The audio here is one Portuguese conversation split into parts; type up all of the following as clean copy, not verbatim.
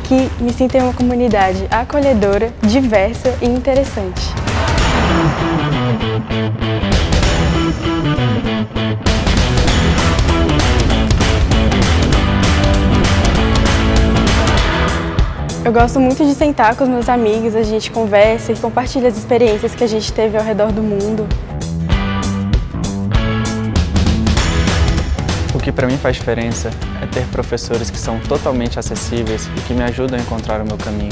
Aqui me sinto em uma comunidade acolhedora, diversa e interessante. Eu gosto muito de sentar com os meus amigos, a gente conversa e compartilha as experiências que a gente teve ao redor do mundo. O que para mim faz diferença é ter professores que são totalmente acessíveis e que me ajudam a encontrar o meu caminho.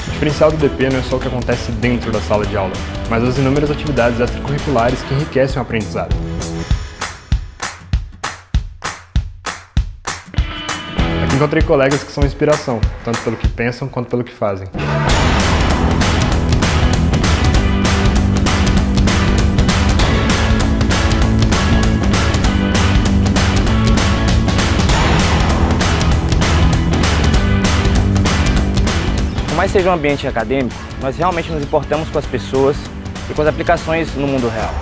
O diferencial do DP não é só o que acontece dentro da sala de aula, mas as inúmeras atividades extracurriculares que enriquecem o aprendizado. Aqui encontrei colegas que são inspiração, tanto pelo que pensam quanto pelo que fazem. Por mais seja um ambiente acadêmico, nós realmente nos importamos com as pessoas e com as aplicações no mundo real.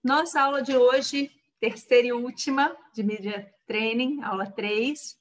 Nossa aula de hoje, terceira e última de Media Training, aula 3.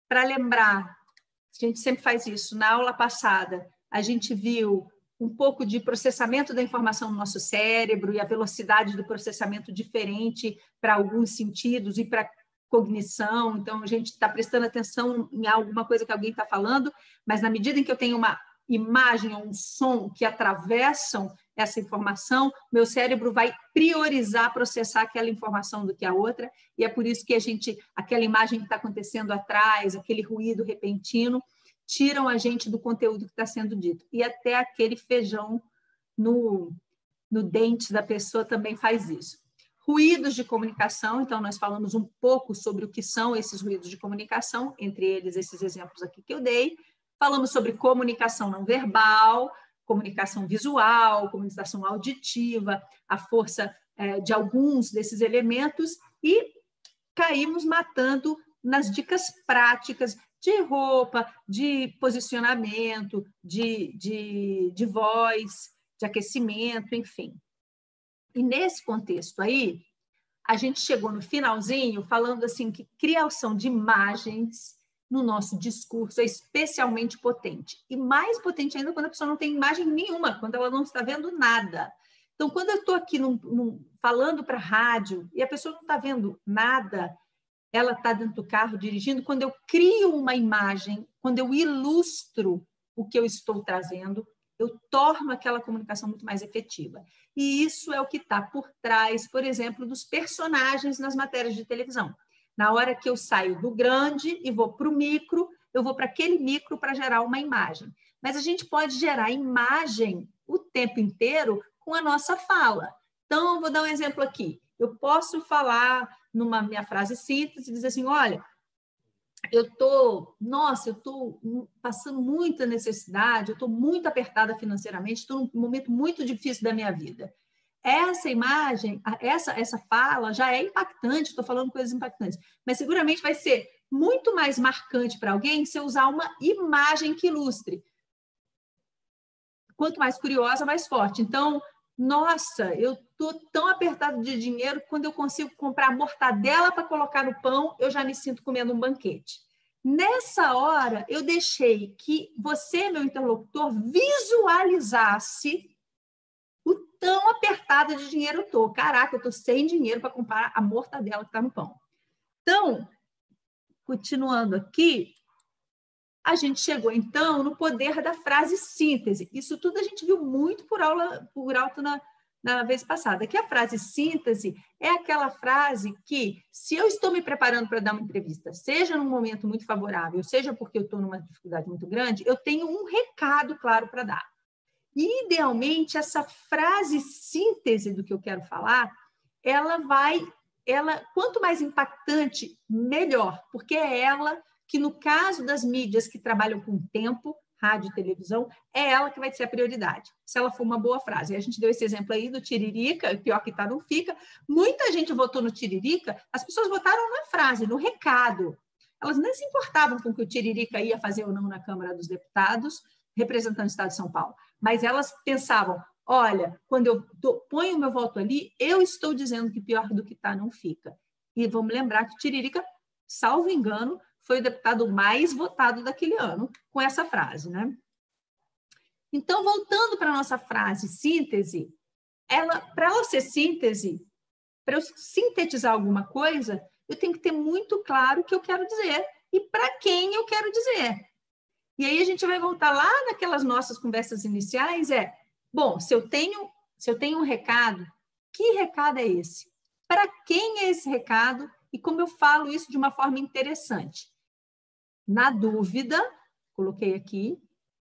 Para lembrar, a gente sempre faz isso, na aula passada a gente viu um pouco de processamento da informação no nosso cérebro e a velocidade do processamento diferente para alguns sentidos e para cognição, então a gente está prestando atenção em alguma coisa que alguém está falando, mas na medida em que eu tenho uma imagem ou um som que atravessam essa informação, meu cérebro vai priorizar processar aquela informação do que a outra, e é por isso que aquela imagem que está acontecendo atrás, aquele ruído repentino, tiram a gente do conteúdo que está sendo dito. E até aquele feijão no dente da pessoa também faz isso. Ruídos de comunicação, então nós falamos um pouco sobre o que são esses ruídos de comunicação, entre eles esses exemplos aqui que eu dei. Falamos sobre comunicação não verbal, comunicação visual, comunicação auditiva, a força de alguns desses elementos e caímos matando nas dicas práticas de roupa, de posicionamento, de voz, de aquecimento, enfim. E nesse contexto aí, a gente chegou no finalzinho falando assim que criação de imagens no nosso discurso é especialmente potente. E mais potente ainda quando a pessoa não tem imagem nenhuma, quando ela não está vendo nada. Então, quando eu estou aqui falando para a rádio e a pessoa não está vendo nada, ela está dentro do carro dirigindo, quando eu crio uma imagem, quando eu ilustro o que eu estou trazendo, eu torno aquela comunicação muito mais efetiva. E isso é o que está por trás, por exemplo, dos personagens nas matérias de televisão. Na hora que eu saio do grande e vou para o micro, eu vou para aquele micro para gerar uma imagem. Mas a gente pode gerar imagem o tempo inteiro com a nossa fala. Então, eu vou dar um exemplo aqui. Eu posso falar numa minha frase síntese, dizer assim, olha, eu estou passando muita necessidade, eu estou muito apertada financeiramente, estou num momento muito difícil da minha vida. Essa imagem, essa fala já é impactante, estou falando coisas impactantes, mas seguramente vai ser muito mais marcante para alguém se eu usar uma imagem que ilustre. Quanto mais curiosa, mais forte. Então, nossa, eu estou tão apertado de dinheiro que quando eu consigo comprar mortadela para colocar no pão, eu já me sinto comendo um banquete. Nessa hora, eu deixei que você, meu interlocutor, visualizasse o tão apertada de dinheiro eu estou. Caraca, eu estou sem dinheiro para comprar a mortadela que está no pão. Então, continuando aqui, a gente chegou, então, no poder da frase síntese. Isso tudo a gente viu muito por alto na vez passada, que a frase síntese é aquela frase que, se eu estou me preparando para dar uma entrevista, seja num momento muito favorável, seja porque eu estou numa dificuldade muito grande, eu tenho um recado claro para dar. E, idealmente, essa frase síntese do que eu quero falar, quanto mais impactante, melhor, porque é ela que, no caso das mídias que trabalham com tempo, rádio e televisão, é ela que vai ser a prioridade, se ela for uma boa frase. A gente deu esse exemplo aí do Tiririca, pior que tá, não fica. Muita gente votou no Tiririca, as pessoas votaram na frase, no recado. Elas nem se importavam com o que o Tiririca ia fazer ou não na Câmara dos Deputados, representando o Estado de São Paulo. Mas elas pensavam, olha, quando eu ponho o meu voto ali, eu estou dizendo que pior do que tá, não fica. E vamos lembrar que o Tiririca, salvo engano, foi o deputado mais votado daquele ano com essa frase, né? Então, voltando para a nossa frase síntese, para ela ser síntese, para eu sintetizar alguma coisa, eu tenho que ter muito claro o que eu quero dizer e para quem eu quero dizer. E aí a gente vai voltar lá naquelas nossas conversas iniciais, bom, se eu tenho um recado, que recado é esse? Para quem é esse recado? E como eu falo isso de uma forma interessante? Na dúvida, coloquei aqui,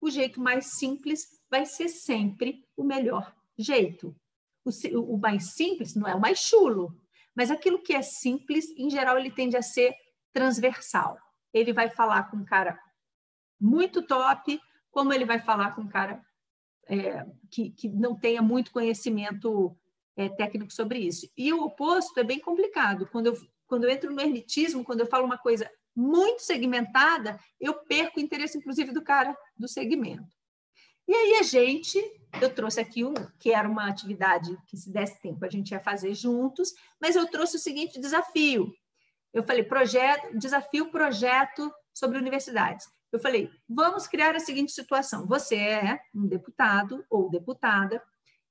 o jeito mais simples vai ser sempre o melhor jeito. O mais simples não é o mais chulo, mas aquilo que é simples, em geral, ele tende a ser transversal. Ele vai falar com um cara muito top, como ele vai falar com um cara que não tenha muito conhecimento técnico sobre isso. E o oposto é bem complicado. Quando eu entro no hermetismo, quando eu falo uma coisa muito segmentada, eu perco o interesse, inclusive, do cara do segmento. E aí eu trouxe aqui que era uma atividade que, se desse tempo, a gente ia fazer juntos, mas eu trouxe o seguinte desafio. Eu falei, desafio projeto sobre universidades. Eu falei, vamos criar a seguinte situação. Você é um deputado ou deputada,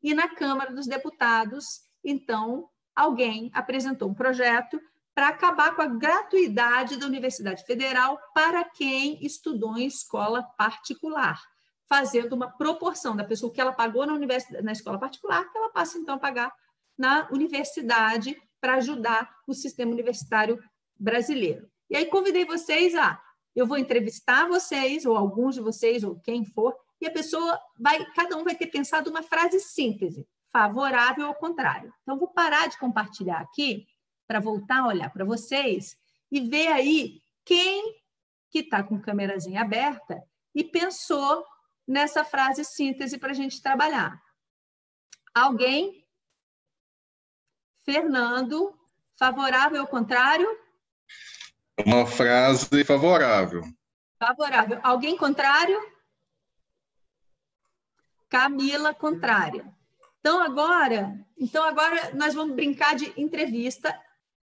e na Câmara dos Deputados, então, alguém apresentou um projeto para acabar com a gratuidade da Universidade Federal para quem estudou em escola particular, fazendo uma proporção da pessoa que ela pagou na escola particular, que ela passa, então, a pagar na universidade para ajudar o sistema universitário brasileiro. E aí convidei vocês eu vou entrevistar vocês, ou alguns de vocês, ou quem for, e cada um vai ter pensado uma frase síntese, favorável ou contrário. Então, vou parar de compartilhar aqui, para voltar a olhar para vocês e ver aí quem que está com a câmerazinha aberta e pensou nessa frase síntese para a gente trabalhar. Alguém? Fernando, favorável ou contrário? Uma frase favorável. Favorável. Alguém contrário? Camila, contrária. Então, agora nós vamos brincar de entrevista.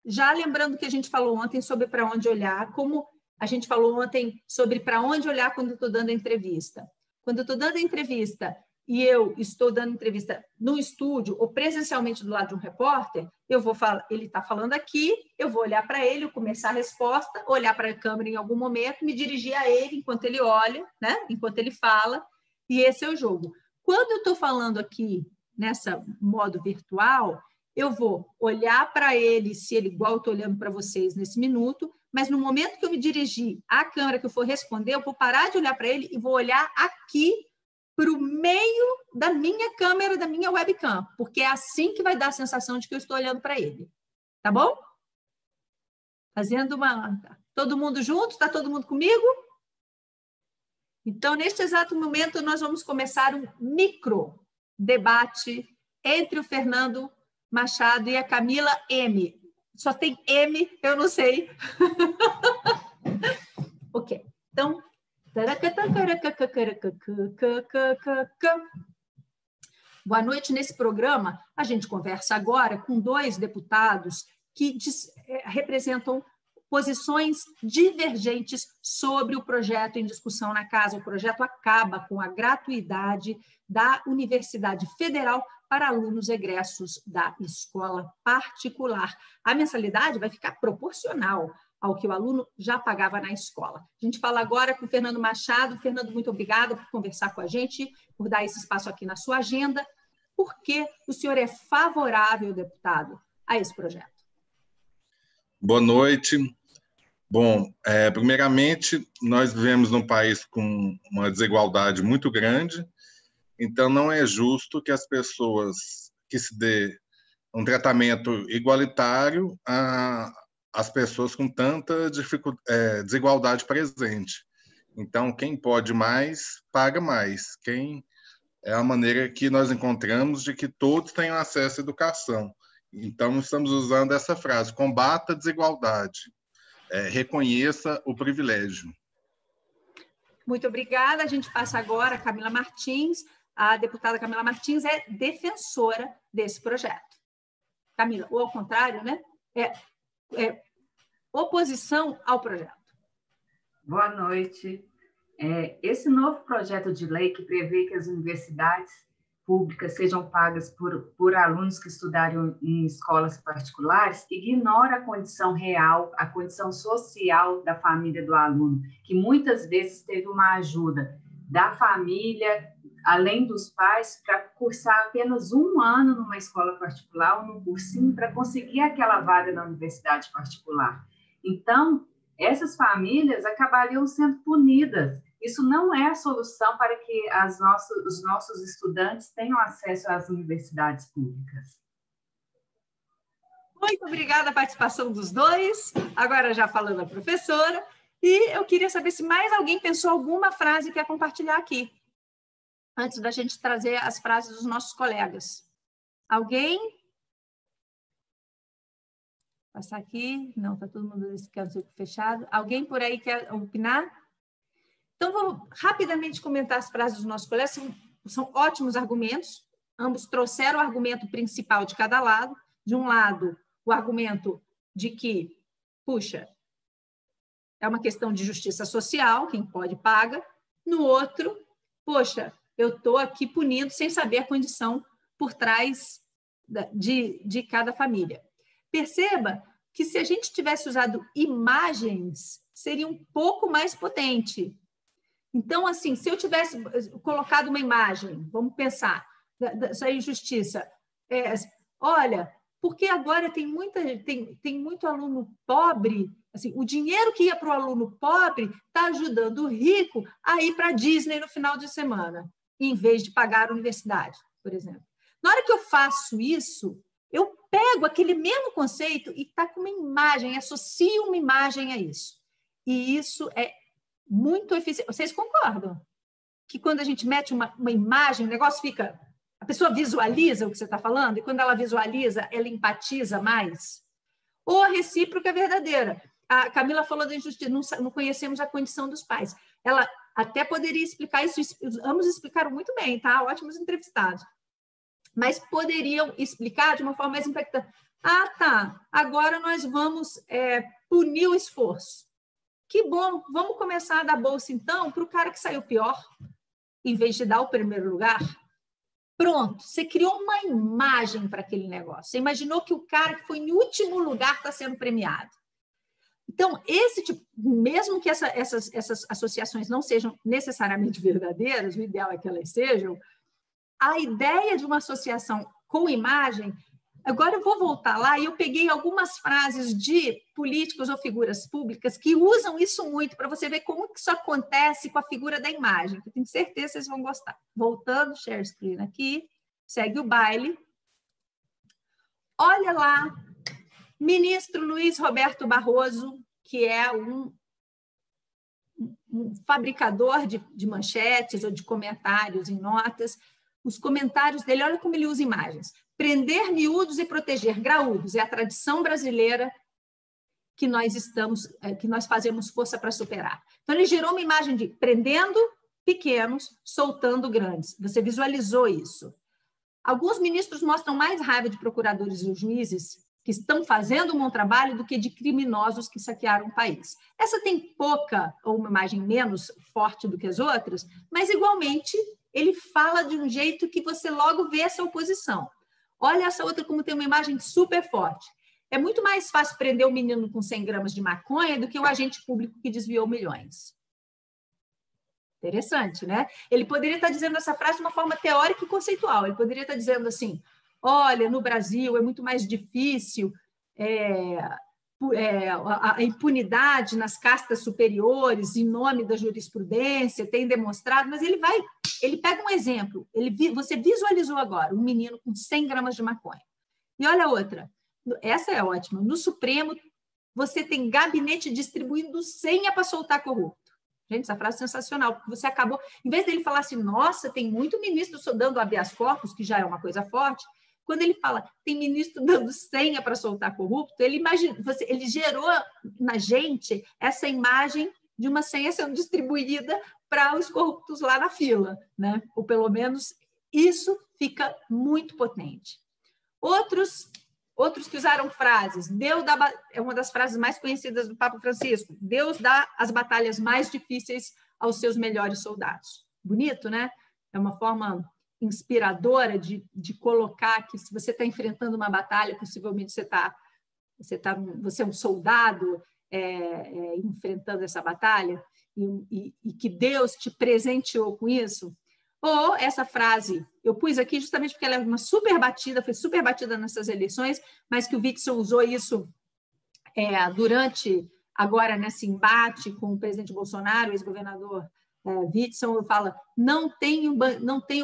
Já lembrando que a gente falou ontem sobre para onde olhar, como a gente falou ontem sobre para onde olhar quando eu estou dando a entrevista. Quando eu estou dando a entrevista e eu estou dando entrevista no estúdio ou presencialmente do lado de um repórter, eu vou falar, ele está falando aqui, eu vou olhar para ele, começar a resposta, olhar para a câmera em algum momento, me dirigir a ele enquanto ele olha, né? Enquanto ele fala, e esse é o jogo. Quando eu estou falando aqui nessa modo virtual, eu vou olhar para ele, se ele igual eu estou olhando para vocês nesse minuto, mas no momento que eu me dirigir à câmera que eu for responder, eu vou parar de olhar para ele e vou olhar aqui para o meio da minha câmera, da minha webcam, porque é assim que vai dar a sensação de que eu estou olhando para ele. Tá bom? Fazendo todo mundo junto? Está todo mundo comigo? Então, neste exato momento, nós vamos começar um micro debate entre o Fernando Machado e a Camila M. Só tem M, eu não sei. Ok. Então, boa noite. Nesse programa, a gente conversa agora com dois deputados que representam posições divergentes sobre o projeto em discussão na casa. O projeto acaba com a gratuidade da Universidade Federal para alunos egressos da escola particular. A mensalidade vai ficar proporcional ao que o aluno já pagava na escola. A gente fala agora com o Fernando Machado. Fernando, muito obrigada por conversar com a gente, por dar esse espaço aqui na sua agenda. por que o senhor é favorável, deputado, a esse projeto. Boa noite. Bom, primeiramente, nós vivemos num país com uma desigualdade muito grande, então não é justo que as pessoas que se dê um tratamento igualitário às pessoas com tanta desigualdade presente. Então, quem pode mais, paga mais. É a maneira que nós encontramos de que todos tenham acesso à educação. Então, estamos usando essa frase: combata a desigualdade, reconheça o privilégio. Muito obrigada. A gente passa agora a Camila Martins. A deputada Camila Martins é defensora desse projeto. Camila, ou ao contrário, né? Oposição ao projeto. Boa noite. Esse novo projeto de lei que prevê que as universidades públicas sejam pagas por alunos que estudaram em escolas particulares ignora a condição real, a condição social da família do aluno, que muitas vezes teve uma ajuda da família, além dos pais, para cursar apenas 1 ano numa escola particular ou num cursinho para conseguir aquela vaga na universidade particular. Então, essas famílias acabariam sendo punidas. Isso não é a solução para que os nossos estudantes tenham acesso às universidades públicas. Muito obrigada a participação dos dois. Agora já falando a professora. E eu queria saber se mais alguém pensou alguma frase que quer compartilhar aqui, antes da gente trazer as frases dos nossos colegas. Alguém? Passar aqui. Não, está todo mundo fechado. Alguém por aí quer opinar? Então, vou rapidamente comentar as frases dos nossos colegas. São ótimos argumentos. Ambos trouxeram o argumento principal de cada lado. De um lado, o argumento de que, puxa, é uma questão de justiça social, quem pode paga. No outro, poxa, eu estou aqui punindo sem saber a condição por trás de cada família. Perceba que se a gente tivesse usado imagens, seria um pouco mais potente. Então, assim, se eu tivesse colocado uma imagem, vamos pensar, dessa injustiça, olha, porque agora tem muito aluno pobre, assim, o dinheiro que ia para o aluno pobre está ajudando o rico a ir para a Disney no final de semana, em vez de pagar a universidade, por exemplo. Na hora que eu faço isso, eu pego aquele mesmo conceito e está com uma imagem, associo uma imagem a isso. E isso é muito eficiente. Vocês concordam? Que quando a gente mete uma imagem, o negócio fica... A pessoa visualiza o que você está falando, e quando ela visualiza, ela empatiza mais? Ou a recíproca é verdadeira? A Camila falou da injustiça, não conhecemos a condição dos pais. Ela até poderia explicar isso, ambos explicaram muito bem, tá? Ótimos entrevistados. Mas poderiam explicar de uma forma mais impactante. Ah, tá, agora nós vamos punir o esforço. Que bom, vamos começar a dar bolsa, então, para o cara que saiu pior, em vez de dar o primeiro lugar. Pronto, você criou uma imagem para aquele negócio. Você imaginou que o cara que foi em último lugar está sendo premiado. Então, esse tipo, mesmo que essas associações não sejam necessariamente verdadeiras, o ideal é que elas sejam, a ideia de uma associação com imagem... Agora eu vou voltar lá e eu peguei algumas frases de políticos ou figuras públicas que usam isso muito para você ver como que isso acontece com a figura da imagem, que eu tenho certeza que vocês vão gostar. Voltando, share screen aqui, segue o baile. Olha lá, ministro Luiz Roberto Barroso, que é um fabricador de manchetes ou de comentários em notas. Os comentários dele, olha como ele usa imagens. Prender miúdos e proteger graúdos é a tradição brasileira que nós fazemos força para superar. Então, ele gerou uma imagem de prendendo pequenos, soltando grandes. Você visualizou isso. Alguns ministros mostram mais raiva de procuradores e juízes que estão fazendo um bom trabalho do que de criminosos que saquearam o país. Essa tem pouca, ou uma imagem menos forte do que as outras, mas, igualmente, ele fala de um jeito que você logo vê essa oposição. Olha essa outra como tem uma imagem super forte. É muito mais fácil prender um menino com 100 gramas de maconha do que um agente público que desviou milhões. Interessante, né? Ele poderia estar dizendo essa frase de uma forma teórica e conceitual. Ele poderia estar dizendo assim, olha, no Brasil é muito mais difícil a impunidade nas castas superiores, em nome da jurisprudência, tem demonstrado, mas ele pega um exemplo, você visualizou agora um menino com 100 gramas de maconha. E olha a outra, essa é ótima, no Supremo você tem gabinete distribuindo senha para soltar corrupto. Gente, essa frase é sensacional, porque você acabou, em vez dele falar assim, nossa, tem muito ministro dando habeas corpus, que já é uma coisa forte, quando ele fala, tem ministro dando senha para soltar corrupto, ele gerou na gente essa imagem de uma senha sendo distribuída para os corruptos lá na fila, né? Ou pelo menos isso fica muito potente. Outros que usaram frases, é uma das frases mais conhecidas do Papa Francisco, Deus dá as batalhas mais difíceis aos seus melhores soldados. Bonito, né? É uma forma inspiradora de colocar que se você está enfrentando uma batalha, possivelmente você é um soldado enfrentando essa batalha e que Deus te presenteou com isso. Ou essa frase, eu pus aqui justamente porque ela é foi super batida nessas eleições, mas que o Witzel usou isso durante, agora, nesse embate com o presidente Bolsonaro, o ex-governador Witzel, fala, não tenho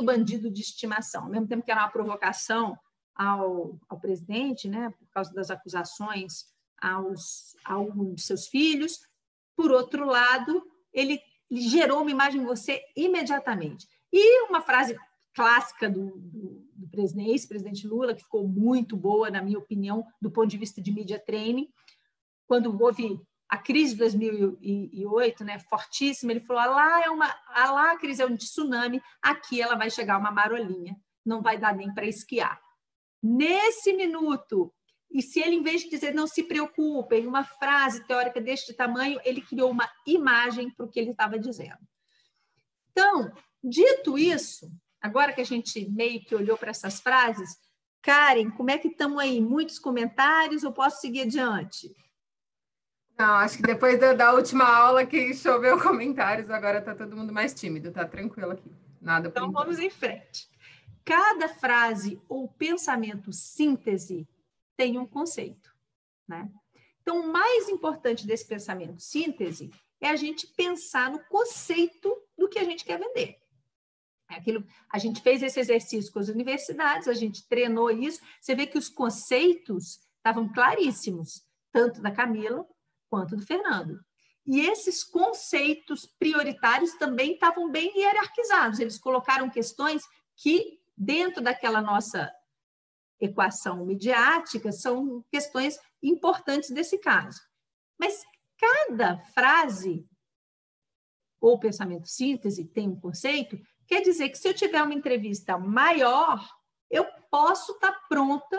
bandido de estimação, ao mesmo tempo que era uma provocação ao presidente, né, por causa das acusações a um de seus filhos. Por outro lado, ele gerou uma imagem em você imediatamente. E uma frase clássica do ex-presidente Lula, que ficou muito boa, na minha opinião, do ponto de vista de media training, quando houve a crise de 2008, né, fortíssima, ele falou, lá a crise é um tsunami, aqui ela vai chegar uma marolinha, não vai dar nem para esquiar. Nesse minuto, e se ele, em vez de dizer não se preocupem, uma frase teórica deste tamanho, ele criou uma imagem para o que ele estava dizendo. Então, dito isso, agora que a gente meio que olhou para essas frases, Karen, como é que estamos aí? Muitos comentários ou posso seguir adiante? Não, acho que depois da última aula que choveu comentários, agora está todo mundo mais tímido, tá tranquilo aqui. Nada. Então vamos em frente. Cada frase ou pensamento síntese tem um conceito, né? Então, o mais importante desse pensamento síntese é a gente pensar no conceito do que a gente quer vender. A gente fez esse exercício com as universidades, a gente treinou isso, você vê que os conceitos estavam claríssimos, tanto da Camila quanto do Fernando. E esses conceitos prioritários também estavam bem hierarquizados, eles colocaram questões que, dentro daquela nossa equação midiática, são questões importantes desse caso. Mas cada frase ou pensamento síntese tem um conceito, quer dizer que se eu tiver uma entrevista maior, eu posso estar pronta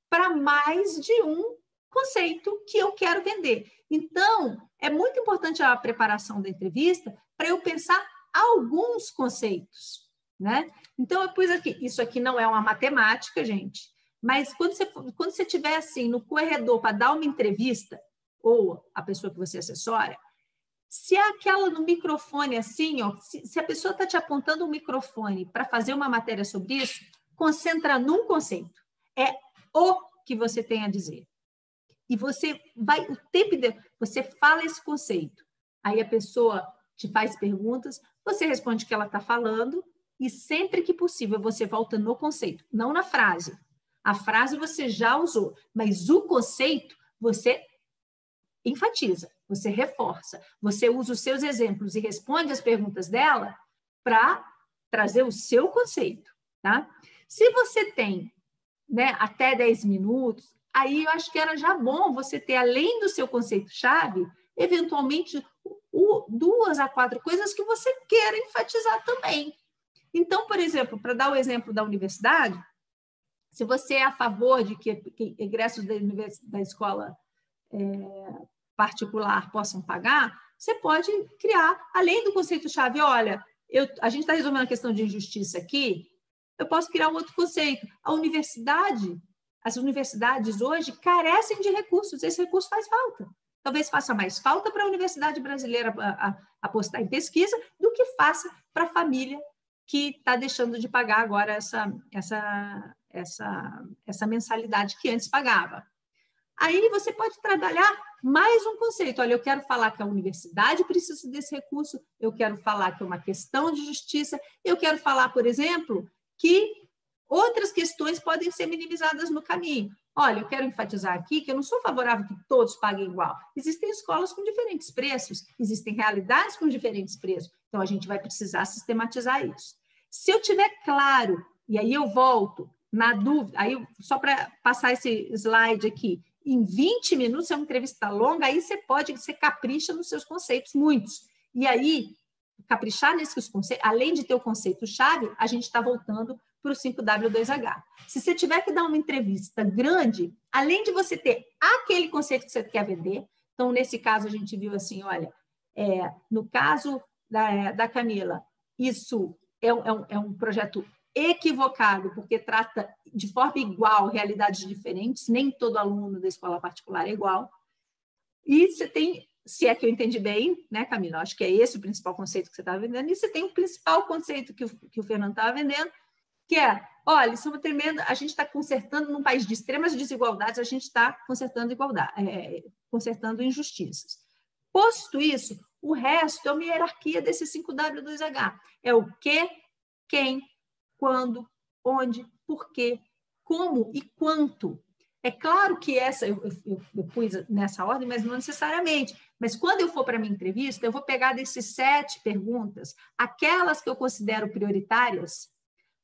para mais de um conceito que eu quero vender. Então, é muito importante a preparação da entrevista para eu pensar alguns conceitos, né? Então, eu pus aqui, isso aqui não é uma matemática, gente, mas quando você estiver assim, no corredor para dar uma entrevista, ou a pessoa que você assessora, se é aquela no microfone assim, ó, se a pessoa está te apontando um microfone para fazer uma matéria sobre isso, concentra num conceito. É o que você tem a dizer. E você vai, o tempo inteiro, você fala esse conceito. Aí a pessoa te faz perguntas, você responde o que ela está falando, e sempre que possível você volta no conceito, não na frase. A frase você já usou, mas o conceito você enfatiza, você reforça, você usa os seus exemplos e responde as perguntas dela para trazer o seu conceito, tá? Se você tem, né, até 10 minutos, aí eu acho que era já bom você ter, além do seu conceito-chave, eventualmente 2 a 4 coisas que você queira enfatizar também. Então, por exemplo, para dar o exemplo da universidade, se você é a favor de que egressos da escola particular possam pagar, você pode criar, além do conceito-chave, olha, a gente está resolvendo a questão de injustiça aqui, eu posso criar um outro conceito. As universidades hoje carecem de recursos, esse recurso faz falta. Talvez faça mais falta para a universidade brasileira apostar em pesquisa do que faça para a família que está deixando de pagar agora essa mensalidade que antes pagava. Aí você pode trabalhar mais um conceito. Olha, eu quero falar que a universidade precisa desse recurso, eu quero falar que é uma questão de justiça, eu quero falar, por exemplo, que outras questões podem ser minimizadas no caminho. Olha, eu quero enfatizar aqui que eu não sou favorável que todos paguem igual. Existem escolas com diferentes preços, existem realidades com diferentes preços. Então, a gente vai precisar sistematizar isso. Se eu tiver claro, e aí eu volto na dúvida, aí só para passar esse slide aqui, em 20 minutos é uma entrevista longa, aí você capricha nos seus conceitos, muitos. E aí, caprichar nesses conceitos, além de ter o conceito-chave, a gente está voltando para o 5W2H. Se você tiver que dar uma entrevista grande, além de você ter aquele conceito que você quer vender, então, nesse caso, a gente viu assim, olha, no caso da Camila, isso é um projeto equivocado, porque trata de forma igual realidades diferentes, nem todo aluno da escola particular é igual. E você tem, se é que eu entendi bem, né, Camila? Acho que é esse o principal conceito que você estava vendendo, e você tem o principal conceito que o Fernando estava vendendo, que é, olha, isso é uma tremenda, a gente está consertando num país de extremas desigualdades, a gente está consertando consertando injustiças. Posto isso, o resto é uma hierarquia desse 5W2H. É o que, quem, quando, onde, por quê, como e quanto. É claro que eu pus nessa ordem, mas não necessariamente. Mas quando eu for para a minha entrevista, eu vou pegar desses 7 perguntas, aquelas que eu considero prioritárias,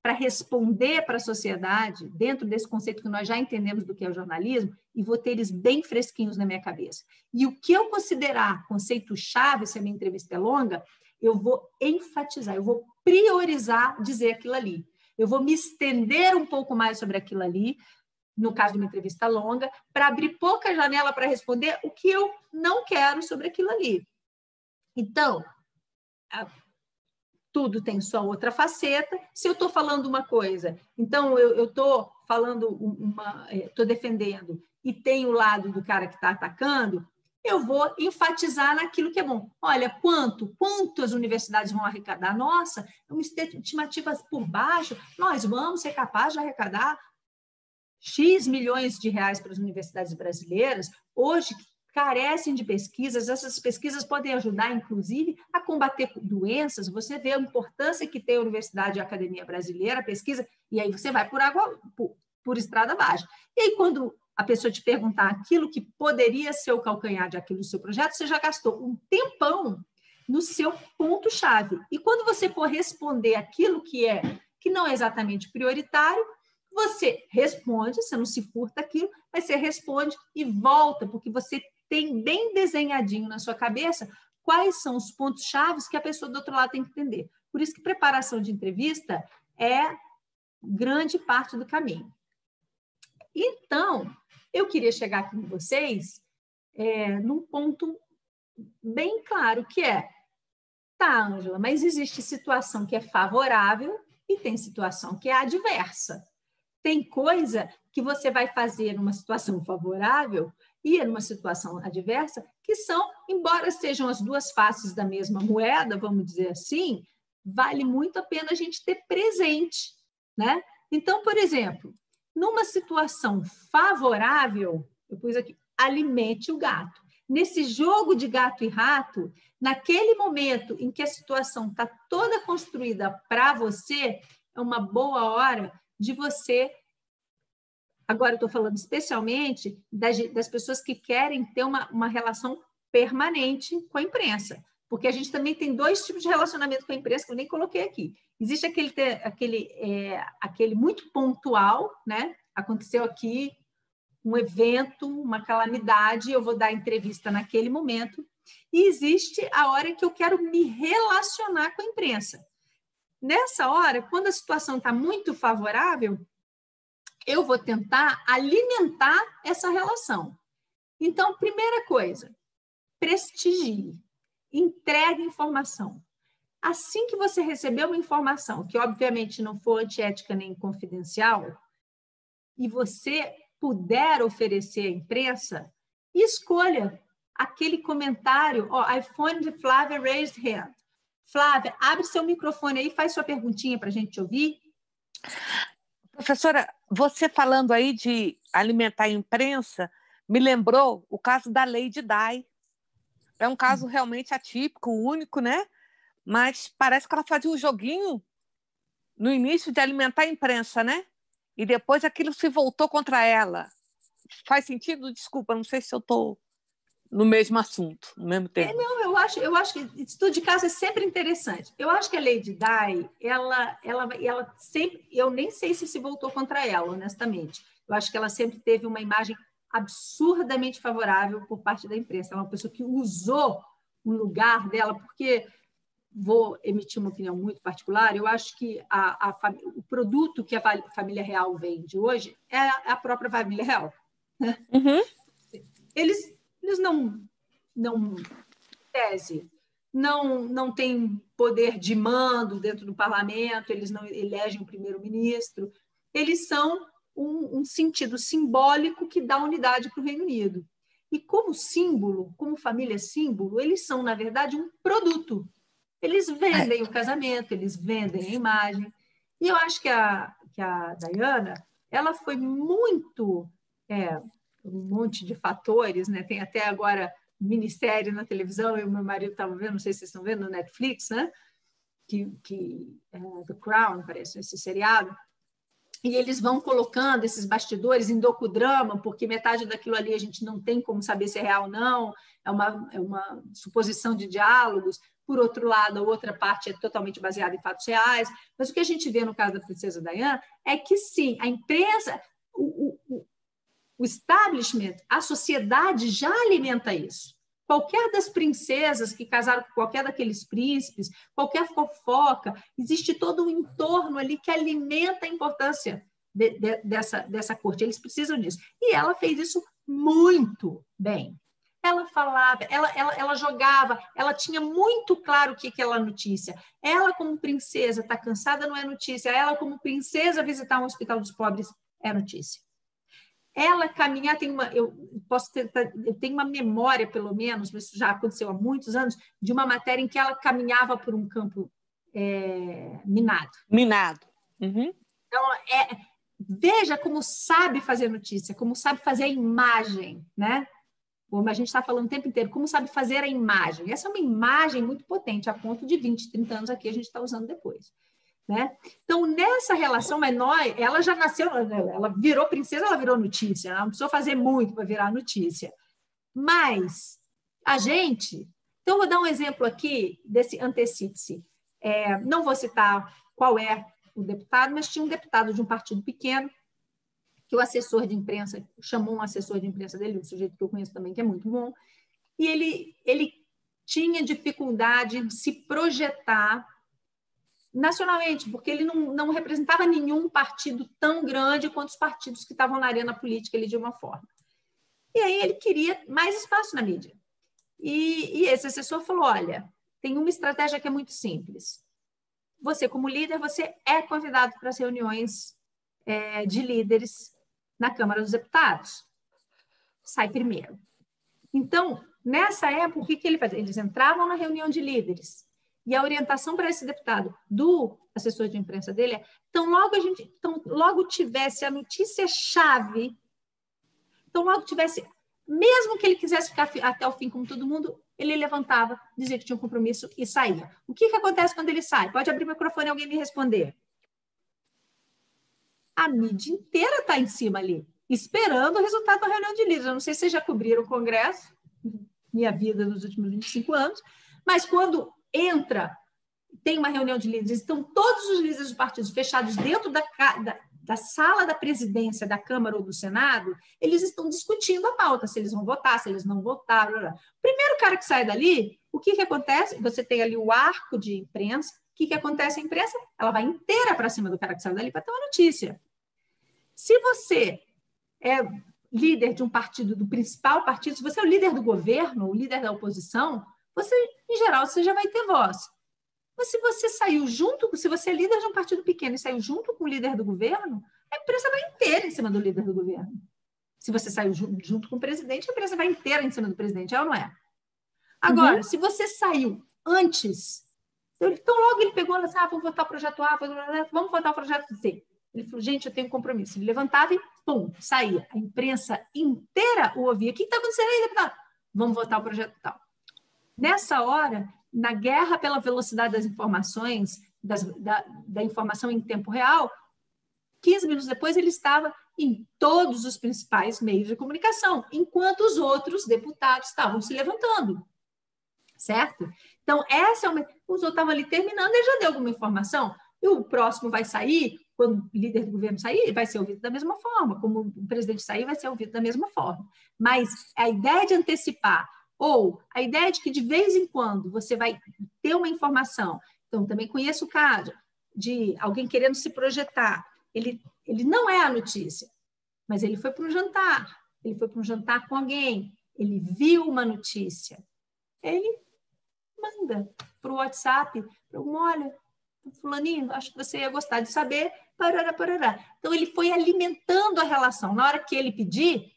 para responder para a sociedade, dentro desse conceito que nós já entendemos do que é o jornalismo, e vou ter eles bem fresquinhos na minha cabeça. E o que eu considerar conceito-chave, se a minha entrevista é longa, eu vou enfatizar, eu vou priorizar dizer aquilo ali. Eu vou me estender um pouco mais sobre aquilo ali, no caso de uma entrevista longa, para abrir pouca janela para responder o que eu não quero sobre aquilo ali. Então, tudo tem sua outra faceta. Se eu estou falando uma coisa, então eu estou falando estou defendendo e tem o lado do cara que está atacando, eu vou enfatizar naquilo que é bom. Olha, quanto as universidades vão arrecadar? Nossa, é uma estimativa por baixo, nós vamos ser capazes de arrecadar X milhões de reais para as universidades brasileiras, hoje carecem de pesquisas, essas pesquisas podem ajudar, inclusive, a combater doenças. Você vê a importância que tem a Universidade e a Academia Brasileira, a pesquisa, e aí você vai por estrada abaixo. E aí, quando a pessoa te perguntar aquilo que poderia ser o calcanhar de aquilo do seu projeto, você já gastou um tempão no seu ponto-chave. E quando você for responder aquilo que não é exatamente prioritário, você responde, você não se furta aquilo, mas você responde e volta, porque você tem bem desenhadinho na sua cabeça quais são os pontos-chave que a pessoa do outro lado tem que entender. Por isso que preparação de entrevista é grande parte do caminho. Então, eu queria chegar aqui com vocês num ponto bem claro, que é, tá, Ângela, mas existe situação que é favorável e tem situação que é adversa. Tem coisa que você vai fazer numa situação favorável e numa situação adversa, que são, embora sejam as duas faces da mesma moeda, vamos dizer assim, vale muito a pena a gente ter presente, né? Então, por exemplo, numa situação favorável, eu pus aqui, alimente o gato. Nesse jogo de gato e rato, naquele momento em que a situação está toda construída para você, é uma boa hora de você... Agora, eu estou falando especialmente das pessoas que querem ter uma relação permanente com a imprensa, porque a gente também tem 2 tipos de relacionamento com a imprensa que eu nem coloquei aqui. Existe aquele muito pontual, né? Aconteceu aqui um evento, uma calamidade, eu vou dar entrevista naquele momento, e existe a hora que eu quero me relacionar com a imprensa. Nessa hora, quando a situação está muito favorável, eu vou tentar alimentar essa relação. Então, primeira coisa, prestigie, entregue informação. Assim que você receber uma informação, que obviamente não for antiética nem confidencial, e você puder oferecer à imprensa, escolha aquele comentário, iPhone de Flávia raised hand. Flávia, abre seu microfone aí, faz sua perguntinha para a gente ouvir. Professora, você falando aí de alimentar a imprensa, me lembrou o caso da Lady Di. É um caso realmente atípico, único, né? Mas parece que ela fazia um joguinho no início de alimentar a imprensa, né? E depois aquilo se voltou contra ela. Faz sentido? Desculpa, não sei se eu estou no mesmo assunto, no mesmo tempo. Não, eu acho que estudo de caso é sempre interessante. Eu acho que a Lady Di, ela sempre, eu nem sei se voltou contra ela, honestamente. Eu acho que ela sempre teve uma imagem absurdamente favorável por parte da imprensa. Ela é uma pessoa que usou o lugar dela, porque, vou emitir uma opinião muito particular, eu acho que o produto que a família real vende hoje é a própria família real. Uhum. Eles não tese, não têm poder de mando dentro do parlamento, eles não elegem o primeiro-ministro, eles são um sentido simbólico que dá unidade para o Reino Unido. E como símbolo, como família símbolo, eles são, na verdade, um produto. Eles vendem o casamento, eles vendem a imagem. E eu acho que a Diana, ela foi muito... um monte de fatores, né? Tem até agora minissérie na televisão, eu e meu marido estavam vendo, não sei se vocês estão vendo, no Netflix, né? The Crown, parece, esse seriado. E eles vão colocando esses bastidores em docudrama, porque metade daquilo ali a gente não tem como saber se é real ou não, é uma suposição de diálogos. Por outro lado, a outra parte é totalmente baseada em fatos reais. Mas o que a gente vê no caso da princesa Diana é que, sim, a imprensa, o establishment, a sociedade já alimenta isso. Qualquer das princesas que casaram com qualquer daqueles príncipes, qualquer fofoca, existe todo um entorno ali que alimenta a importância dessa corte. Eles precisam disso. E ela fez isso muito bem. Ela falava, ela jogava, ela tinha muito claro o que é a notícia. Ela, como princesa, está cansada, não é notícia. Ela, como princesa, visitar um hospital dos pobres é notícia. Ela caminhar, eu tenho uma memória, pelo menos, mas isso já aconteceu há muitos anos, de uma matéria em que ela caminhava por um campo minado. Minado. Uhum. Então, veja como sabe fazer notícia, como sabe fazer a imagem, né? Como a gente está falando o tempo inteiro, como sabe fazer a imagem. Essa é uma imagem muito potente, a ponto de 20, 30 anos aqui a gente está usando depois. Né? Então, nessa relação menor, ela já nasceu, ela virou princesa, ela virou notícia, ela não precisou fazer muito para virar notícia. Mas a gente... Então, vou dar um exemplo aqui desse antecite-se. Não vou citar qual é o deputado, mas tinha um deputado de um partido pequeno que o assessor de imprensa chamou um assessor de imprensa dele, um sujeito que eu conheço também, que é muito bom, e ele tinha dificuldade em se projetar nacionalmente, porque ele não representava nenhum partido tão grande quanto os partidos que estavam na arena política ali de uma forma. E aí ele queria mais espaço na mídia. E esse assessor falou, olha, tem uma estratégia que é muito simples. Você, como líder, você é convidado para as reuniões de líderes na Câmara dos Deputados. Sai primeiro. Então, nessa época, o que ele fazia? Eles entravam na reunião de líderes. E a orientação para esse deputado do assessor de imprensa dele é: então logo tivesse a notícia-chave, então logo tivesse, mesmo que ele quisesse ficar até o fim como todo mundo, ele levantava, dizia que tinha um compromisso e saía. O que acontece quando ele sai? Pode abrir o microfone e alguém me responder. A mídia inteira está em cima ali, esperando o resultado da reunião de líderes. Eu não sei se vocês já cobriram o Congresso, minha vida nos últimos 25 anos, mas quando tem uma reunião de líderes, estão todos os líderes dos partidos fechados dentro da sala da presidência da Câmara ou do Senado, eles estão discutindo a pauta, se eles vão votar, se eles não votar. Blá, blá. O primeiro cara que sai dali, o que acontece? Você tem ali o arco de imprensa. O que acontece? A imprensa ela vai inteira para cima do cara que sai dali para ter uma notícia. Se você é líder de um partido, do principal partido, se você é o líder do governo, o líder da oposição, você, em geral, você já vai ter voz. Mas se você saiu junto, se você é líder de um partido pequeno e saiu junto com o líder do governo, a imprensa vai inteira em cima do líder do governo. Se você saiu junto com o presidente, a imprensa vai inteira em cima do presidente, é ou não é? Agora, se você saiu antes, então logo ele pegou e disse, vamos votar o projeto A, vamos votar o projeto C. Ele falou, gente, eu tenho um compromisso. Ele levantava e, pum, saía. A imprensa inteira o ouvia. O que está acontecendo aí, deputado? Vamos votar o projeto tal. Nessa hora, na guerra pela velocidade das informações, da informação em tempo real, 15 minutos depois ele estava em todos os principais meios de comunicação, enquanto os outros deputados estavam se levantando. Certo? Então, os outros estavam ali terminando, ele já deu alguma informação, e o próximo vai sair, quando o líder do governo sair, ele vai ser ouvido da mesma forma, como o presidente sair, vai ser ouvido da mesma forma. Mas a ideia de antecipar, ou a ideia de que de vez em quando você vai ter uma informação, então também conheço o caso de alguém querendo se projetar, ele não é a notícia, mas ele foi para um jantar com alguém, ele viu uma notícia, ele manda para o WhatsApp, olha, fulaninho, acho que você ia gostar de saber, parará, parará. Então, ele foi alimentando a relação. Na hora que ele pedir,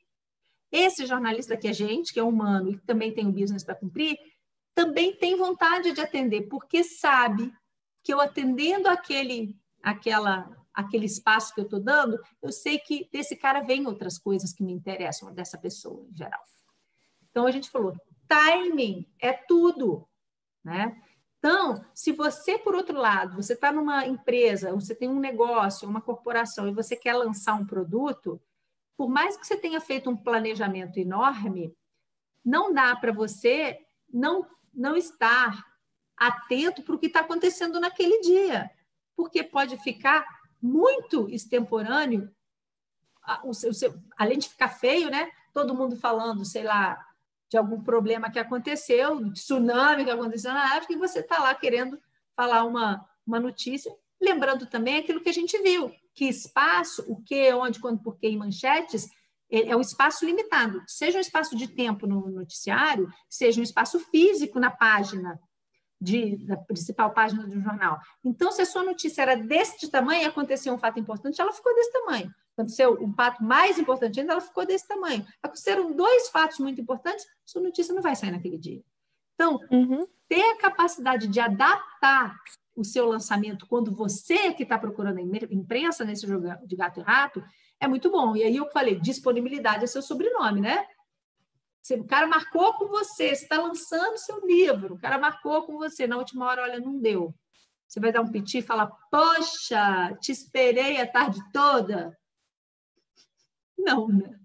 esse jornalista que é gente, que é humano e que também tem o business para cumprir, também tem vontade de atender, porque sabe que eu atendendo aquele espaço que eu estou dando, eu sei que desse cara vem outras coisas que me interessam, dessa pessoa em geral. Então, a gente falou, timing é tudo, né? Então, se você, por outro lado, você está numa empresa, você tem um negócio, uma corporação, e você quer lançar um produto, por mais que você tenha feito um planejamento enorme, não dá para você não estar atento para o que está acontecendo naquele dia, porque pode ficar muito extemporâneo, além de ficar feio, né? Todo mundo falando, sei lá, de algum problema que aconteceu, de tsunami que aconteceu na África, e você está lá querendo falar uma notícia, lembrando também aquilo que a gente viu, que espaço, o que, onde, quando, por que, em manchetes, é um espaço limitado, seja um espaço de tempo no noticiário, seja um espaço físico na página, da principal página do jornal. Então, se a sua notícia era deste tamanho e aconteceu um fato importante, ela ficou desse tamanho. Aconteceu um fato mais importante ainda, ela ficou desse tamanho. Aconteceram 2 fatos muito importantes, sua notícia não vai sair naquele dia. Então, ter a capacidade de adaptar o seu lançamento quando você que está procurando a imprensa nesse jogo de gato e rato, é muito bom. E aí eu falei, disponibilidade é seu sobrenome, né? O cara marcou com você está lançando seu livro, o cara marcou com você, na última hora, olha, não deu. Você vai dar um piti e falar, poxa, te esperei a tarde toda. Não, né?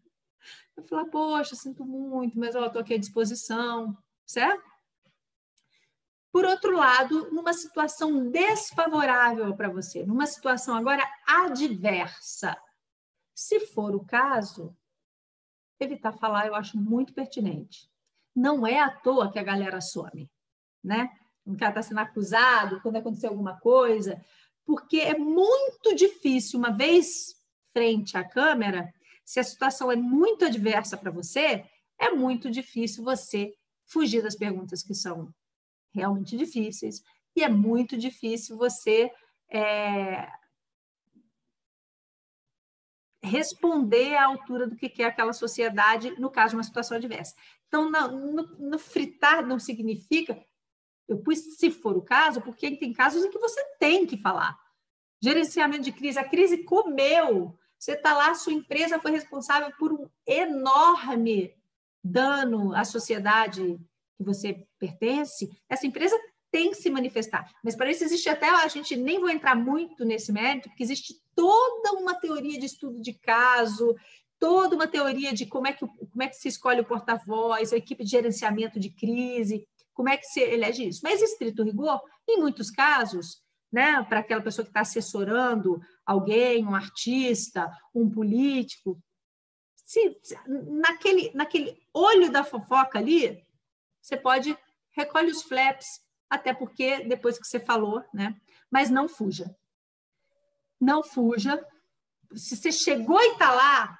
Vai falar, poxa, sinto muito, mas eu estou aqui à disposição, certo? Por outro lado, numa situação desfavorável para você, numa situação agora adversa, se for o caso, evitar falar eu acho muito pertinente. Não é à toa que a galera some, né? O cara está sendo acusado, quando acontecer alguma coisa, porque é muito difícil, uma vez frente à câmera, se a situação é muito adversa para você, é muito difícil você fugir das perguntas que são realmente difíceis, e é muito difícil você responder à altura do que é aquela sociedade, no caso de uma situação adversa. Então, no fritar não significa, eu pus se for o caso, porque tem casos em que você tem que falar. Gerenciamento de crise, a crise comeu, você está lá, sua empresa foi responsável por um enorme dano à sociedade que você pertence, essa empresa tem que se manifestar. Mas para isso existe até, a gente nem vou entrar muito nesse mérito, porque existe toda uma teoria de estudo de caso, toda uma teoria de como é que se escolhe o porta-voz, a equipe de gerenciamento de crise, como é que se elege isso. Mas, estrito rigor, em muitos casos, né, para aquela pessoa que está assessorando alguém, um artista, um político, naquele olho da fofoca ali, você recolhe os flaps, até porque depois que você falou, né? Mas não fuja. Não fuja. Se você chegou e está lá,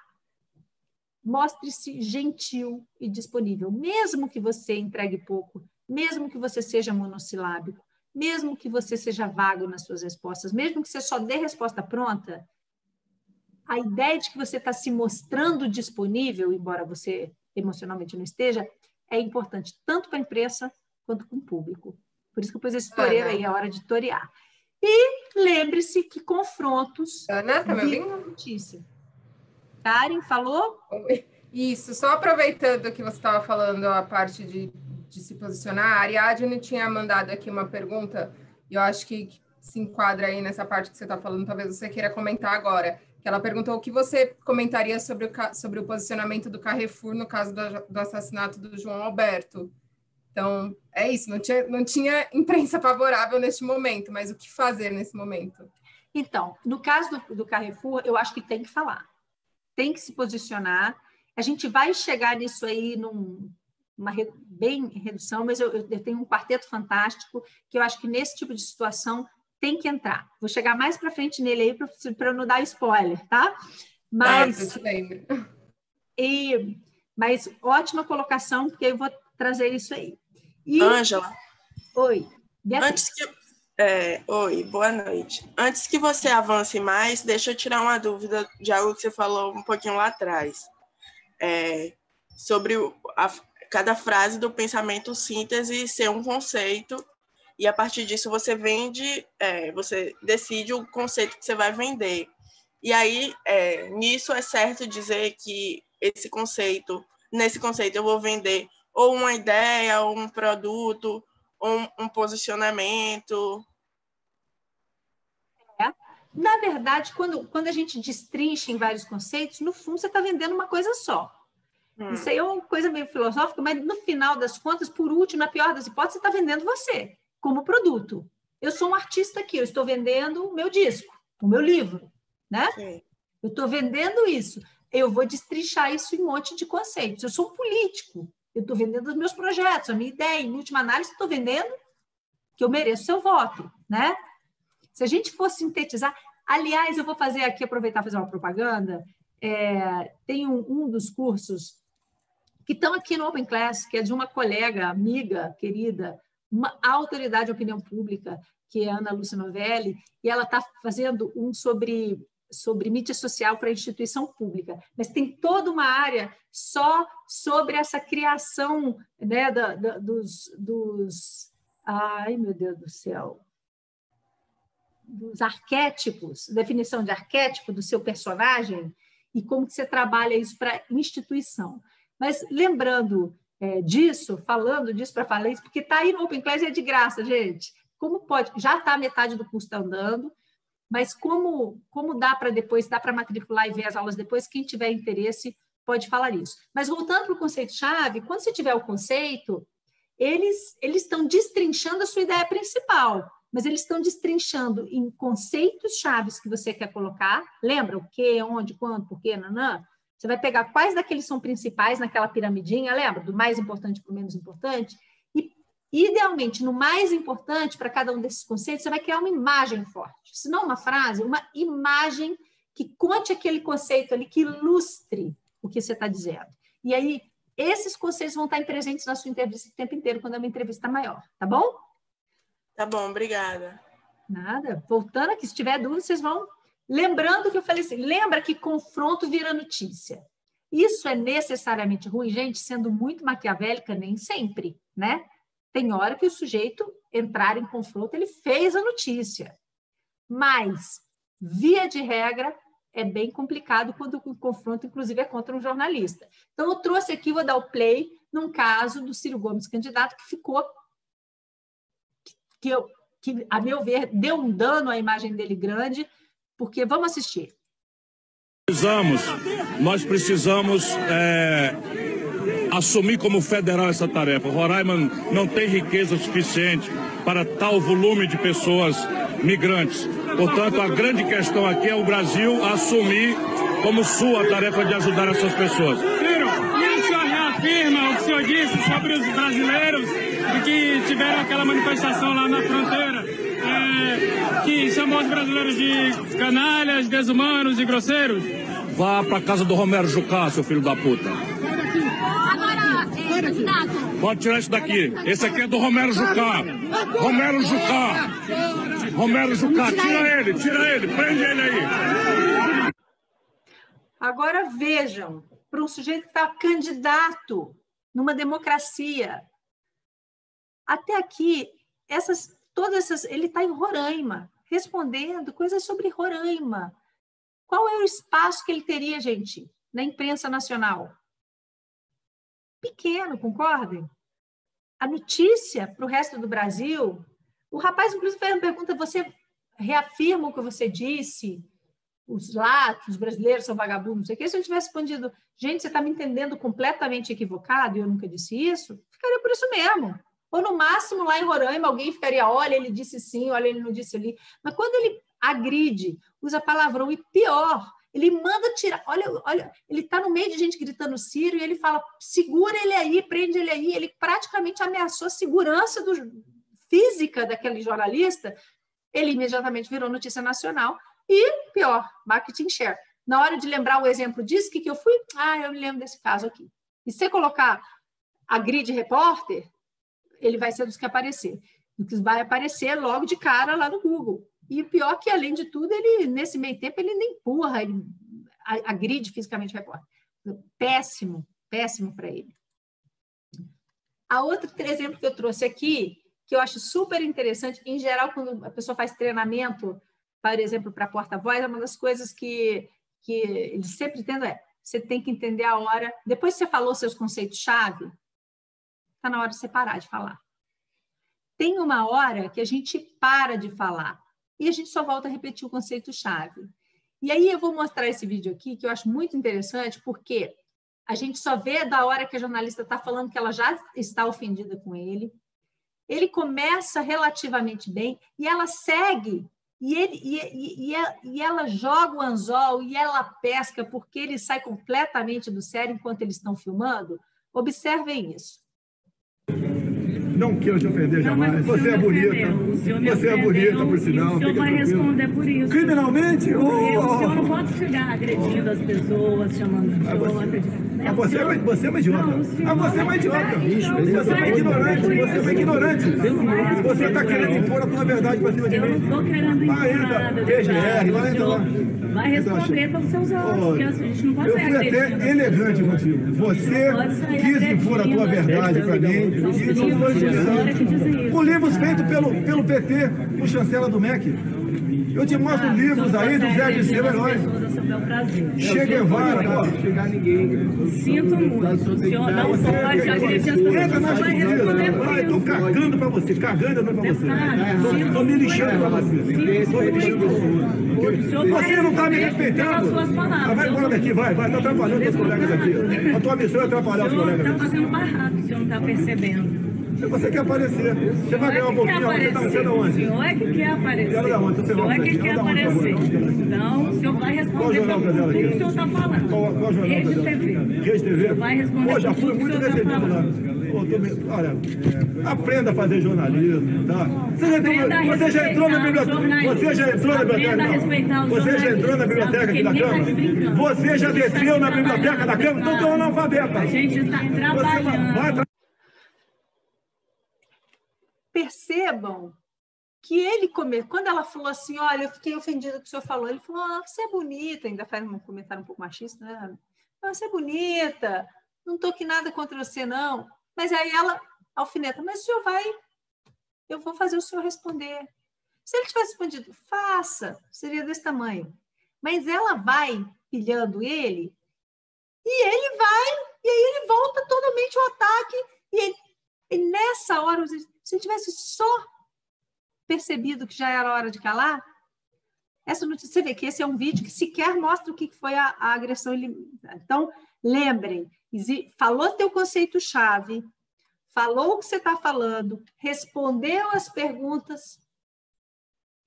mostre-se gentil e disponível. Mesmo que você entregue pouco, mesmo que você seja monossilábico, mesmo que você seja vago nas suas respostas, mesmo que você só dê resposta pronta, a ideia de que você está se mostrando disponível, embora você emocionalmente não esteja, é importante tanto para a imprensa quanto com o público. Por isso que eu pus esse toureiro aí, é hora de torear. E lembre-se que confrontos... Ana, tá me ouvindo? Notícia. Karen, falou? Isso, só aproveitando que você estava falando a parte de se posicionar, a Ariadne tinha mandado aqui uma pergunta, e eu acho que se enquadra aí nessa parte que você está falando, talvez você queira comentar agora, que ela perguntou o que você comentaria sobre o posicionamento do Carrefour no caso do assassinato do João Alberto. Então, é isso, não tinha imprensa favorável neste momento, mas o que fazer nesse momento? Então, no caso do Carrefour, eu acho que tem que falar, tem que se posicionar. A gente vai chegar nisso aí bem redução, mas eu tenho um quarteto fantástico que eu acho que nesse tipo de situação tem que entrar. Vou chegar mais para frente nele aí para não dar spoiler, tá? Mas ótima colocação, porque eu vou trazer isso aí. Ângela. Oi. Oi, boa noite. Antes que você avance mais, deixa eu tirar uma dúvida de algo que você falou um pouquinho lá atrás. Sobre cada frase do pensamento síntese ser um conceito, e a partir disso você você decide o conceito que você vai vender. E aí, nisso é certo dizer que nesse conceito eu vou vender ou uma ideia, ou um produto, ou um posicionamento. Na verdade, quando a gente destrincha em vários conceitos, no fundo você está vendendo uma coisa só. Isso aí é uma coisa meio filosófica, mas no final das contas, por último, na pior das hipóteses, você está vendendo você como produto. Eu sou um artista aqui, eu estou vendendo o meu disco, o meu livro, né? Sim. Eu estou vendendo isso. Eu vou destrinchar isso em um monte de conceitos. Eu sou um político, eu estou vendendo os meus projetos, a minha ideia. Em última análise, estou vendendo que eu mereço seu voto, né? Se a gente for sintetizar... Aliás, eu vou aproveitar e fazer uma propaganda. Tem um dos cursos que estão aqui no Open Class, que é de uma colega, amiga, querida, uma autoridade de opinião pública, que é a Ana Lúcia Novelli, e ela está fazendo um sobre mídia social para a instituição pública. Mas tem toda uma área só sobre essa criação, né, ai, meu Deus do céu, dos arquétipos, definição de arquétipo do seu personagem e como que você trabalha isso para a instituição. Mas lembrando falando disso para falar isso, porque está aí no Open Class e é de graça, gente. Como pode? Já está metade do curso andando, mas como dá para depois, dá para matricular e ver as aulas depois, quem tiver interesse pode falar isso. Mas voltando para o conceito-chave, quando você tiver o conceito, eles estão destrinchando a sua ideia principal, mas eles estão destrinchando em conceitos chaves que você quer colocar. Lembra o que, onde, quando, por quê, nanã? Você vai pegar quais daqueles são principais naquela piramidinha, lembra? Do mais importante para o menos importante. E, idealmente, no mais importante, para cada um desses conceitos, você vai criar uma imagem forte. Se não uma frase, uma imagem que conte aquele conceito ali, que ilustre o que você está dizendo. E aí, esses conceitos vão estar presentes na sua entrevista o tempo inteiro, quando é uma entrevista maior. Tá bom? Tá bom, obrigada. Nada. Voltando aqui, se tiver dúvida, vocês vão... Lembrando que eu falei assim, lembra que confronto vira notícia. Isso é necessariamente ruim, gente, sendo muito maquiavélica, nem sempre, né? Tem hora que o sujeito entrar em confronto, ele fez a notícia. Mas, via de regra, é bem complicado quando o confronto, inclusive, é contra um jornalista. Então, eu trouxe aqui, vou dar o play, num caso do Ciro Gomes, candidato, que ficou... que, a meu ver, deu um dano à imagem dele grande, porque vamos assistir. Nós precisamos assumir como federal essa tarefa. Roraima não tem riqueza suficiente para tal volume de pessoas migrantes. Portanto, a grande questão aqui é o Brasil assumir como sua a tarefa de ajudar essas pessoas. Ciro, e o senhor reafirma o que o senhor disse sobre os brasileiros e que tiveram aquela manifestação lá na fronteira? Que chamou os brasileiros de canalhas, desumanos e grosseiros? Vá para casa do Romero Jucá, seu filho da puta. Pode tirar isso daqui. Esse aqui é do Romero Jucá. Romero Jucá. Romero Jucá. Tira ele, prende ele aí. Agora vejam, para um sujeito que está candidato numa democracia. Até aqui, ele está em Roraima, respondendo coisas sobre Roraima. Qual é o espaço que ele teria, gente, na imprensa nacional? Pequeno, concordem? A notícia para o resto do Brasil, o rapaz, inclusive, fez uma pergunta, você reafirma o que você disse? Os brasileiros são vagabundos, não sei o que. Se eu tivesse respondido, gente, você está me entendendo completamente equivocado e eu nunca disse isso, ficaria por isso mesmo. Ou, no máximo, lá em Roraima, alguém ficaria, olha, ele disse sim, olha, ele não disse ali. Mas quando ele agride, usa palavrão e, pior, ele manda tirar, olha, ele está no meio de gente gritando Ciro e ele fala, segura ele aí, prende ele aí. Ele praticamente ameaçou a segurança física daquele jornalista. Ele imediatamente virou notícia nacional. E, pior, marketing share. Na hora de lembrar o exemplo disso, que eu fui? Eu me lembro desse caso aqui. E se você colocar agride repórter, ele vai ser dos que aparecer. Vai aparecer logo de cara lá no Google. E o pior que, além de tudo, ele, nesse meio tempo, ele nem empurra, ele agride fisicamente o repórter. Péssimo, péssimo para ele. A outro exemplo que eu trouxe aqui, que eu acho super interessante, em geral, quando a pessoa faz treinamento, por exemplo, para porta-voz, é uma das coisas que eles sempre entendem você tem que entender a hora. Depois que você falou seus conceitos-chave, está na hora de você parar de falar. Tem uma hora que a gente para de falar e a gente só volta a repetir o conceito-chave. E aí eu vou mostrar esse vídeo aqui, que eu acho muito interessante, porque a gente só vê da hora que a jornalista está falando que ela já está ofendida com ele. Ele começa relativamente bem e ela segue. E ela joga o anzol e ela pesca porque ele sai completamente do sério enquanto eles estão filmando. Observem isso. Não quero te ofender jamais. Você é bonita. Você é bonita, por sinal. O senhor vai responder por isso. Criminalmente? Porque o senhor não pode chegar agredindo as pessoas, chamando você é uma idiota. Você é uma idiota. Você é uma ignorante. Você é uma ignorante. Você está querendo impor a tua verdade para cima de mim. Eu não estou querendo impor nada. PGR, vai entrar lá. Vai responder pelos seus olhos, porque a gente não pode ser agredido. Eu fui até elegante contigo. Você quis impor a tua verdade para mim e não foi utilizado. Com livros feitos pelo PT, o chancela do MEC. Eu te mostro livros aí do Zé de Seu Herói. Che Guevara, pô. Chegar ninguém. Sinto muito. O senhor não pode agredir as pessoas. Entra na justiça. Estou cagando para você. Cagando para você. Estou me lixando para você. Estou me lixando para você. Você não está me respeitando. Vai embora daqui, vai. Está atrapalhando os colegas aqui. A tua missão é atrapalhar os colegas. O senhor está fazendo barraco, o senhor não está percebendo. Você quer aparecer. Você vai ganhar um pouquinho. Você está onde? O senhor é que quer aparecer. O senhor é que quer aparecer. Então, o senhor vai responder pelo que o senhor está falando. Qual jornal? Rede TV. Rede TV? O senhor vai responder pelo que o senhor está falando. Olha, aprenda a fazer jornalismo, tá? Você já entrou na biblioteca? Você já entrou na biblioteca? Você já entrou na biblioteca aqui da Câmara? Você já desceu na biblioteca da Câmara? Então tem um analfabeto. A gente está trabalhando. Percebam que ele quando ela falou assim, olha, eu fiquei ofendida com o que o senhor falou, ele falou, você é bonita, ainda faz um comentário um pouco machista, né? Você é bonita, não estou aqui nada contra você, não. Mas aí ela alfineta, mas o senhor vai, eu vou fazer o senhor responder. Se ele tivesse respondido, faça, seria desse tamanho. Mas ela vai pilhando ele, e ele vai, e aí ele volta totalmente ao ataque, e nessa hora, se ele tivesse só percebido que já era hora de calar, essa notícia, você vê que esse é um vídeo que sequer mostra o que foi a agressão. Então, lembrem, falou teu conceito-chave, falou o que você está falando, respondeu as perguntas,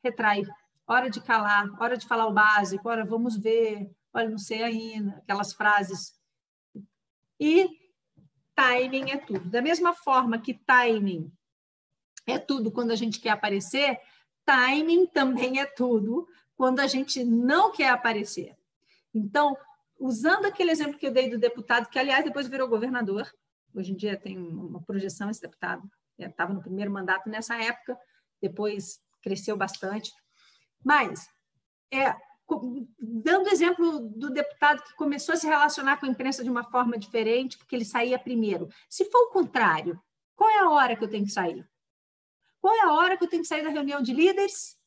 retrai. Hora de calar, hora de falar o básico, hora vamos ver, olha, não sei ainda, aquelas frases. E timing é tudo. Da mesma forma que timing é tudo quando a gente quer aparecer, timing também é tudo quando a gente não quer aparecer. Então, usando aquele exemplo que eu dei do deputado, que, aliás, depois virou governador, hoje em dia tem uma projeção esse deputado, estava no primeiro mandato nessa época, depois cresceu bastante, mas dando exemplo do deputado que começou a se relacionar com a imprensa de uma forma diferente, porque ele saía primeiro. Se for o contrário, qual é a hora que eu tenho que sair? Qual é a hora que eu tenho que sair da reunião de líderes?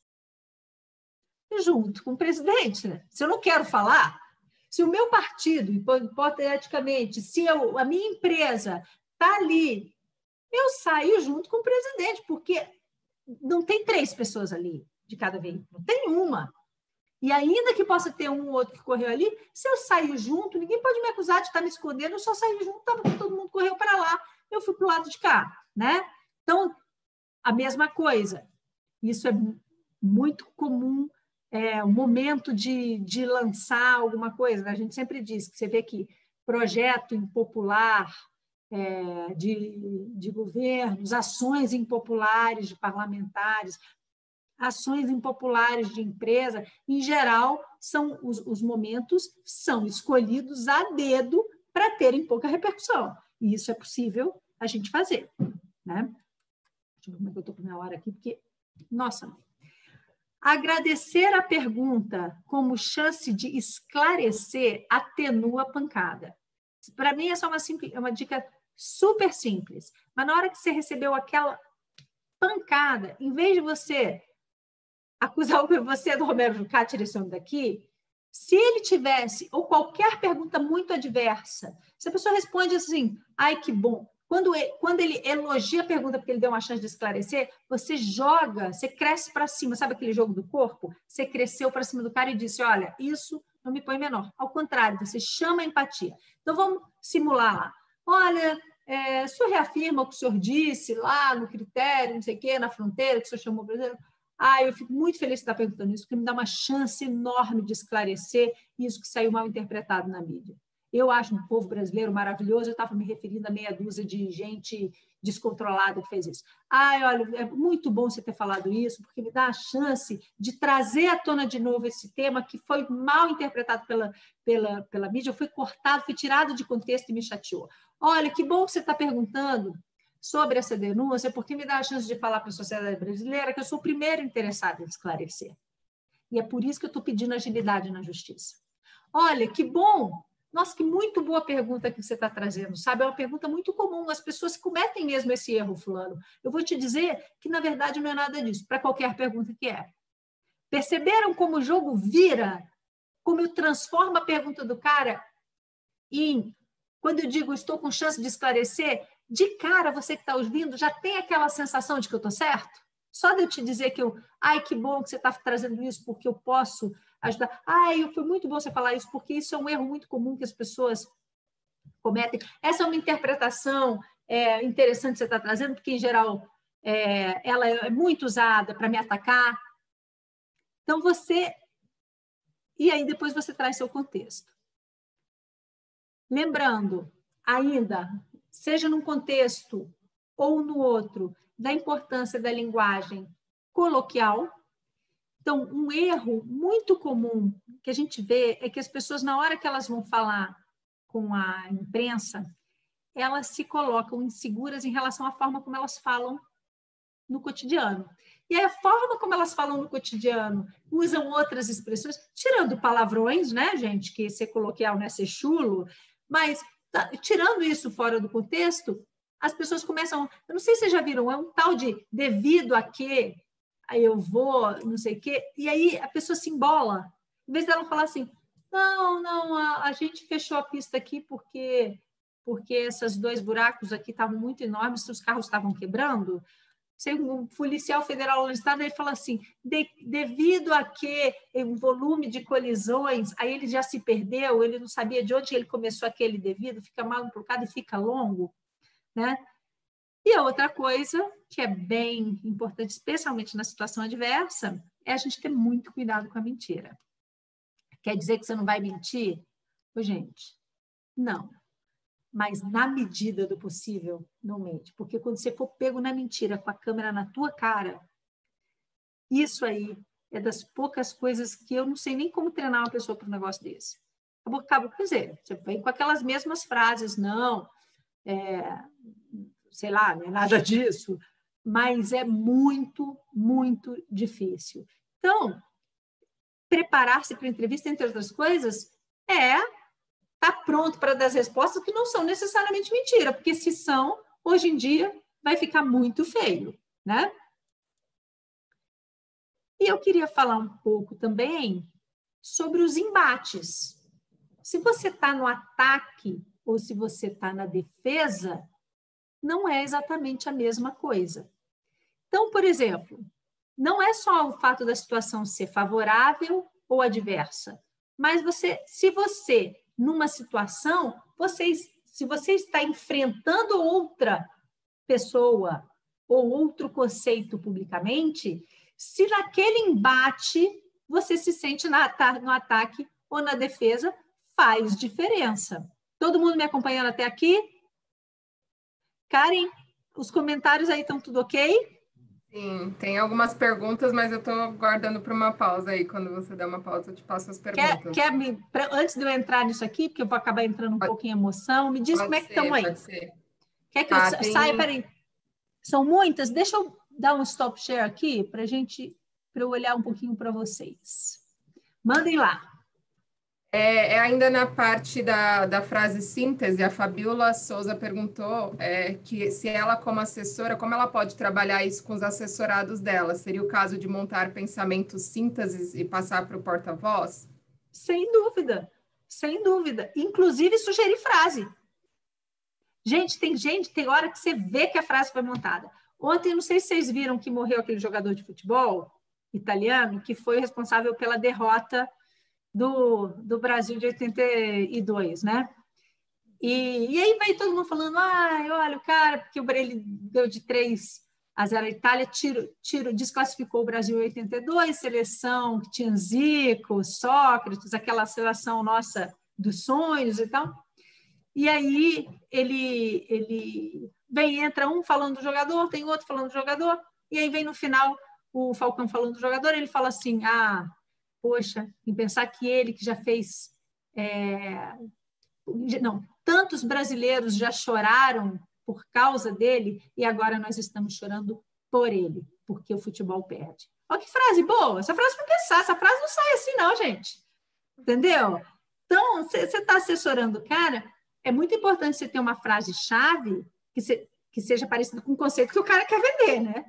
Junto com o presidente, né? Se eu não quero falar, se o meu partido, hipoteticamente, se a minha empresa está ali, eu saio junto com o presidente, porque não tem 3 pessoas ali de cada veículo, tem uma. E ainda que possa ter um ou outro que correu ali, se eu saio junto, ninguém pode me acusar de estar me escondendo, eu só saí junto, todo mundo correu para lá, eu fui para o lado de cá, né? Então, a mesma coisa. Isso é muito comum, o momento de lançar alguma coisa, né? A gente sempre diz que você vê que projeto impopular de governos, ações impopulares de parlamentares, ações impopulares de empresa, em geral, são os momentos são escolhidos a dedo para terem pouca repercussão. E isso é possível a gente fazer, né? Deixa eu ver como é que eu estou com a minha hora aqui, porque, nossa, agradecer a pergunta como chance de esclarecer atenua a pancada. Para mim, essa é uma dica super simples. Mas na hora que você recebeu aquela pancada, em vez de você acusar você do Romero Jucá, tira esse homem daqui, se ele tivesse, ou qualquer pergunta muito adversa, se a pessoa responde assim, ai, que bom, quando ele elogia a pergunta porque ele deu uma chance de esclarecer, você joga, você cresce para cima, sabe aquele jogo do corpo? Você cresceu para cima do cara e disse, olha, isso não me põe menor. Ao contrário, você chama a empatia. Então, vamos simular lá. Olha, o senhor reafirma o que o senhor disse lá no critério, não sei o quê, na fronteira, que o senhor chamou o brasileiro. Eu fico muito feliz de estar perguntando isso, porque me dá uma chance enorme de esclarecer isso que saiu mal interpretado na mídia. Eu acho um povo brasileiro maravilhoso, eu estava me referindo a meia dúzia de gente descontrolada que fez isso. Olha, é muito bom você ter falado isso, porque me dá a chance de trazer à tona de novo esse tema que foi mal interpretado pela mídia, foi cortado, foi tirado de contexto e me chateou. Olha, que bom que você está perguntando sobre essa denúncia, porque me dá a chance de falar para a sociedade brasileira que eu sou o primeiro interessado em esclarecer. E é por isso que eu estou pedindo agilidade na justiça. Olha, que bom! Nossa, que muito boa pergunta que você está trazendo, sabe? É uma pergunta muito comum, as pessoas cometem mesmo esse erro, fulano. Eu vou te dizer que, na verdade, não é nada disso, para qualquer pergunta que é. Perceberam como o jogo vira? Como eu transformo a pergunta do cara em... Quando eu digo estou com chance de esclarecer, de cara, você que está ouvindo, já tem aquela sensação de que eu estou certo? Só de eu te dizer que que bom que você está trazendo isso, porque eu posso ajudar. Foi muito bom você falar isso, porque isso é um erro muito comum que as pessoas cometem. Essa é uma interpretação interessante que você está trazendo, porque, em geral, ela é muito usada para me atacar. Então, E aí, depois você traz seu contexto. Lembrando, ainda, seja num contexto ou no outro, da importância da linguagem coloquial. Então, um erro muito comum que a gente vê é que as pessoas, na hora que elas vão falar com a imprensa, elas se colocam inseguras em relação à forma como elas falam no cotidiano. E a forma como elas falam no cotidiano, usam outras expressões, tirando palavrões, né, gente, que ser coloquial não é ser chulo, mas tirando isso fora do contexto, as pessoas começam... Eu não sei se vocês já viram, é um tal de devido a que, aí eu vou, não sei o quê, e aí a pessoa se embola. Em vez dela falar assim, não, a gente fechou a pista aqui porque esses 2 buracos aqui estavam muito enormes, os carros estavam quebrando. Um policial federal no estado, ele fala assim, devido a que o volume de colisões, aí ele já se perdeu, ele não sabia de onde ele começou aquele devido, fica mal implicado e fica longo, né? E a outra coisa, que é bem importante, especialmente na situação adversa, é a gente ter muito cuidado com a mentira. Quer dizer que você não vai mentir? Gente, não. Mas, na medida do possível, não mente. Porque quando você for pego na mentira com a câmera na tua cara, isso aí é das poucas coisas que eu não sei nem como treinar uma pessoa para um negócio desse. Acabou, quer dizer, você vem com aquelas mesmas frases, não, sei lá, não é nada disso, mas é muito, muito difícil. Então, preparar-se para a entrevista, entre outras coisas, é estar pronto para dar as respostas que não são necessariamente mentira, porque se são, hoje em dia, vai ficar muito feio, né? E eu queria falar um pouco também sobre os embates. Se você está no ataque ou se você está na defesa, não é exatamente a mesma coisa. Então, por exemplo, não é só o fato da situação ser favorável ou adversa, mas se você, numa situação, se você está enfrentando outra pessoa ou outro conceito publicamente, se naquele embate você se sente no ataque ou na defesa, faz diferença. Todo mundo me acompanhando até aqui? Karen, os comentários aí estão tudo ok? Sim, tem algumas perguntas, mas eu estou guardando para uma pausa aí. Quando você der uma pausa, eu te passo as perguntas. Antes de eu entrar nisso aqui, porque eu vou acabar entrando um pouco em emoção, me diz como é que estão aí. Pode ser. Quer que eu saia? Peraí. São muitas? Deixa eu dar um stop share aqui para eu olhar um pouquinho para vocês. Mandem lá. Ainda na parte da frase síntese, a Fabiola Souza perguntou que se ela, como assessora, como ela pode trabalhar isso com os assessorados dela? Seria o caso de montar pensamentos sínteses e passar para o porta-voz? Sem dúvida, sem dúvida. Inclusive sugerir frase. Gente, tem hora que você vê que a frase foi montada. Ontem, não sei se vocês viram que morreu aquele jogador de futebol italiano que foi responsável pela derrota do Brasil de 82, né? E aí vai todo mundo falando, olha, o cara, porque ele deu de 3-0 a Itália, desclassificou o Brasil em 82, seleção que tinha Zico, Sócrates, aquela seleção nossa dos sonhos e tal. E aí entra um falando do jogador, tem outro falando do jogador, e aí vem no final o Falcão falando do jogador, ele fala assim, poxa, em pensar que ele que já fez... tantos brasileiros já choraram por causa dele e agora nós estamos chorando por ele, porque o futebol perde. Olha que frase boa! Essa frase foi pensar, essa frase não sai assim não, gente. Entendeu? Então, você está assessorando o cara, é muito importante você ter uma frase-chave que seja parecida com o conceito que o cara quer vender, né?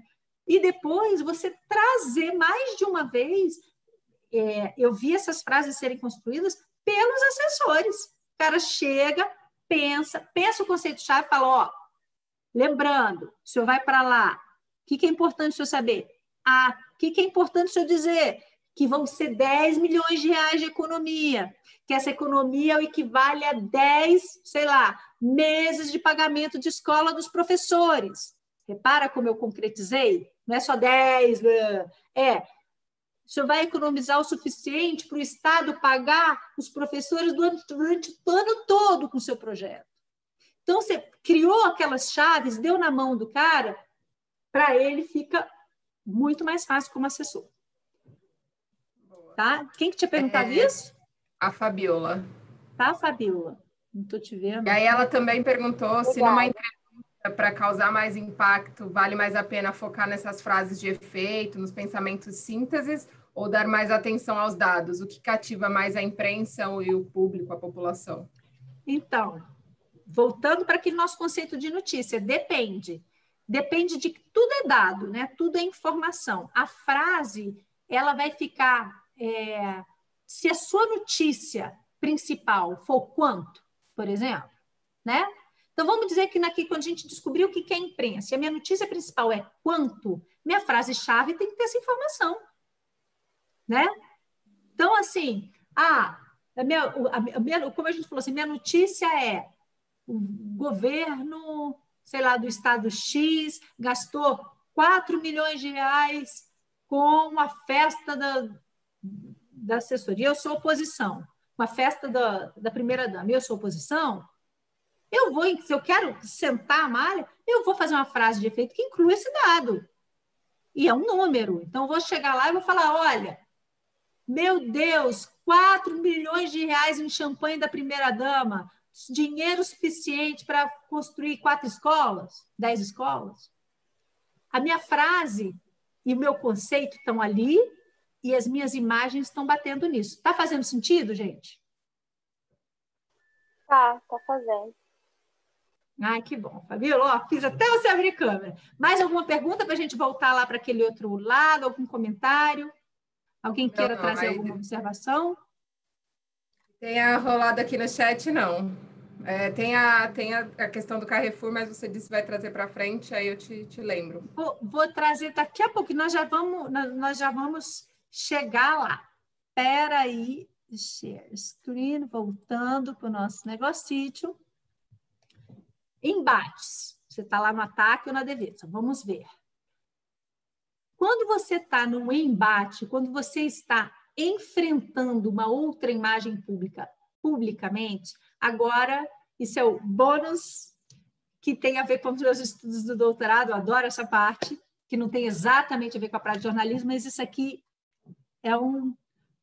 E depois você trazer mais de uma vez... eu vi essas frases serem construídas pelos assessores. O cara chega, pensa o conceito-chave e fala, lembrando, o senhor vai para lá, o que é importante o senhor saber? O que é importante o senhor dizer? Que vão ser 10 milhões de reais de economia, que essa economia equivale a 10, meses de pagamento de escola dos professores. Repara como eu concretizei? Não é só 10, o senhor vai economizar o suficiente para o Estado pagar os professores durante o ano todo com o seu projeto. Então, você criou aquelas chaves, deu na mão do cara, para ele fica muito mais fácil como assessor. Tá? Quem que tinha perguntado isso? A Fabiola. Tá, Fabiola? Não estou te vendo. E aí ela também perguntou se numa entrevista, para causar mais impacto, vale mais a pena focar nessas frases de efeito, nos pensamentos sínteses, ou dar mais atenção aos dados? O que cativa mais a imprensa e o público, a população? Então, voltando para aquele nosso conceito de notícia, depende. Depende de que tudo é dado, né? Tudo é informação. A frase, ela vai ficar... se a sua notícia principal for quanto, por exemplo, né? Então, vamos dizer que quando a gente descobriu o que é imprensa, e a minha notícia principal é quanto, minha frase-chave tem que ter essa informação, né? Então, assim, como a gente falou assim, minha notícia é o governo, do estado X, gastou 4 milhões de reais com a festa da assessoria, eu sou oposição, uma festa da primeira-dama, eu sou oposição, se eu quero sentar a malha, eu vou fazer uma frase de efeito que inclui esse dado. E é um número. Então, eu vou chegar lá e vou falar, olha, meu Deus, 4 milhões de reais em champanhe da primeira-dama, dinheiro suficiente para construir 4 escolas, 10 escolas. A minha frase e o meu conceito estão ali, e as minhas imagens estão batendo nisso. Está fazendo sentido, gente? Tá fazendo. Ai, que bom, Fabíola. Ó, fiz até você abrir câmera. Mais alguma pergunta para a gente voltar lá para aquele outro lado? Algum comentário? Alguém queira trazer alguma observação? Tenha rolado aqui no chat, não. Tem a questão do Carrefour, mas você disse que vai trazer para frente, aí eu te lembro. Vou trazer daqui a pouco, nós já vamos chegar lá. Espera aí, share screen, voltando para o nosso negócio. Embates. Você está lá no ataque ou na defesa. Vamos ver. Quando você está num embate, quando você está enfrentando uma outra imagem publicamente, agora, isso é o bônus que tem a ver com os meus estudos do doutorado, eu adoro essa parte, que não tem exatamente a ver com a prática de jornalismo, mas isso aqui é um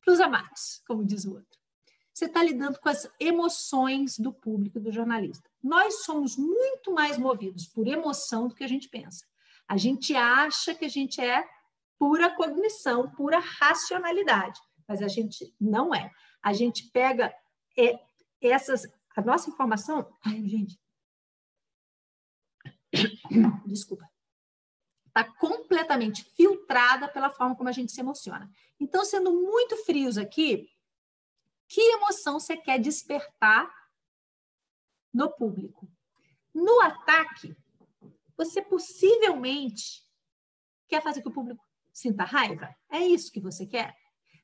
plus a mais, como diz o outro. Você está lidando com as emoções do público, do jornalista. Nós somos muito mais movidos por emoção do que a gente pensa. A gente acha que a gente é pura cognição, pura racionalidade, mas a gente não é. A gente pega a nossa informação... Ai, gente. Desculpa. Está completamente filtrada pela forma como a gente se emociona. Então, sendo muito frios aqui, que emoção você quer despertar no público? No ataque, você possivelmente quer fazer que o público sinta raiva? É isso que você quer?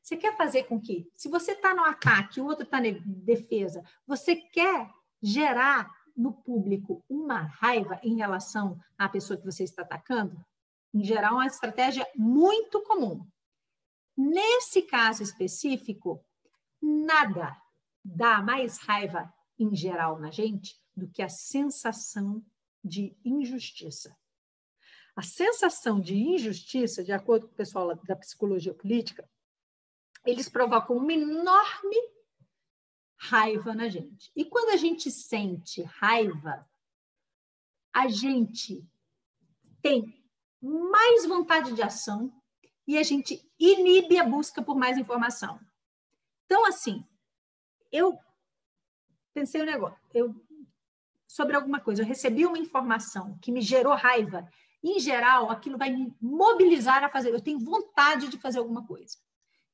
Você quer fazer com que, se você está no ataque e o outro está na defesa, você quer gerar no público uma raiva em relação à pessoa que você está atacando? Em geral, é uma estratégia muito comum. Nesse caso específico, nada dá mais raiva, em geral, na gente, do que a sensação de injustiça. A sensação de injustiça, de acordo com o pessoal da psicologia política, eles provocam uma enorme raiva na gente. E quando a gente sente raiva, a gente tem mais vontade de ação e a gente inibe a busca por mais informação. Então, assim, eu pensei um negócio, sobre alguma coisa, eu recebi uma informação que me gerou raiva, em geral, aquilo vai me mobilizar a fazer, eu tenho vontade de fazer alguma coisa.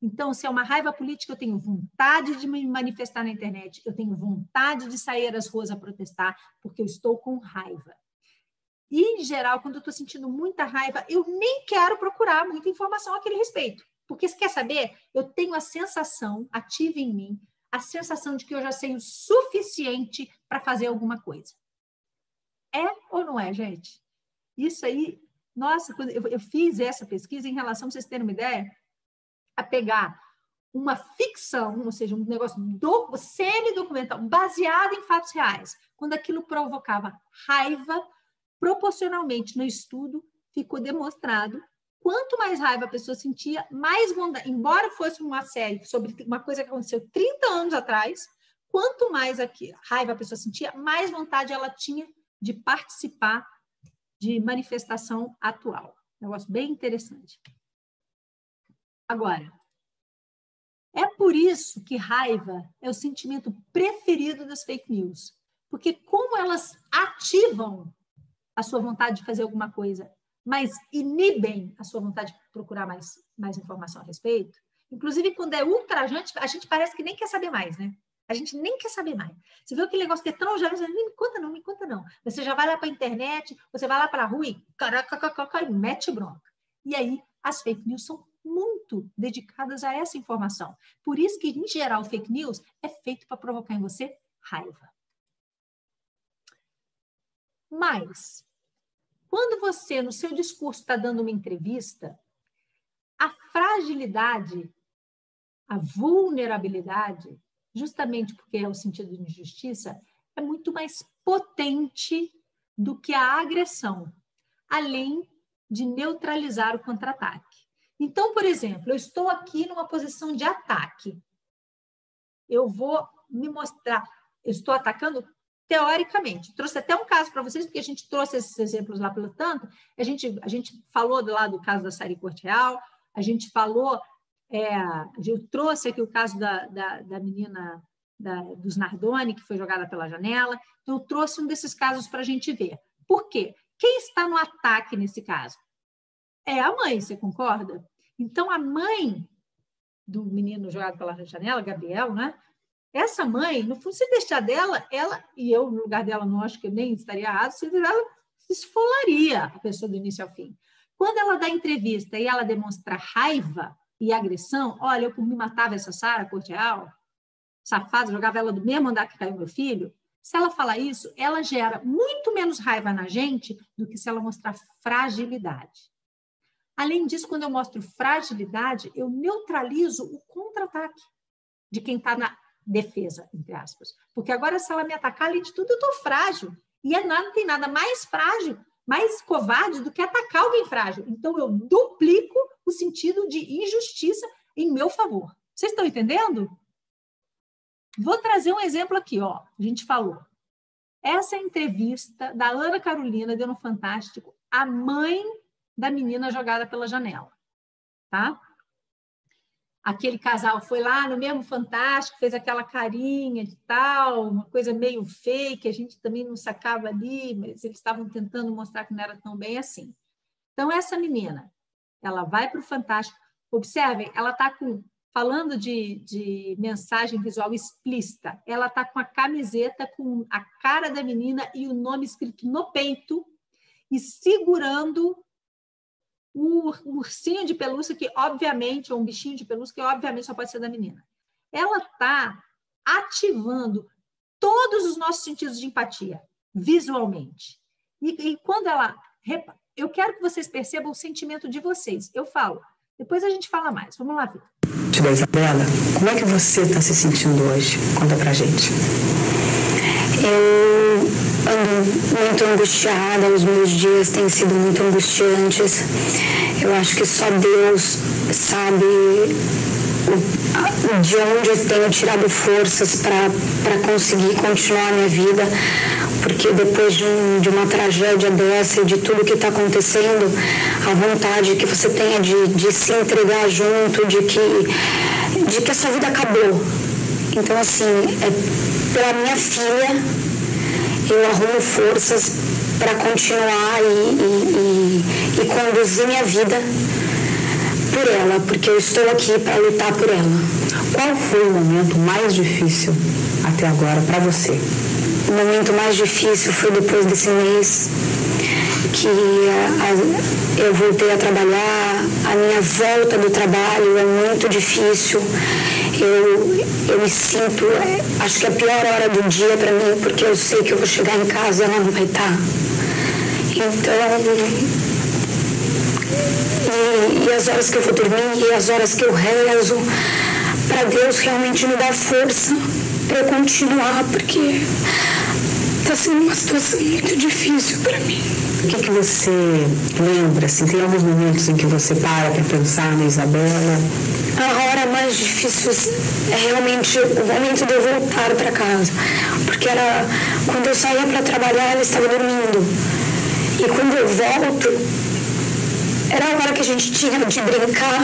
Então, se é uma raiva política, eu tenho vontade de me manifestar na internet, eu tenho vontade de sair às ruas a protestar, porque eu estou com raiva. E, em geral, quando eu estou sentindo muita raiva, eu nem quero procurar muita informação a aquele respeito. Porque, você quer saber? Eu tenho a sensação, ativa em mim, a sensação de que eu já sei o suficiente para fazer alguma coisa. É ou não é, gente? Isso aí, nossa, quando eu fiz essa pesquisa em relação, para vocês terem uma ideia, a pegar uma ficção, ou seja, um negócio semi-documental, baseado em fatos reais. Quando aquilo provocava raiva, proporcionalmente no estudo, ficou demonstrado quanto mais raiva a pessoa sentia, mais vontade, embora fosse uma série sobre uma coisa que aconteceu 30 anos atrás, quanto mais raiva a pessoa sentia, mais vontade ela tinha de participar de manifestação atual. Negócio bem interessante. Agora, é por isso que raiva é o sentimento preferido das fake news, porque como elas ativam a sua vontade de fazer alguma coisa, mas inibem a sua vontade de procurar mais informação a respeito, inclusive quando é ultrajante, a gente parece que nem quer saber mais, né? A gente nem quer saber mais. Você vê aquele negócio que é tão já me conta não, me conta não. Você já vai lá para a internet, você vai lá para a rua e mete bronca. E aí, as fake news são muito dedicadas a essa informação. Por isso que, em geral, fake news é feito para provocar em você raiva. Mas, quando você, no seu discurso, está dando uma entrevista, a fragilidade, a vulnerabilidade, justamente porque é o sentido de injustiça, é muito mais potente do que a agressão, além de neutralizar o contra-ataque. Então, por exemplo, eu estou aqui numa posição de ataque. Eu vou me mostrar, eu estou atacando teoricamente. Trouxe até um caso para vocês, porque a gente trouxe esses exemplos lá pelo tanto. A gente falou lá do caso da Sari Corte Real, a gente falou eu trouxe aqui o caso da menina dos Nardoni, que foi jogada pela janela. Então, eu trouxe um desses casos para a gente ver. Por quê? Quem está no ataque nesse caso? É a mãe, você concorda? Então, a mãe do menino jogado pela janela, Gabriel, né? Essa mãe, no fundo, se deixar dela, e eu, no lugar dela, não acho que eu nem estaria errado, se ela esfolaria a pessoa do início ao fim. Quando ela dá entrevista e ela demonstra raiva e agressão, olha, eu por me matava essa Sara Cordial, safada, jogava ela do mesmo andar que caiu meu filho. Se ela falar isso, ela gera muito menos raiva na gente do que se ela mostrar fragilidade. Além disso, quando eu mostro fragilidade, eu neutralizo o contra-ataque de quem está na defesa, entre aspas. Porque agora, se ela me atacar, além de tudo, eu estou frágil. E não tem nada mais frágil, mais covarde do que atacar alguém frágil. Então, eu duplico o sentido de injustiça em meu favor. Vocês estão entendendo? Vou trazer um exemplo aqui, ó. A gente falou. Essa entrevista da Ana Carolina deu no Fantástico, a mãe da menina jogada pela janela, tá? Aquele casal foi lá no mesmo Fantástico, fez aquela carinha de tal, uma coisa meio fake, a gente também não sacava ali, mas eles estavam tentando mostrar que não era tão bem assim. Então, essa menina, ela vai para o Fantástico. Observem, ela está falando de mensagem visual explícita, ela está com a camiseta com a cara da menina e o nome escrito no peito e segurando um ursinho de pelúcia que, obviamente, ou um bichinho de pelúcia que, obviamente, só pode ser da menina. Ela está ativando todos os nossos sentidos de empatia, visualmente. E quando ela... Eu quero que vocês percebam o sentimento de vocês. Eu falo. Depois a gente fala mais. Vamos lá ver. Isabela, como é que você está se sentindo hoje? Conta pra gente. Eu ando muito angustiada, os meus dias têm sido muito angustiantes. Eu acho que só Deus sabe de onde eu tenho tirado forças para conseguir continuar a minha vida, porque depois de uma tragédia dessa e de tudo que está acontecendo, a vontade que você tenha de se entregar junto, de que a sua vida acabou. Então, assim, pela minha filha, eu arrumo forças para continuar e conduzir minha vida por ela, porque eu estou aqui para lutar por ela. Qual foi o momento mais difícil até agora para você? O momento mais difícil foi depois desse mês que eu voltei a trabalhar. A minha volta do trabalho é muito difícil. Eu me sinto, acho que é a pior hora do dia para mim, porque eu sei que eu vou chegar em casa e ela não vai estar. Então, e as horas que eu vou dormir, e as horas que eu rezo, para Deus realmente me dar força para eu continuar, porque está sendo uma situação muito difícil para mim. O que você lembra? Assim, tem alguns momentos em que você para pensar na Isabela? A hora mais difícil é realmente o momento de eu voltar para casa, porque era quando eu saía para trabalhar, ela estava dormindo, e quando eu volto, era a hora que a gente tinha de brincar,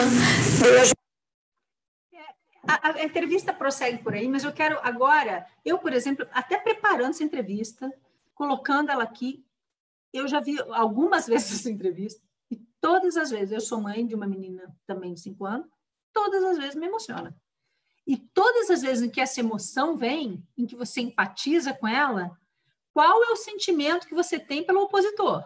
A entrevista prossegue por aí, mas eu quero agora, por exemplo, até preparando essa entrevista, colocando ela aqui, eu já vi algumas vezes essa entrevista, e todas as vezes, eu sou mãe de uma menina também de 5 anos, todas as vezes me emociona. E todas as vezes em que essa emoção vem, em que você empatiza com ela, qual é o sentimento que você tem pelo opositor?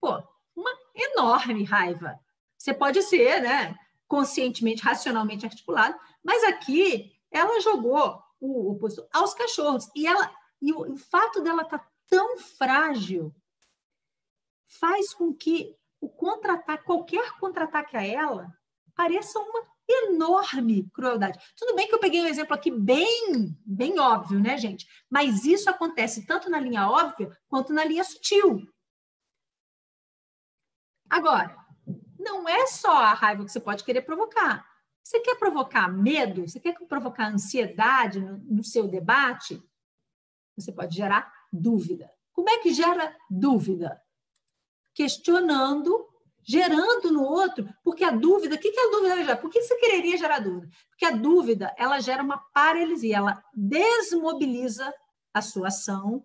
Pô, uma enorme raiva. Você pode ser, né, conscientemente, racionalmente articulado, mas aqui ela jogou o opositor aos cachorros. E o fato dela estar tão frágil faz com que o contra-ataque, qualquer contra-ataque a ela, pareça uma enorme crueldade. Tudo bem que eu peguei um exemplo aqui bem óbvio, né, gente? Mas isso acontece tanto na linha óbvia quanto na linha sutil. Agora, não é só a raiva que você pode querer provocar. Você quer provocar medo? Você quer provocar ansiedade no seu debate? Você pode gerar dúvida. Como é que gera dúvida? Questionando gerando no outro, porque a dúvida, o que a dúvida vai gerar? Por que você quereria gerar dúvida? Porque a dúvida, ela gera uma paralisia, ela desmobiliza a sua ação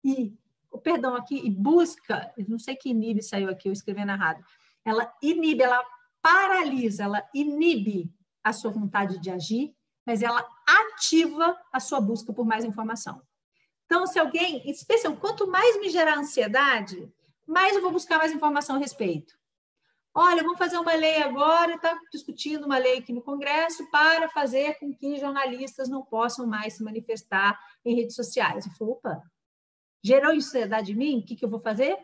e, perdão, aqui, e busca, não sei que inibe saiu aqui, eu escrevi errado, ela inibe, ela paralisa, ela inibe a sua vontade de agir, mas ela ativa a sua busca por mais informação. Então, se alguém, especialmente, quanto mais me gerar ansiedade, mais eu vou buscar mais informação a respeito. Olha, vamos fazer uma lei agora, está discutindo uma lei aqui no Congresso para fazer com que jornalistas não possam mais se manifestar em redes sociais. Eu falo, opa, gerou ansiedade em mim? O que eu vou fazer?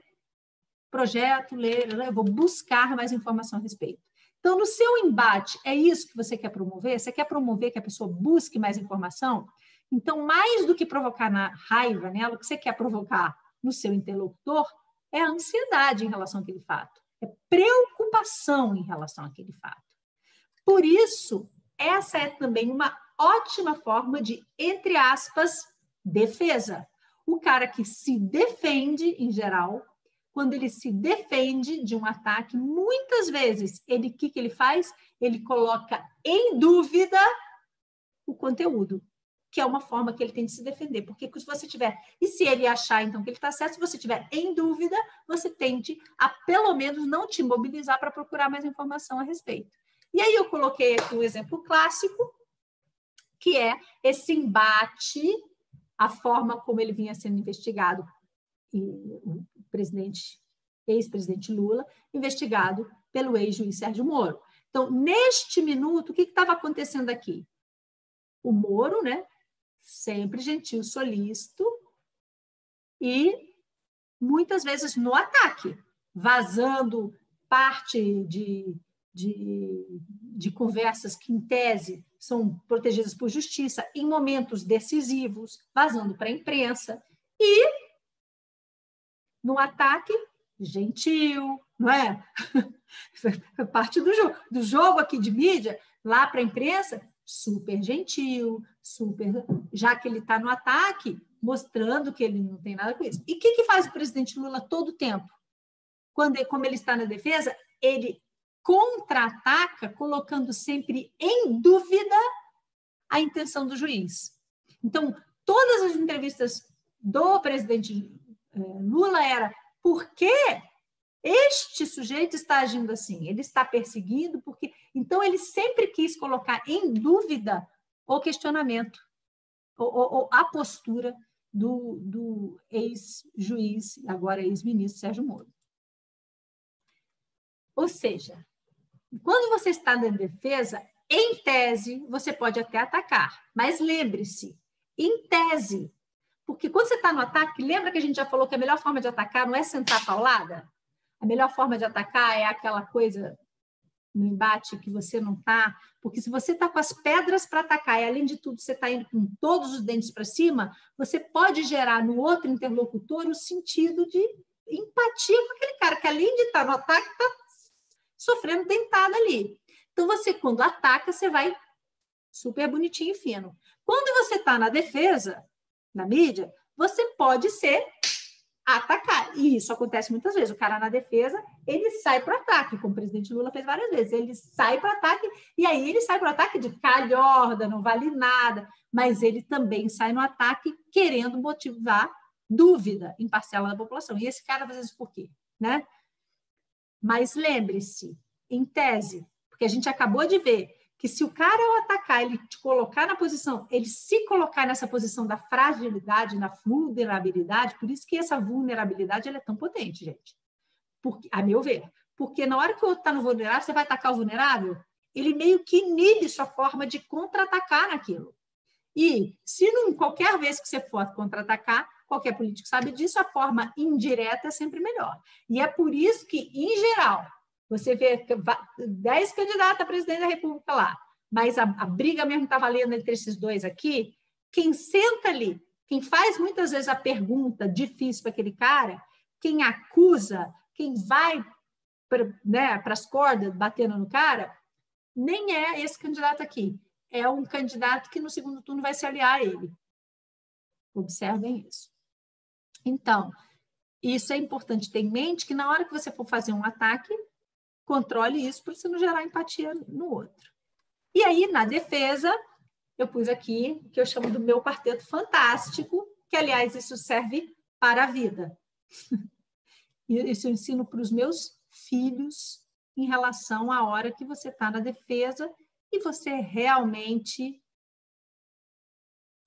Projeto, ler, eu vou buscar mais informação a respeito. Então, no seu embate, é isso que você quer promover? Você quer promover que a pessoa busque mais informação? Então, mais do que provocar na raiva nela, o que você quer provocar no seu interlocutor é a ansiedade em relação àquele fato, é preocupação em relação àquele fato. Por isso, essa é também uma ótima forma de, entre aspas, defesa. O cara que se defende, em geral, quando ele se defende de um ataque, muitas vezes, o que ele faz? Ele coloca em dúvida o conteúdo, que é uma forma que ele tem de se defender. Porque se você tiver, e se ele achar, então, que ele está certo, se você tiver em dúvida, você tende a, pelo menos, não te mobilizar para procurar mais informação a respeito. E aí eu coloquei aqui um exemplo clássico, que é esse embate, a forma como ele vinha sendo investigado, e o ex-presidente Lula, investigado pelo ex-juiz Sérgio Moro. Então, neste minuto, o que estava acontecendo aqui? O Moro, né, sempre gentil, solícito, e muitas vezes no ataque, vazando parte de conversas que, em tese, são protegidas por justiça, em momentos decisivos, vazando para a imprensa, e no ataque, gentil, não é? Parte do jogo aqui de mídia, lá para a imprensa, super gentil, super, já que ele está no ataque, mostrando que ele não tem nada com isso. E o que faz o presidente Lula todo o tempo? Como ele está na defesa, ele contra-ataca, colocando sempre em dúvida a intenção do juiz. Então, todas as entrevistas do presidente Lula era por que este sujeito está agindo assim? Ele está perseguindo porque... Então, ele sempre quis colocar em dúvida o questionamento, ou a postura do ex-juiz, agora ex-ministro Sérgio Moro. Ou seja, quando você está na defesa, em tese, você pode até atacar, mas lembre-se, em tese, porque quando você está no ataque, lembra que a gente já falou que a melhor forma de atacar não é sentar a paulada? A melhor forma de atacar é aquela coisa no embate que você não está, porque se você está com as pedras para atacar e, além de tudo, você está indo com todos os dentes para cima, você pode gerar no outro interlocutor o sentido de empatia com aquele cara, que além de estar no ataque, está sofrendo dentada ali. Então, você, quando ataca, você vai super bonitinho e fino. Quando você está na defesa, na mídia, você pode ser atacar. E isso acontece muitas vezes. O cara na defesa, ele sai para o ataque, como o presidente Lula fez várias vezes. Ele sai para o ataque, e aí ele sai para o ataque de calhorda, não vale nada, mas ele também sai no ataque querendo motivar dúvida em parcela da população. E esse cara faz isso por quê? Né? Mas lembre-se, em tese, porque a gente acabou de ver que se o cara ao atacar, ele te colocar na posição, ele se colocar nessa posição da fragilidade, na vulnerabilidade, por isso que essa vulnerabilidade ela é tão potente, gente. Porque, a meu ver. Porque na hora que o outro está no vulnerável, você vai atacar o vulnerável, ele meio que inibe sua forma de contra-atacar naquilo. E se qualquer vez que você for contra-atacar, qualquer político sabe disso, a forma indireta é sempre melhor. E é por isso que, em geral, você vê 10 candidatos a presidente da República lá, mas a briga mesmo está valendo entre esses dois aqui, quem senta ali, quem faz muitas vezes a pergunta difícil para aquele cara, quem acusa, quem vai para as cordas batendo no cara, nem é esse candidato aqui. É um candidato que no segundo turno vai se aliar a ele. Observem isso. Então, isso é importante ter em mente, que na hora que você for fazer um ataque, controle isso para você não gerar empatia no outro. E aí, na defesa, eu pus aqui o que eu chamo do meu quarteto fantástico, que, aliás, isso serve para a vida. Isso eu ensino para os meus filhos em relação à hora que você está na defesa e você realmente,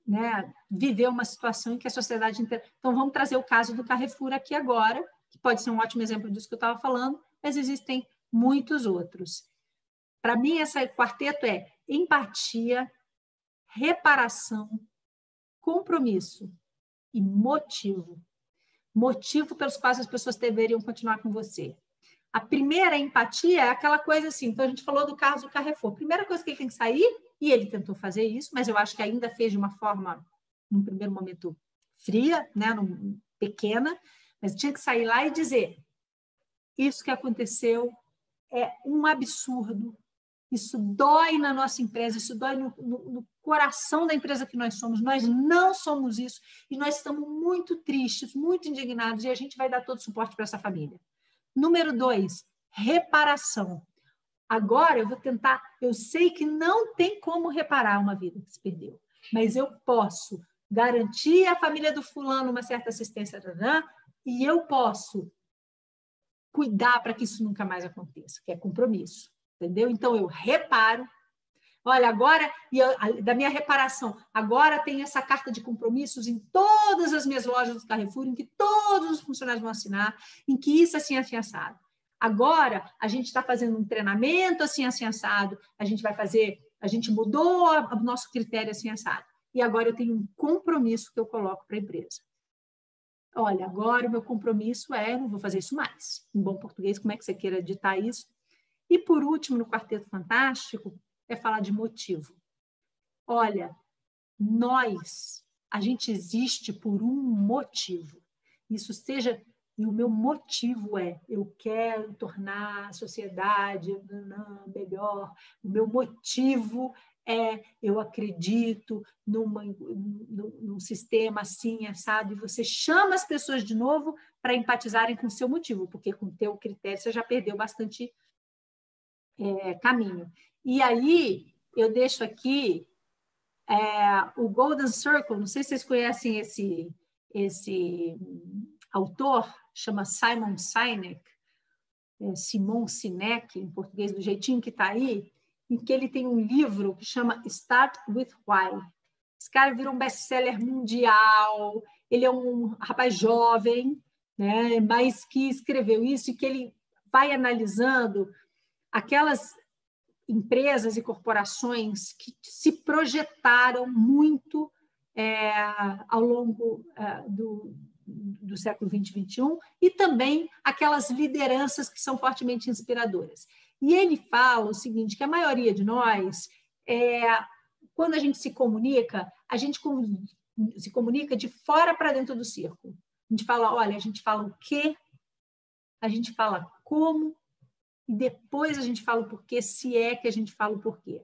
né, viver uma situação em que a sociedade inteira... Então, vamos trazer o caso do Carrefour aqui agora, que pode ser um ótimo exemplo disso que eu estava falando, mas existem muitos outros. Para mim, esse quarteto é empatia, reparação, compromisso e motivo. Motivo pelos quais as pessoas deveriam continuar com você. A primeira empatia é aquela coisa assim, então a gente falou do caso do Carrefour. A primeira coisa que ele tem que sair, e ele tentou fazer isso, mas eu acho que ainda fez de uma forma, num primeiro momento, fria, né, pequena, mas tinha que sair lá e dizer: isso que aconteceu é um absurdo, isso dói na nossa empresa, isso dói no coração da empresa que nós não somos isso, e nós estamos muito tristes, muito indignados, e a gente vai dar todo o suporte para essa família. Número 2, reparação. Agora eu vou tentar, eu sei que não tem como reparar uma vida que se perdeu, mas eu posso garantir à família do fulano uma certa assistência, e eu posso cuidar para que isso nunca mais aconteça, que é compromisso, entendeu? Então eu reparo. Olha, agora, da minha reparação, agora tem essa carta de compromissos em todas as minhas lojas do Carrefour, em que todos os funcionários vão assinar, em que isso assim, assim, assado. Agora, a gente está fazendo um treinamento assim, assim, assado, a gente mudou o nosso critério assim, assado. E agora eu tenho um compromisso que eu coloco para a empresa. Olha, agora o meu compromisso não vou fazer isso mais. Em bom português, como é que você queira ditar isso? E, por último, no Quarteto Fantástico, é falar de motivo. Olha, a gente existe por um motivo. Isso seja, e o meu motivo eu quero tornar a sociedade melhor. O meu motivo eu acredito num sistema assim, assado, e você chama as pessoas de novo para empatizarem com o seu motivo, porque com o teu critério você já perdeu bastante caminho. E aí, eu deixo aqui o Golden Circle, não sei se vocês conhecem esse autor, chama Simon Sinek, Simon Sinek, em português, do jeitinho que está aí, em que ele tem um livro que chama Start with Why. Esse cara virou um best-seller mundial, ele é um rapaz jovem, né, mas que escreveu isso, e que ele vai analisando aquelas empresas e corporações que se projetaram muito ao longo do século XX e XXI, e também aquelas lideranças que são fortemente inspiradoras. E ele fala o seguinte, que a maioria de nós, quando a gente se comunica se comunica de fora para dentro do círculo. A gente fala, olha, a gente fala o quê, a gente fala como, e depois a gente fala o porquê, se é que a gente fala o porquê.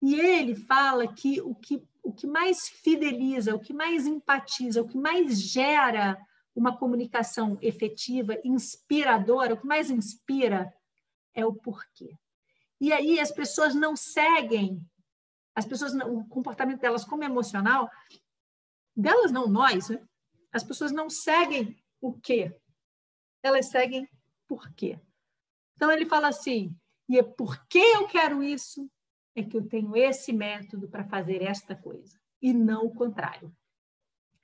E ele fala que o que mais fideliza, o que mais empatiza, o que mais gera uma comunicação efetiva, inspiradora, o que mais inspira é o porquê. E aí as pessoas não seguem, o comportamento delas como emocional, delas não, nós, né? As pessoas não seguem o quê, elas seguem por quê. Então, ele fala assim, e é porque eu quero isso, é que eu tenho esse método para fazer esta coisa, e não o contrário.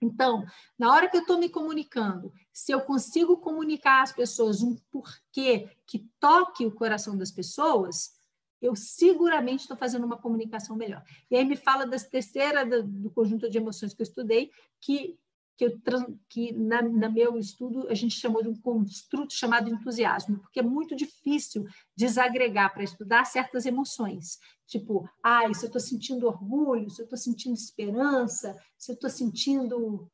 Então, na hora que eu estou me comunicando, se eu consigo comunicar às pessoas um porquê que toque o coração das pessoas, eu seguramente estou fazendo uma comunicação melhor. E aí me fala das terceira do conjunto de emoções que eu estudei, que no meu estudo a gente chamou de um construto chamado entusiasmo, porque é muito difícil desagregar para estudar certas emoções. Tipo, se eu estou sentindo orgulho, se eu estou sentindo esperança, se eu estou sentindo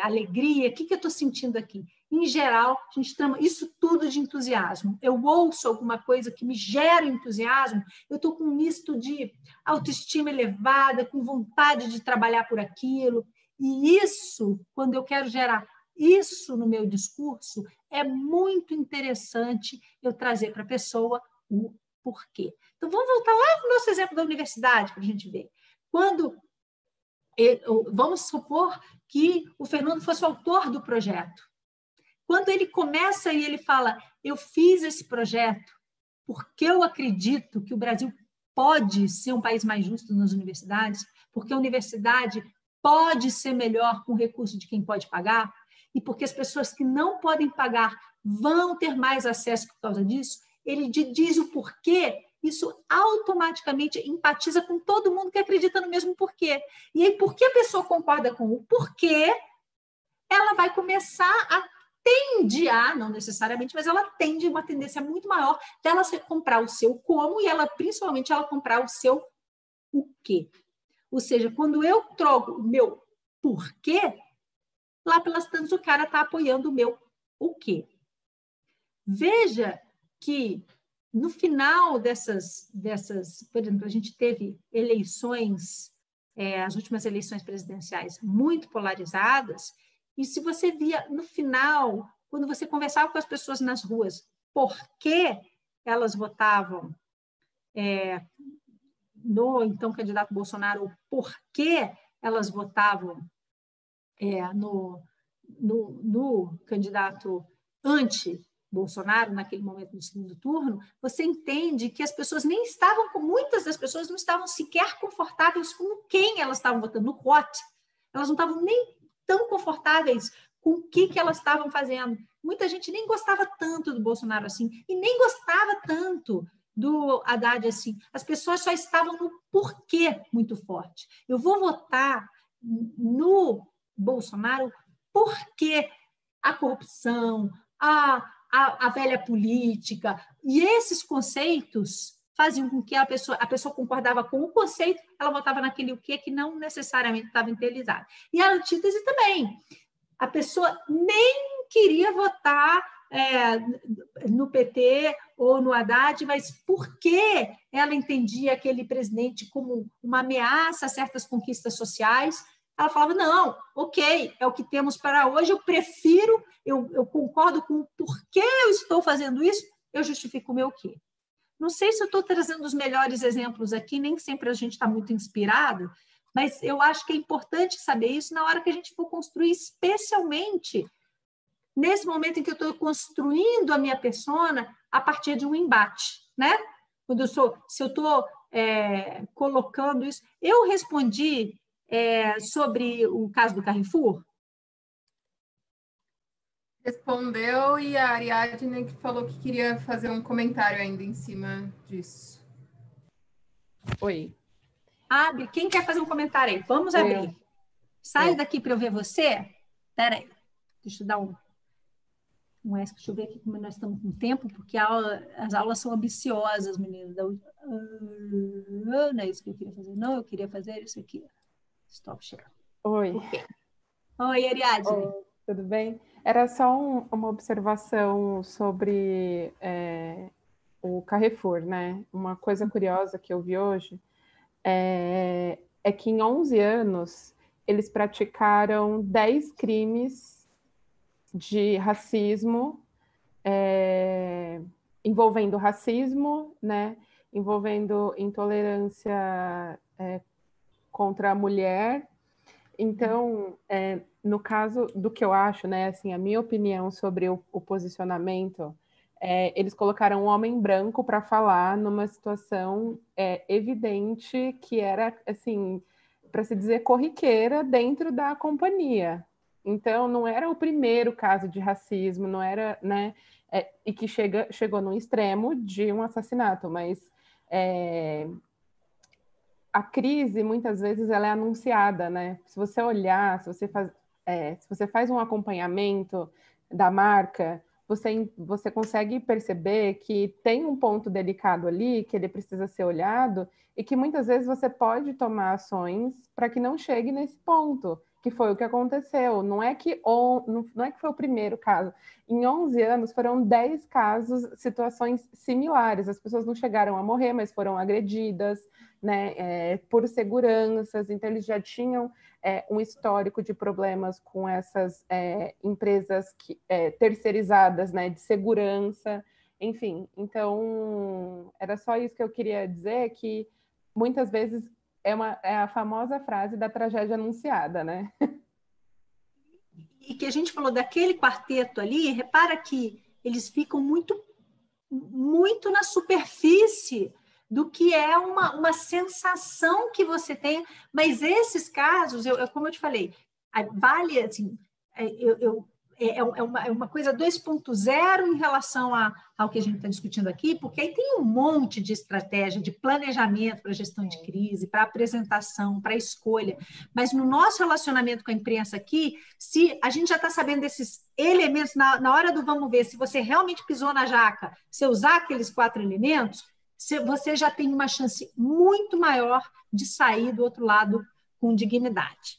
alegria, o que eu estou sentindo aqui? Em geral, a gente chama isso tudo de entusiasmo. Eu ouço alguma coisa que me gera entusiasmo, eu estou com um misto de autoestima elevada, com vontade de trabalhar por aquilo. E isso, quando eu quero gerar isso no meu discurso, é muito interessante eu trazer para a pessoa o porquê. Então, vamos voltar lá para o nosso exemplo da universidade, para a gente ver. Vamos supor que o Fernando fosse o autor do projeto. Quando ele começa e ele fala, eu fiz esse projeto porque eu acredito que o Brasil pode ser um país mais justo nas universidades, porque a universidade pode ser melhor com o recurso de quem pode pagar, e porque as pessoas que não podem pagar vão ter mais acesso por causa disso, ele diz o porquê, isso automaticamente empatiza com todo mundo que acredita no mesmo porquê. E aí, porque a pessoa concorda com o porquê, ela vai começar a não necessariamente, mas ela tende uma tendência muito maior dela comprar o seu como e principalmente ela comprar o seu o quê. Ou seja, quando eu troco o meu porquê, lá pelas tantas o cara está apoiando o meu o quê. Veja que no final dessas, por exemplo, a gente teve eleições, as últimas eleições presidenciais muito polarizadas, e se você via no final, quando você conversava com as pessoas nas ruas, por que elas votavam no então candidato Bolsonaro, ou por que elas votavam no candidato anti-Bolsonaro, naquele momento do segundo turno, você entende que as pessoas muitas das pessoas não estavam sequer confortáveis com quem elas estavam votando, no voto. Elas não estavam nem tão confortáveis com o que elas estavam fazendo. Muita gente nem gostava tanto do Bolsonaro assim, e nem gostava tanto do Haddad assim. As pessoas só estavam no porquê muito forte. Eu vou votar no Bolsonaro porque a corrupção, a velha política, e esses conceitos faziam com que a pessoa concordava com o conceito, ela votava naquele o que não necessariamente estava interiorizado. E a antítese também. A pessoa nem queria votar no PT ou no Haddad, mas porque ela entendia aquele presidente como uma ameaça a certas conquistas sociais, ela falava, não, ok, é o que temos para hoje, eu prefiro, eu concordo com o porquê eu estou fazendo isso, eu justifico o meu quê. Não sei se eu estou trazendo os melhores exemplos aqui, nem sempre a gente está muito inspirado, mas eu acho que é importante saber isso na hora que a gente for construir, especialmente nesse momento em que eu estou construindo a minha persona a partir de um embate, né? Se eu estou colocando isso... Eu respondi sobre o caso do Carrefour? Respondeu, e a Ariadne que falou que queria fazer um comentário ainda em cima disso. Oi. Abre, quem quer fazer um comentário aí? Vamos abrir. Sai daqui para eu ver você. Espera aí, deixa eu dar um S, deixa eu ver aqui como nós estamos com tempo, porque as aulas são ambiciosas, meninas. Não é isso que eu queria fazer, não, eu queria fazer isso aqui. Stop share. Oi. Oi, Ariadne. Oi, tudo bem? Era só uma observação sobre o Carrefour, né? Uma coisa curiosa que eu vi hoje é que em 11 anos eles praticaram 10 crimes de racismo, envolvendo racismo, né? Envolvendo intolerância contra a mulher. Então, no caso do que eu acho, né, assim, a minha opinião sobre o posicionamento, eles colocaram um homem branco para falar numa situação evidente que era, assim, para se dizer corriqueira dentro da companhia. Então, não era o primeiro caso de racismo, não era, né, e que chegou num extremo de um assassinato, mas a crise, muitas vezes, ela é anunciada, né? Se você olhar, se você faz um acompanhamento da marca, você consegue perceber que tem um ponto delicado ali, que ele precisa ser olhado, e que muitas vezes você pode tomar ações para que não chegue nesse ponto. que foi o que aconteceu. Não é que foi o primeiro caso. Em 11 anos, foram 10 casos, situações similares. As pessoas não chegaram a morrer, mas foram agredidas, né, por seguranças. Então, eles já tinham um histórico de problemas com essas empresas terceirizadas, né, de segurança. Enfim, então, era só isso que eu queria dizer, que muitas vezes é a famosa frase da tragédia anunciada, né? E que a gente falou daquele quarteto ali, repara que eles ficam muito, muito na superfície do que é uma sensação que você tem, mas esses casos, como eu te falei, vale, assim, é uma coisa 2.0 em relação ao que a gente está discutindo aqui, porque aí tem um monte de estratégia, de planejamento para gestão de crise, para apresentação, para escolha, mas no nosso relacionamento com a imprensa aqui, se a gente já está sabendo desses elementos, na hora do vamos ver, se você realmente pisou na jaca, se usar aqueles 4 elementos, você já tem uma chance muito maior de sair do outro lado com dignidade.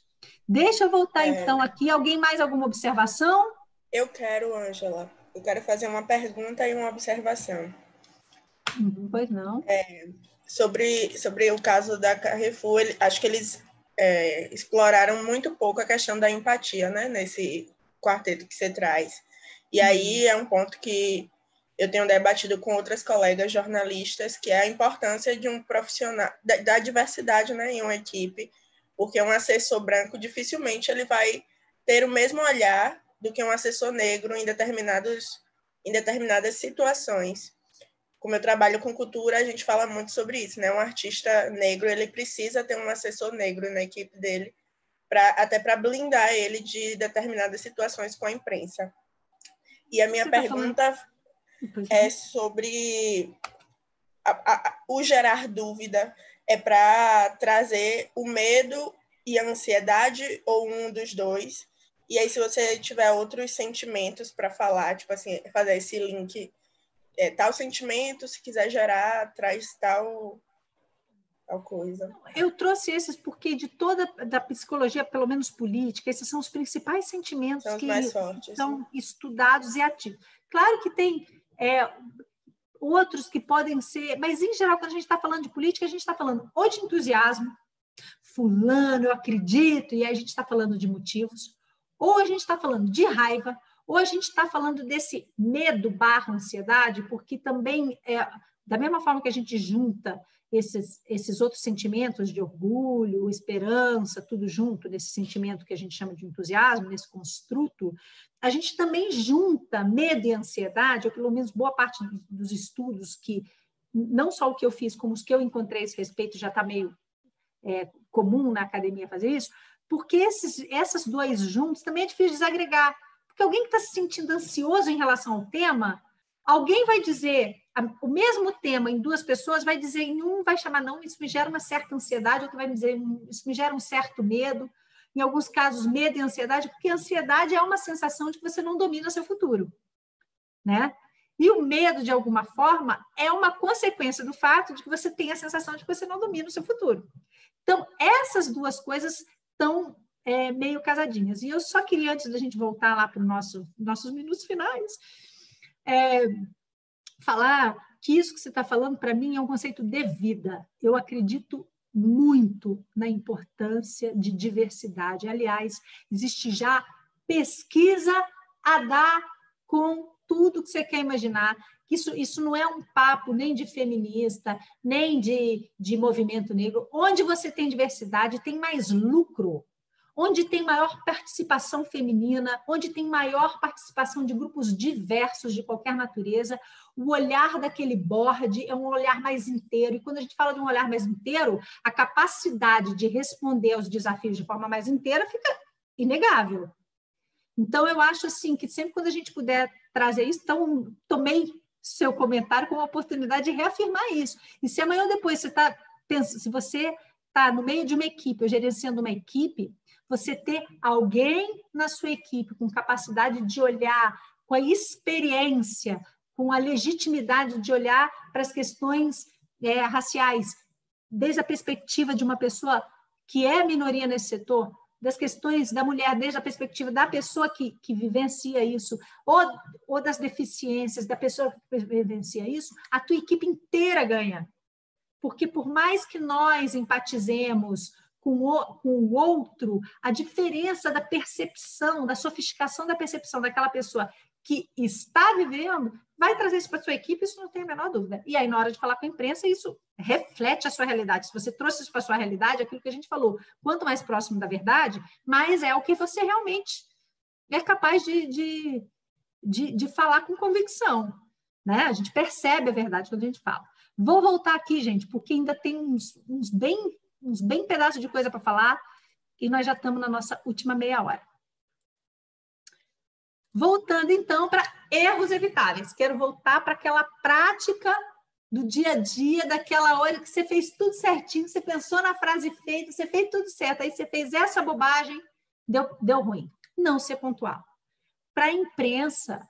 Deixa eu voltar, então, aqui. Alguém mais alguma observação? Eu quero, Ângela. Eu quero fazer uma pergunta e uma observação. Pois não. Sobre o caso da Carrefour, acho que eles exploraram muito pouco a questão da empatia, né, nesse quarteto que você traz. E aí é um ponto que eu tenho debatido com outras colegas jornalistas, que é a importância de um profissional, da diversidade, né, em uma equipe, porque um assessor branco dificilmente ele vai ter o mesmo olhar do que um assessor negro em determinadas situações. Como eu trabalho com cultura, a gente fala muito sobre isso, né? Um artista negro, ele precisa ter um assessor negro na equipe dele, até para blindar ele de determinadas situações com a imprensa. E a minha pergunta é sobre o gerar dúvida. É para trazer o medo e a ansiedade ou um dos dois? E aí, se você tiver outros sentimentos para falar, tipo assim, fazer esse link, tal sentimento, se quiser gerar, traz tal coisa. Eu trouxe esses porque de toda da psicologia, pelo menos política, esses são os principais sentimentos são os que mais fortes, são estudados e ativos. Claro que tem outros que podem ser, mas em geral, quando a gente está falando de política, a gente está falando ou de entusiasmo, fulano, eu acredito, e aí a gente está falando de motivos, ou a gente está falando de raiva, ou a gente está falando desse medo / ansiedade, porque também, da mesma forma que a gente junta esses outros sentimentos de orgulho, esperança, tudo junto nesse sentimento que a gente chama de entusiasmo, nesse construto, a gente também junta medo e ansiedade, ou pelo menos boa parte dos estudos que, não só o que eu fiz, como os que eu encontrei a esse respeito, já está meio comum na academia fazer isso, porque esses dois juntos também é difícil desagregar, porque alguém que está se sentindo ansioso em relação ao tema, alguém vai dizer o mesmo tema em 2 pessoas, vai dizer em um, vai chamar, não, isso me gera uma certa ansiedade, outro vai dizer, isso me gera um certo medo, em alguns casos, medo e ansiedade, porque a ansiedade é uma sensação de que você não domina seu futuro, né? E o medo, de alguma forma, é uma consequência do fato de que você tem a sensação de que você não domina o seu futuro. Então, essas 2 coisas estão meio casadinhas. E eu só queria, antes da gente voltar lá para os nossos minutos finais, falar que isso que você está falando, para mim, é um conceito de vida. Eu acredito muito na importância de diversidade. Aliás, existe já pesquisa a dar com tudo que você quer imaginar. Isso não é um papo nem de feminista, nem de movimento negro. Onde você tem diversidade, tem mais lucro. Onde tem maior participação feminina, onde tem maior participação de grupos diversos de qualquer natureza, o olhar daquele board é um olhar mais inteiro. E quando a gente fala de um olhar mais inteiro, a capacidade de responder aos desafios de forma mais inteira fica inegável. Então, eu acho assim que sempre quando a gente puder trazer isso, então, tomei seu comentário como uma oportunidade de reafirmar isso. E se amanhã ou depois se você está no meio de uma equipe, ou gerenciando uma equipe, você ter alguém na sua equipe com capacidade de olhar, com a experiência, com a legitimidade de olhar para as questões raciais, desde a perspectiva de uma pessoa que é minoria nesse setor, das questões da mulher, desde a perspectiva da pessoa que vivencia isso, ou das deficiências da pessoa que vivencia isso, a tua equipe inteira ganha. Porque por mais que nós empatizemos com o outro, a diferença da percepção, da sofisticação da percepção daquela pessoa que está vivendo, vai trazer isso para a sua equipe, isso não tem a menor dúvida. E aí, na hora de falar com a imprensa, isso reflete a sua realidade. Se você trouxe isso para a sua realidade, aquilo que a gente falou, quanto mais próximo da verdade, mais é o que você realmente é capaz de falar com convicção. Né? A gente percebe a verdade quando a gente fala. Vou voltar aqui, gente, porque ainda tem uns bem pedaços de coisa para falar e nós já estamos na nossa última meia hora. Voltando, então, para erros evitáveis. Quero voltar para aquela prática do dia a dia, daquela hora que você fez tudo certinho, você pensou na frase feita, você fez tudo certo, aí você fez essa bobagem, deu ruim. Não ser pontual. Para a imprensa,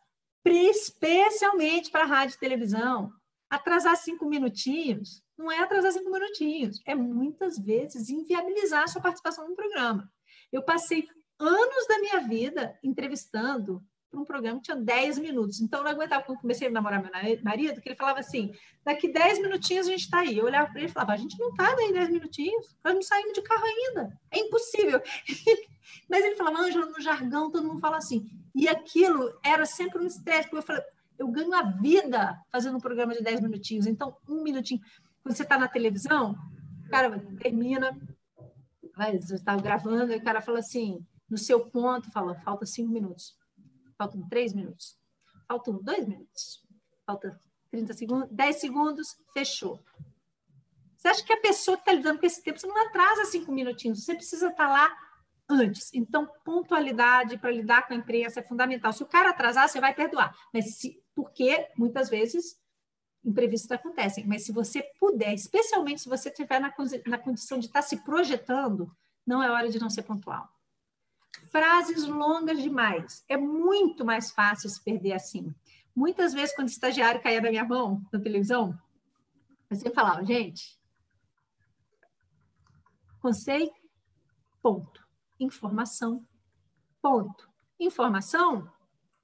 especialmente para a rádio e televisão, atrasar 5 minutinhos não é atrasar 5 minutinhos, é muitas vezes inviabilizar a sua participação no programa. Eu passei anos da minha vida entrevistando para um programa que tinha 10 minutos. Então, eu não aguentava quando comecei a namorar meu marido, que ele falava assim, daqui 10 minutinhos a gente está aí. Eu olhava para ele e falava, a gente não está daí 10 minutinhos, nós não saímos de carro ainda, é impossível. Mas ele falava, Ângela, no jargão todo mundo fala assim. E aquilo era sempre um estresse, porque eu falei, eu ganho a vida fazendo um programa de 10 minutinhos, então 1 minutinho. Quando você está na televisão, o cara termina, você está gravando, e o cara fala assim, no seu ponto, fala, falta 5 minutos. Faltam 3 minutos, faltam 2 minutos, falta 30 segundos, 10 segundos, fechou. Você acha que a pessoa que está lidando com esse tempo, você não atrasa 5 minutinhos, você precisa estar lá antes. Então, pontualidade para lidar com a imprensa é fundamental. Se o cara atrasar, você vai perdoar. Porque, muitas vezes, imprevistos acontecem. Mas se você puder, especialmente se você estiver na condição de estar se projetando, não é hora de não ser pontual. Frases longas demais. É muito mais fácil se perder assim. Muitas vezes, quando o estagiário caía da minha mão na televisão, eu sempre falava, gente, conceito, ponto. Informação, ponto. Informação,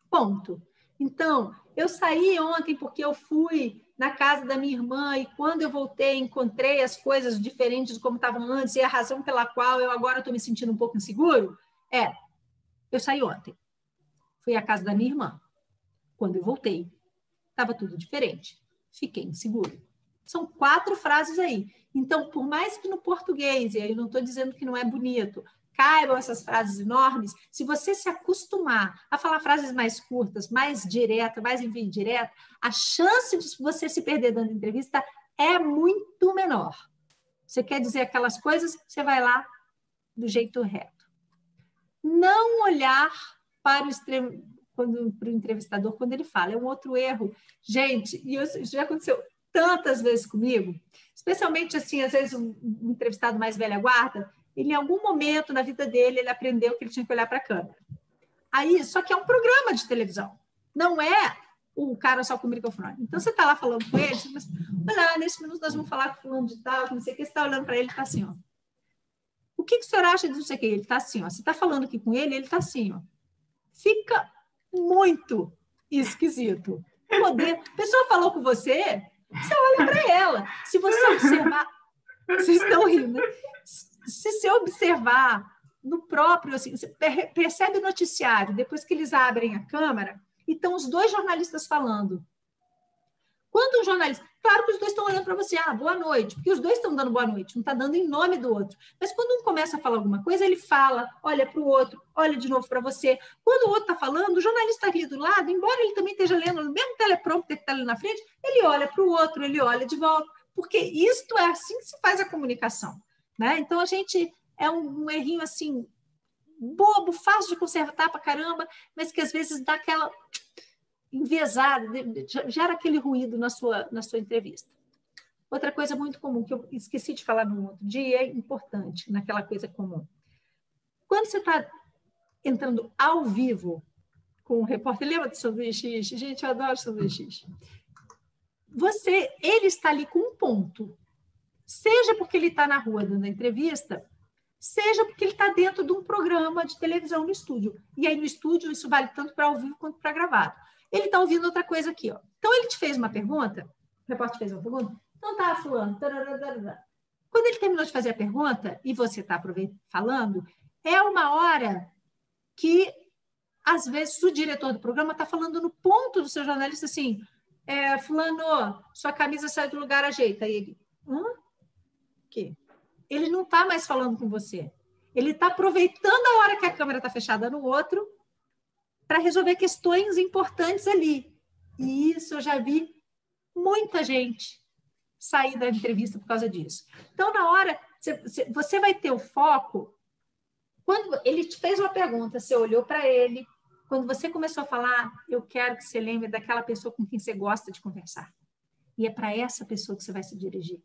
ponto. Então, eu saí ontem porque eu fui na casa da minha irmã e quando eu voltei, encontrei as coisas diferentes de como estavam antes e a razão pela qual eu agora estou me sentindo um pouco inseguro eu saí ontem. Fui à casa da minha irmã. Quando eu voltei, estava tudo diferente. Fiquei inseguro. São 4 frases aí. Então, por mais que no português, e aí eu não estou dizendo que não é bonito, caibam essas frases enormes, se você se acostumar a falar frases mais curtas, mais diretas, mais indiretas, a chance de você se perder dando entrevista é muito menor. Você quer dizer aquelas coisas, você vai lá do jeito reto. Não olhar para o entrevistador quando ele fala. É um outro erro. Gente, e isso já aconteceu tantas vezes comigo, especialmente assim, às vezes um entrevistado mais velha guarda, ele em algum momento na vida dele, ele aprendeu que ele tinha que olhar para a câmera. Aí, só que é um programa de televisão, não é o cara só com o microfone. Então, você está lá falando com ele, você pensa, olha, nesse minuto nós vamos falar com fulano de tal, não sei o que, você está olhando para ele, está assim, ó. O que o senhor acha de não sei o que? Ele está assim, ó. Você está falando aqui com ele, ele está assim, ó. Fica muito esquisito. A pessoa falou com você, você olha para ela. Se você observar... Vocês estão rindo, né? Se você observar no próprio... Assim, você percebe o noticiário, depois que eles abrem a câmera, e estão os 2 jornalistas falando. Quando um jornalista... Claro que os 2 estão olhando para você, boa noite, porque os 2 estão dando boa noite, não está dando em nome do outro. Mas quando um começa a falar alguma coisa, ele fala, olha para o outro, olha de novo para você. Quando o outro está falando, o jornalista ali do lado, embora ele também esteja lendo no mesmo teleprompter que está ali na frente, ele olha para o outro, ele olha de volta, porque isto é assim que se faz a comunicação. Né? Então, a gente é um errinho assim, bobo, fácil de consertar para caramba, mas que às vezes dá aquela... enviesado, gera aquele ruído na sua entrevista. Outra coisa muito comum, que eu esqueci de falar no outro dia, é importante, naquela coisa comum. Quando você está entrando ao vivo com o repórter, lembra do sanduíche? Gente, eu adoro sanduíche. Ele está ali com um ponto. Seja porque ele está na rua dando a entrevista, seja porque ele está dentro de um programa de televisão no estúdio. E aí no estúdio isso vale tanto para ao vivo quanto para gravado. Ele está ouvindo outra coisa aqui, ó. Então ele te fez uma pergunta, o repórter fez uma pergunta, então tá, fulano, tararara. Quando ele terminou de fazer a pergunta e você está falando, é uma hora que, às vezes, o diretor do programa está falando no ponto do seu jornalista assim, fulano, sua camisa saiu do lugar, ajeita. Aí ele, quê? Ele não está mais falando com você. Ele está aproveitando a hora que a câmera está fechada no outro para resolver questões importantes ali. E isso eu já vi muita gente sair da entrevista por causa disso. Então, na hora, você vai ter o foco. Quando ele te fez uma pergunta, você olhou para ele. Quando você começou a falar, eu quero que você lembre daquela pessoa com quem você gosta de conversar. E é para essa pessoa que você vai se dirigir.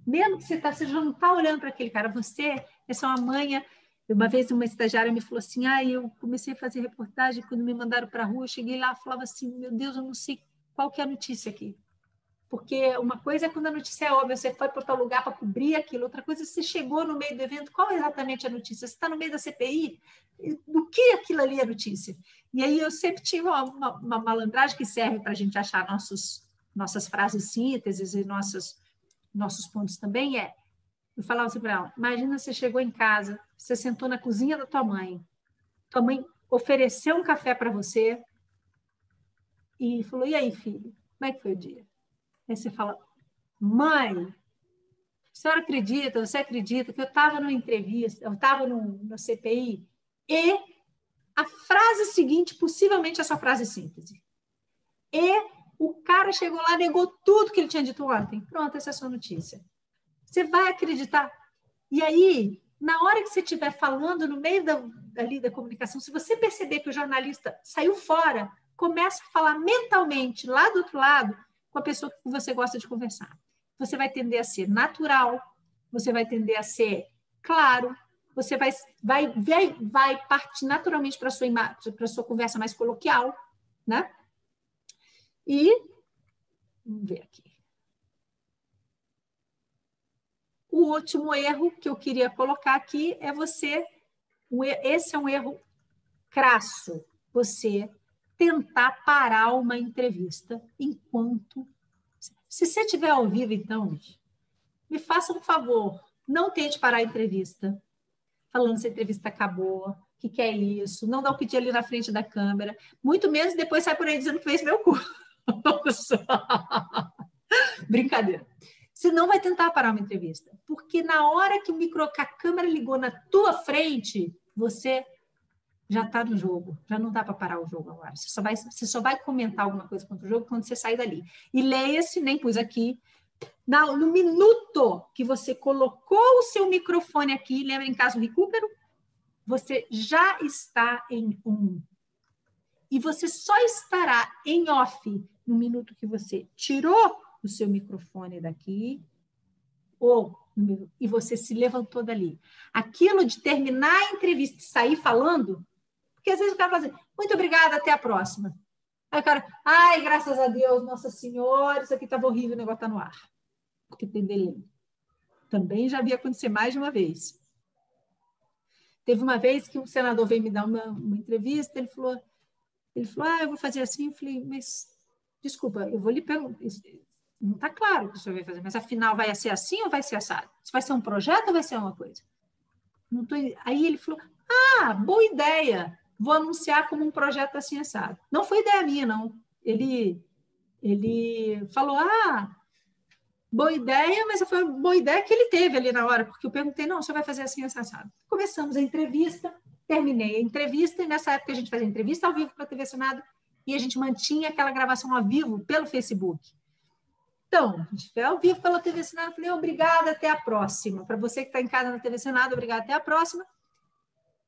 Mesmo que você já não está olhando para aquele cara, essa é uma manha. Uma vez uma estagiária me falou assim, eu comecei a fazer reportagem, quando me mandaram para a rua, eu cheguei lá e falava assim, meu Deus, eu não sei qual que é a notícia aqui. Porque uma coisa é quando a notícia é óbvia, você foi para tal lugar para cobrir aquilo, outra coisa é você chegou no meio do evento, qual é exatamente a notícia? Você está no meio da CPI? Do que aquilo ali é notícia? E aí eu sempre tive uma malandragem que serve para a gente achar nossas frases sínteses e nossos pontos também eu falava assim para ela, imagina você chegou em casa, você sentou na cozinha da tua mãe ofereceu um café para você e falou, e aí, filho, como é que foi o dia? Aí você fala, mãe, você acredita que eu estava numa entrevista, eu estava no CPI e a frase seguinte, possivelmente a sua frase síntese, e o cara chegou lá, negou tudo que ele tinha dito ontem. Pronto, essa é a sua notícia. Você vai acreditar. E aí, na hora que você estiver falando, no meio da comunicação, se você perceber que o jornalista saiu fora, começa a falar mentalmente, lá do outro lado, com a pessoa que você gosta de conversar. Você vai tender a ser natural, você vai tender a ser claro, você vai partir naturalmente para a sua conversa mais coloquial, né? E, vamos ver aqui. O último erro que eu queria colocar aqui é esse é um erro crasso, você tentar parar uma entrevista enquanto... Se você estiver ao vivo, então, me faça um favor, não tente parar a entrevista, falando se a entrevista acabou, o que é isso, não dá o pedido ali na frente da câmera, muito menos depois sai por aí dizendo que fez meu curso. Brincadeira. Você não vai tentar parar uma entrevista, porque na hora que a câmera ligou na tua frente, você já está no jogo, já não dá para parar o jogo agora. Você só vai comentar alguma coisa contra o jogo quando você sair dali. E leia-se, nem pus aqui, no minuto que você colocou o seu microfone aqui, lembra em caso recupero, você já está em on. E você só estará em off no minuto que você tirou o seu microfone daqui e você se levantou dali. Aquilo de terminar a entrevista e sair falando, porque às vezes o cara fala assim, muito obrigada, até a próxima. Aí o cara, ai, graças a Deus, Nossa Senhora, isso aqui estava horrível, o negócio está no ar. Porque tem delay. Também já vi acontecer mais de uma vez. Teve uma vez que um senador veio me dar uma entrevista, ele falou, eu vou fazer assim. Eu falei, mas, desculpa, eu vou lhe perguntar, não está claro o que o senhor vai fazer, mas afinal vai ser assim ou vai ser assado? Isso vai ser um projeto ou vai ser uma coisa? Não tô... Aí ele falou, boa ideia, vou anunciar como um projeto assim assado. Não foi ideia minha, não. Ele falou, boa ideia, mas foi uma boa ideia que ele teve ali na hora, porque eu perguntei, não, o senhor vai fazer assim assado. Começamos a entrevista, terminei a entrevista, e nessa época a gente fazia entrevista ao vivo para a TV Senado, e a gente mantinha aquela gravação ao vivo pelo Facebook. Então, a gente foi ao vivo pela TV Senado, falei, obrigada, até a próxima. Para você que está em casa na TV Senado, obrigada, até a próxima.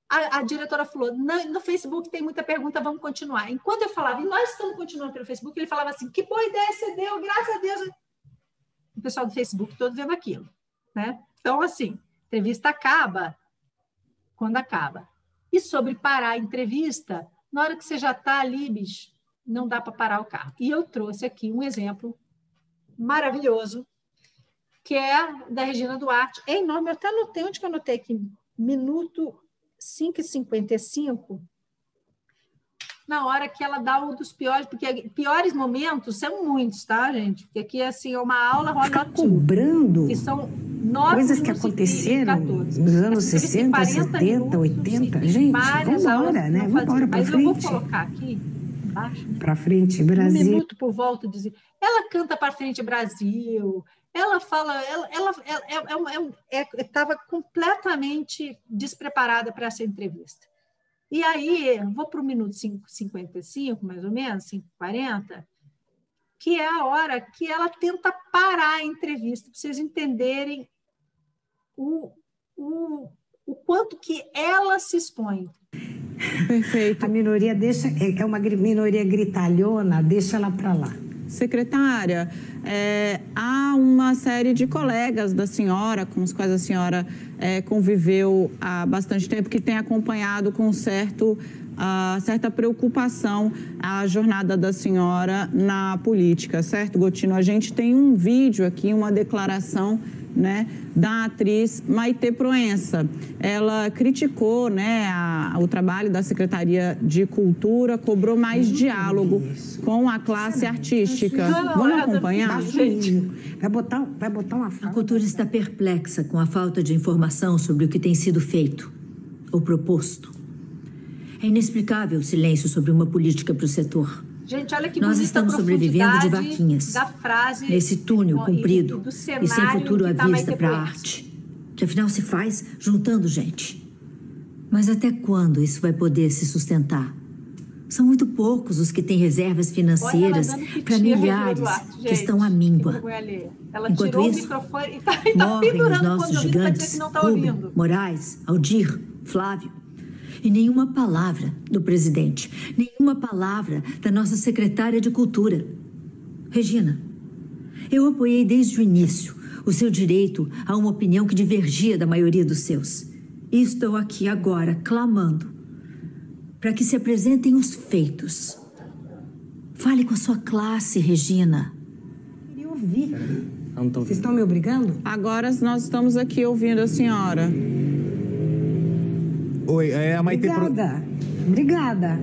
A diretora falou, no Facebook tem muita pergunta, vamos continuar. Enquanto eu falava, e nós estamos continuando pelo Facebook, ele falava assim, que boa ideia você deu, graças a Deus. O pessoal do Facebook todo vendo aquilo, né? Então, assim, a entrevista acaba quando acaba. E sobre parar a entrevista, na hora que você já está ali, bicho, não dá para parar o carro. E eu trouxe aqui um exemplo maravilhoso que é da Regina Duarte. É enorme, eu até anotei, onde que eu anotei aqui? Minuto 5h55, na hora que ela dá um dos piores, porque piores momentos são muitos, tá, gente? Porque aqui, assim, é uma aula... Ficar cobrando que são 9 coisas que aconteceram nos anos 60, 70, 80. Gente, vamos embora, né? Vamos embora para frente. Mas eu vou colocar aqui embaixo. Para frente, Brasil. Um minuto por volta, dizer. Ela canta para frente, Brasil. Ela fala, ela estava completamente despreparada para essa entrevista. E aí, vou para o minuto 5h55, mais ou menos, 5h40, que é a hora que ela tenta parar a entrevista, para vocês entenderem o quanto que ela se expõe. Perfeito. A minoria é uma minoria gritalhona, deixa ela para lá. Secretária, há uma série de colegas da senhora, com os quais a senhora conviveu há bastante tempo, que tem acompanhado com certa preocupação a jornada da senhora na política, certo, Gotino? A gente tem um vídeo aqui, uma declaração, né, da atriz Maitê Proença. Ela criticou, né, o trabalho da Secretaria de Cultura, cobrou mais diálogo com a classe artística. Vamos acompanhar? Vai botar uma fala. A cultura está perplexa com a falta de informação sobre o que tem sido feito ou proposto. É inexplicável o silêncio sobre uma política para o setor. Gente, olha que nós estamos sobrevivendo de vaquinhas, da frase, nesse túnel comprido e sem futuro à vista para a arte, que afinal se faz juntando gente. Mas até quando isso vai poder se sustentar? São muito poucos os que têm reservas financeiras para milhares que estão à míngua. Enquanto isso, morrem os nossos gigantes, Rubem, Moraes, Aldir, Flávio. E nenhuma palavra do presidente, nenhuma palavra da nossa secretária de Cultura. Regina, eu apoiei desde o início o seu direito a uma opinião que divergia da maioria dos seus. E estou aqui agora clamando para que se apresentem os feitos. Fale com a sua classe, Regina. Eu queria ouvir. Vocês estão me obrigando? Agora nós estamos aqui ouvindo a senhora. Oi, é a Maitê... Obrigada.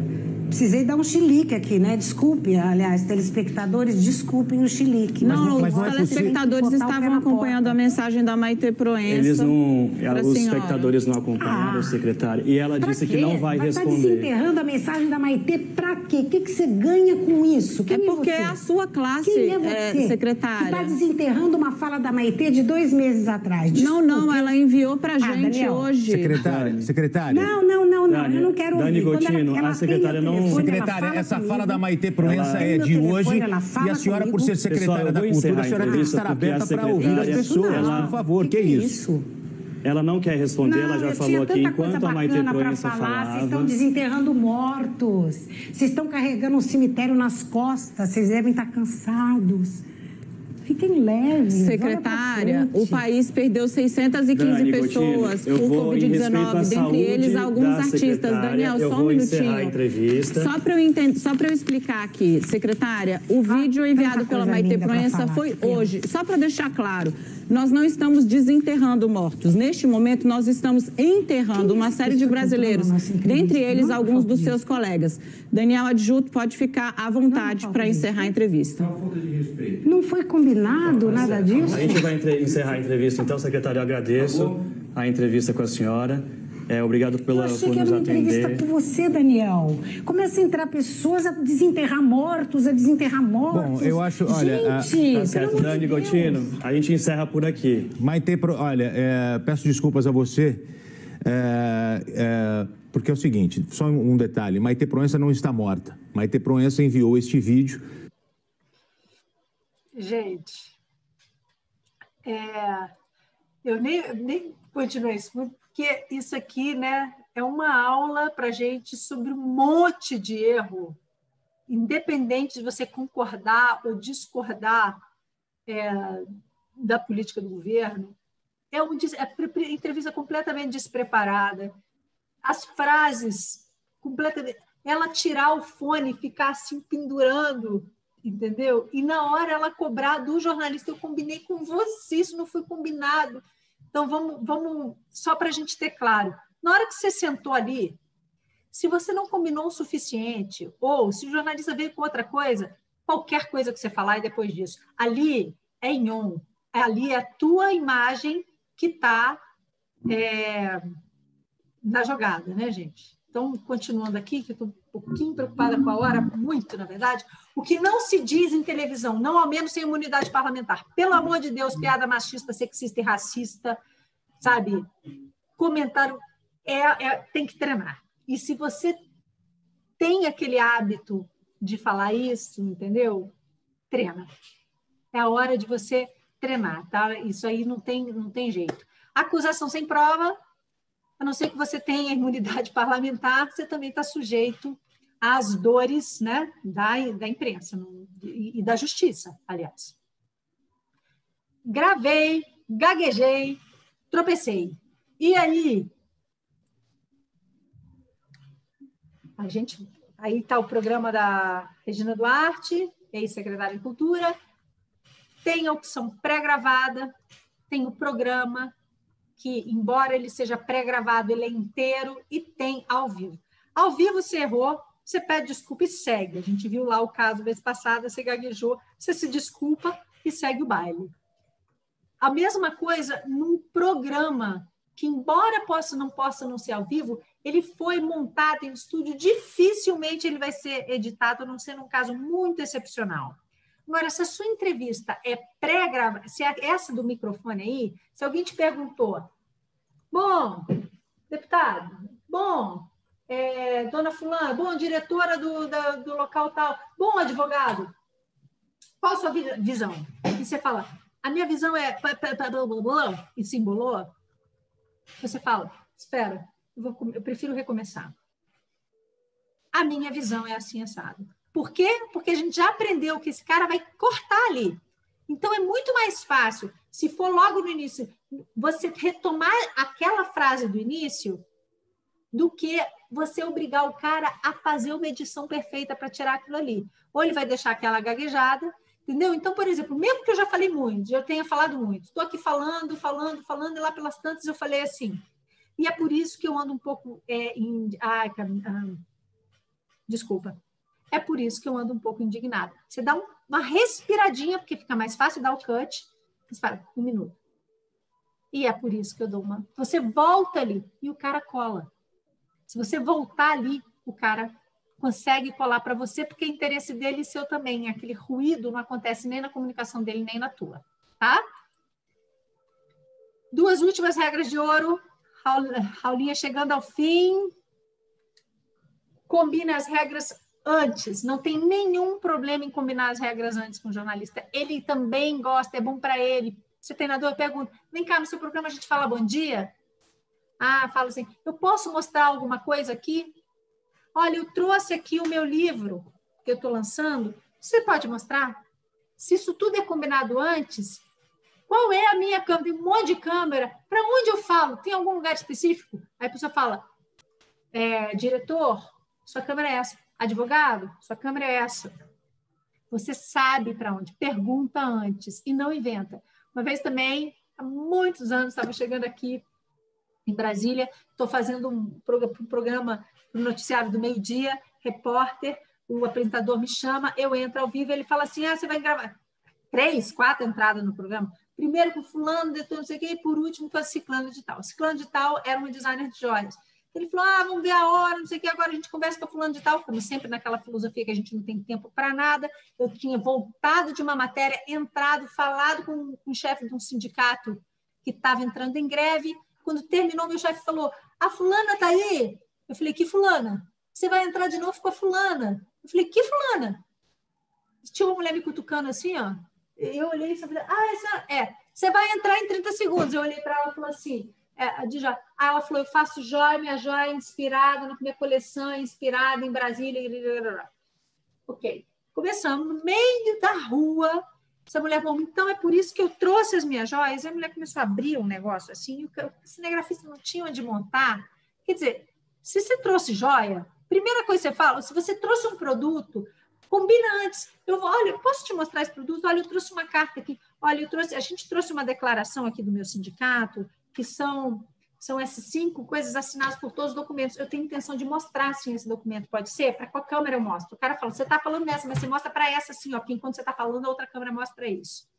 Precisei dar um chilique aqui, né? Desculpe, aliás, telespectadores, desculpem o chilique. Os telespectadores estavam acompanhando a mensagem da Maitê Proença. Os espectadores não acompanharam, secretária. E ela disse que não vai responder. Está desenterrando a mensagem da Maitê pra quê? O que você ganha com isso? É porque é a sua classe, secretária. Que está desenterrando uma fala da Maitê de 2 meses atrás. Desculpe. Não, ela enviou pra gente Daniel. Hoje. Secretária. Não, eu não quero ouvir. Dani Gotino, a secretária não... Secretária, essa fala da Maitê Proença é de hoje e a senhora, por ser secretária da Cultura, a senhora tem que estar aberta para ouvir as pessoas, por favor, que é isso? Ela não quer responder, ela já falou aqui, enquanto a Maitê Proença falava... Vocês estão desenterrando mortos, vocês estão carregando um cemitério nas costas, vocês devem estar cansados. Fiquem leves. Secretária, o país perdeu 615 pessoas por Covid-19, dentre eles alguns artistas. Daniel, só um minutinho. Só para eu explicar aqui, secretária, o vídeo enviado pela Maitê Proença foi hoje. Só para deixar claro, nós não estamos desenterrando mortos. Neste momento, nós estamos enterrando uma série de brasileiros, dentre eles alguns dos seus colegas. Daniel Adjuto, pode ficar à vontade para encerrar a entrevista. Não foi combinado nada disso? A gente vai encerrar a entrevista, então, secretário, eu agradeço a entrevista com a senhora. Obrigado por nos atender. Eu achei que era uma entrevista com você, Daniel. Começa a entrar pessoas a desenterrar mortos. Bom, eu acho, olha... Gente, tá certo, Dani Gotino, a gente encerra por aqui. Maitê, olha, peço desculpas a você, porque é o seguinte, só um detalhe, Maitê Proença não está morta. Maitê Proença enviou este vídeo. Gente, eu nem continuo isso, porque isso aqui, né, é uma aula para a gente sobre um monte de erro, independente de você concordar ou discordar da política do governo. É uma entrevista completamente despreparada. As frases completamente... Ela tirar o fone e ficar assim pendurando entendeu? E na hora ela cobrar do jornalista, eu combinei com você, isso não foi combinado. Então, vamos só para a gente ter claro. Na hora que você sentou ali, se você não combinou o suficiente, ou se o jornalista veio com outra coisa, qualquer coisa que você falar e depois disso, ali é em on, ali é a tua imagem que está na jogada, né, gente? Então, continuando aqui, que eu estou um pouquinho preocupada com a hora, muito, na verdade, o que não se diz em televisão, não ao menos sem imunidade parlamentar. Pelo amor de Deus, piada machista, sexista e racista, sabe? Comentário tem que treinar. E se você tem aquele hábito de falar isso, entendeu? Treina. É a hora de você treinar, tá? Isso aí não tem jeito. Acusação sem prova, a não ser que você tenha imunidade parlamentar, você também está sujeito às dores, né, da imprensa e da justiça, aliás. Gravei, gaguejei, tropecei. E aí, aí está o programa da Regina Duarte, ex-secretária de Cultura, tem a opção pré-gravada, tem o programa, que, embora ele seja pré-gravado, ele é inteiro, e tem ao vivo. Ao vivo você errou, você pede desculpa e segue. A gente viu lá o caso vez passada, você gaguejou, você se desculpa e segue o baile. A mesma coisa num programa que, embora não possa não ser ao vivo, ele foi montado em estúdio, dificilmente ele vai ser editado, a não ser num caso muito excepcional. Agora, se a sua entrevista é pré-gravada, se é essa do microfone aí, se alguém te perguntou, bom, deputado, bom, dona fulana, bom, diretora do local tal, bom, advogado, qual a sua visão? E você fala, a minha visão é... e se embolou, você fala, espera, eu prefiro recomeçar. A minha visão é assim, assado. Por quê? Porque a gente já aprendeu que esse cara vai cortar ali. Então, é muito mais fácil, se for logo no início, você retomar aquela frase do início, do que você obrigar o cara a fazer uma edição perfeita para tirar aquilo ali. Ou ele vai deixar aquela gaguejada, entendeu? Então, por exemplo, mesmo que eu já falei muito, eu tenha falado muito, estou aqui falando, e lá pelas tantas eu falei assim. E é por isso que eu ando um pouco... desculpa. É por isso que eu ando um pouco indignada. Você dá uma respiradinha, porque fica mais fácil dar o cut. Você fala, 1 minuto. E é por isso que eu dou uma... Você volta ali e o cara cola. Se você voltar ali, o cara consegue colar para você, porque é interesse dele e seu também. Aquele ruído não acontece nem na comunicação dele, nem na tua. Tá? 2 últimas regras de ouro. Raulinha chegando ao fim. Combina as regras antes. Não tem nenhum problema em combinar as regras antes com o jornalista. Ele também gosta, é bom para ele. Você tem na dúvida, pergunta, vem cá, no seu programa a gente fala bom dia? Fala assim, eu posso mostrar alguma coisa aqui? Olha, eu trouxe aqui o meu livro que eu estou lançando. Você pode mostrar? Se isso tudo é combinado antes, qual é a minha câmera? Tem um monte de câmera. Para onde eu falo? Tem algum lugar específico? Aí a pessoa fala, diretor, sua câmera é essa. Advogado, sua câmera é essa. Você sabe para onde. Pergunta antes e não inventa. Uma vez também, há muitos anos, estava chegando aqui em Brasília, estou fazendo um programa no noticiário do meio-dia, repórter, o apresentador me chama, eu entro ao vivo, ele fala assim, você vai gravar 3, 4 entradas no programa. Primeiro com fulano, depois não sei o quê, e por último com a ciclano de tal. Ciclano de tal era uma designer de joias. Ele falou, vamos ver a hora, não sei o que, agora a gente conversa com a fulano de tal, como sempre naquela filosofia que a gente não tem tempo para nada. Eu tinha voltado de uma matéria, entrado, falado com o chefe de um sindicato que estava entrando em greve. Quando terminou, meu chefe falou, a fulana está aí? Eu falei, que fulana? Você vai entrar de novo com a fulana. Eu falei, que fulana? Tinha uma mulher me cutucando assim, ó. Eu olhei e falei, essa é. Você vai entrar em 30 segundos. Eu olhei para ela e falei assim, ela falou, eu faço joia, minha joia é inspirada na minha coleção, inspirada em Brasília. Ok. Começamos no meio da rua. Essa mulher falou, então é por isso que eu trouxe as minhas joias. E a mulher começou a abrir um negócio assim, e o cinegrafista não tinha onde montar. Quer dizer, se você trouxe joia, primeira coisa que você fala, se você trouxe um produto, Combina antes. Olha, posso te mostrar esse produto? Olha, eu trouxe uma carta aqui. Olha, a gente trouxe uma declaração aqui do meu sindicato, que são essas 5 coisas assinadas por todos os documentos. Eu tenho intenção de mostrar, assim, esse documento. Pode ser? Para qual câmera eu mostro? O cara fala, você está falando nessa, mas você mostra para essa, assim, ó, porque enquanto você está falando, a outra câmera mostra isso.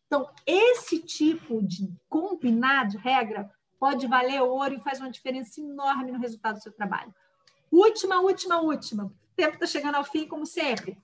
Então, esse tipo de combinar de regra pode valer ouro e faz uma diferença enorme no resultado do seu trabalho. Última. O tempo está chegando ao fim, como sempre.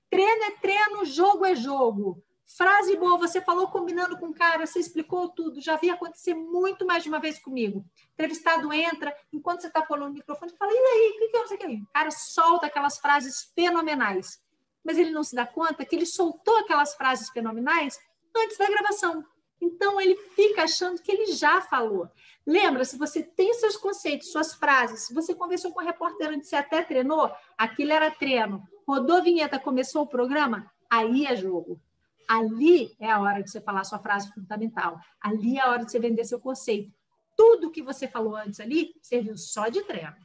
Treino é treino, jogo é jogo. Frase boa, você falou combinando com o cara, você explicou tudo, já vi acontecer muito mais de uma vez comigo. Entrevistado entra, enquanto você está falando no microfone, fala, e aí, o que é isso aqui? O cara solta aquelas frases fenomenais. Mas ele não se dá conta que ele soltou aquelas frases fenomenais antes da gravação. Então, ele fica achando que ele já falou. Lembra, se você tem seus conceitos, suas frases, se você conversou com o repórter antes, você até treinou, aquilo era treino. Rodou a vinheta, começou o programa, aí é jogo. Ali é a hora de você falar sua frase fundamental. Ali é a hora de você vender seu conceito. Tudo que você falou antes ali serviu só de treino.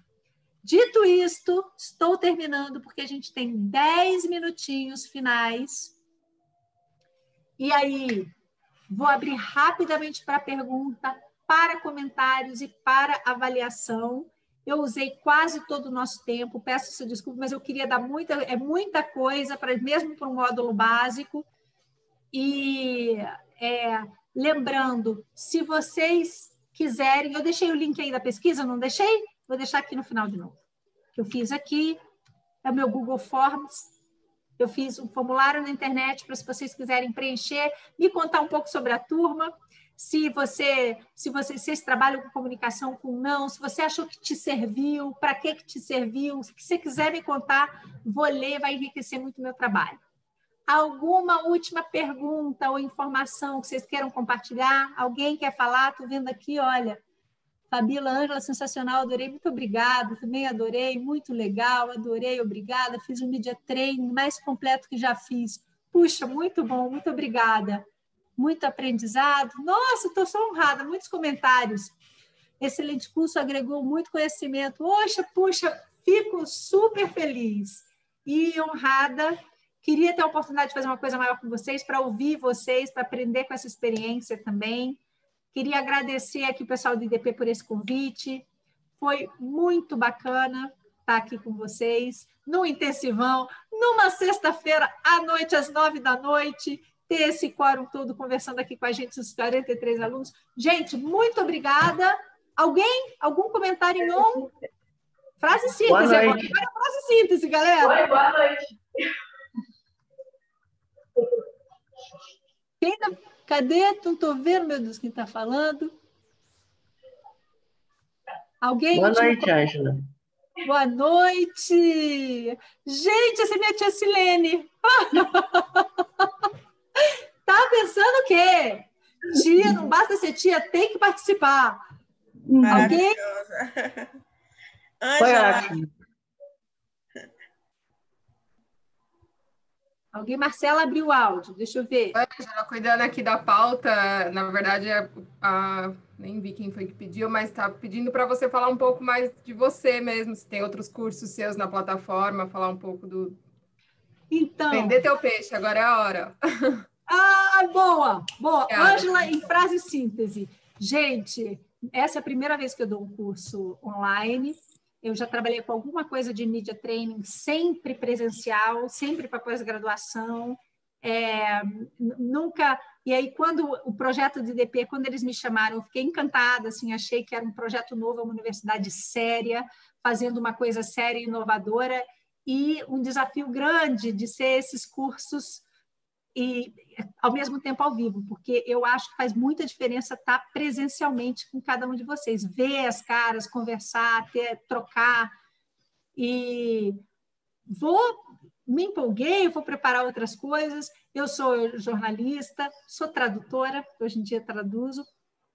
Dito isto, estou terminando, porque a gente tem 10 minutinhos finais. E aí, vou abrir rapidamente para pergunta, para comentários e para avaliação. Eu usei quase todo o nosso tempo, peço seu desculpa, mas eu queria dar muita coisa, mesmo para um módulo básico. E lembrando, se vocês quiserem, eu deixei o link aí da pesquisa, não deixei? Vou deixar aqui no final de novo. O que eu fiz aqui é o meu Google Forms. Eu fiz um formulário na internet para, se vocês quiserem preencher, me contar um pouco sobre a turma, se vocês trabalham com comunicação com não, se você achou que te serviu, para que te serviu, se você quiser me contar, vou ler, vai enriquecer muito o meu trabalho. Alguma última pergunta ou informação que vocês queiram compartilhar? Alguém quer falar? Estou vendo aqui, olha, Fabíola, Ângela, sensacional, adorei, muito obrigada, também adorei, muito legal, adorei, obrigada, fiz um media training mais completo que já fiz. Puxa, muito bom, muito obrigada. Muito aprendizado. Nossa, estou só honrada, muitos comentários. Excelente curso, agregou muito conhecimento. Puxa, fico super feliz e honrada. Queria ter a oportunidade de fazer uma coisa maior com vocês, para ouvir vocês, para aprender com essa experiência também. Queria agradecer aqui o pessoal do IDP por esse convite. Foi muito bacana estar aqui com vocês, no intensivão, numa sexta-feira à noite, às 9h, ter esse quórum todo conversando aqui com a gente, os 43 alunos. Gente, muito obrigada. Alguém? Algum comentário em on? Frase síntese agora. Frase síntese, galera. Boa noite. Cadê? Não estou vendo, meu Deus, quem está falando. Alguém? Boa noite, Ângela. Boa noite. Gente, essa é minha tia Silene. Tá pensando o quê? Tia, não basta ser tia, tem que participar. Alguém? Foi ótimo. Alguém? Marcela abriu o áudio, deixa eu ver. Ângela, cuidando aqui da pauta, na verdade, nem vi quem foi que pediu, mas está pedindo para você falar um pouco mais de você mesmo, se tem outros cursos seus na plataforma, falar um pouco do... Então... Vender teu peixe, agora é a hora. Boa! Ângela, em frase síntese. Gente, essa é a primeira vez que eu dou um curso online. Eu já trabalhei com alguma coisa de media training, sempre presencial, sempre para pós-graduação. Nunca... E aí, quando o projeto de IDP, quando eles me chamaram, eu fiquei encantada, assim, achei que era um projeto novo, uma universidade séria, fazendo uma coisa séria e inovadora, e um desafio grande de ser esses cursos e, ao mesmo tempo, ao vivo, porque eu acho que faz muita diferença estar presencialmente com cada um de vocês, ver as caras, conversar, trocar, e me empolguei, vou preparar outras coisas. Eu sou jornalista, sou tradutora, hoje em dia traduzo,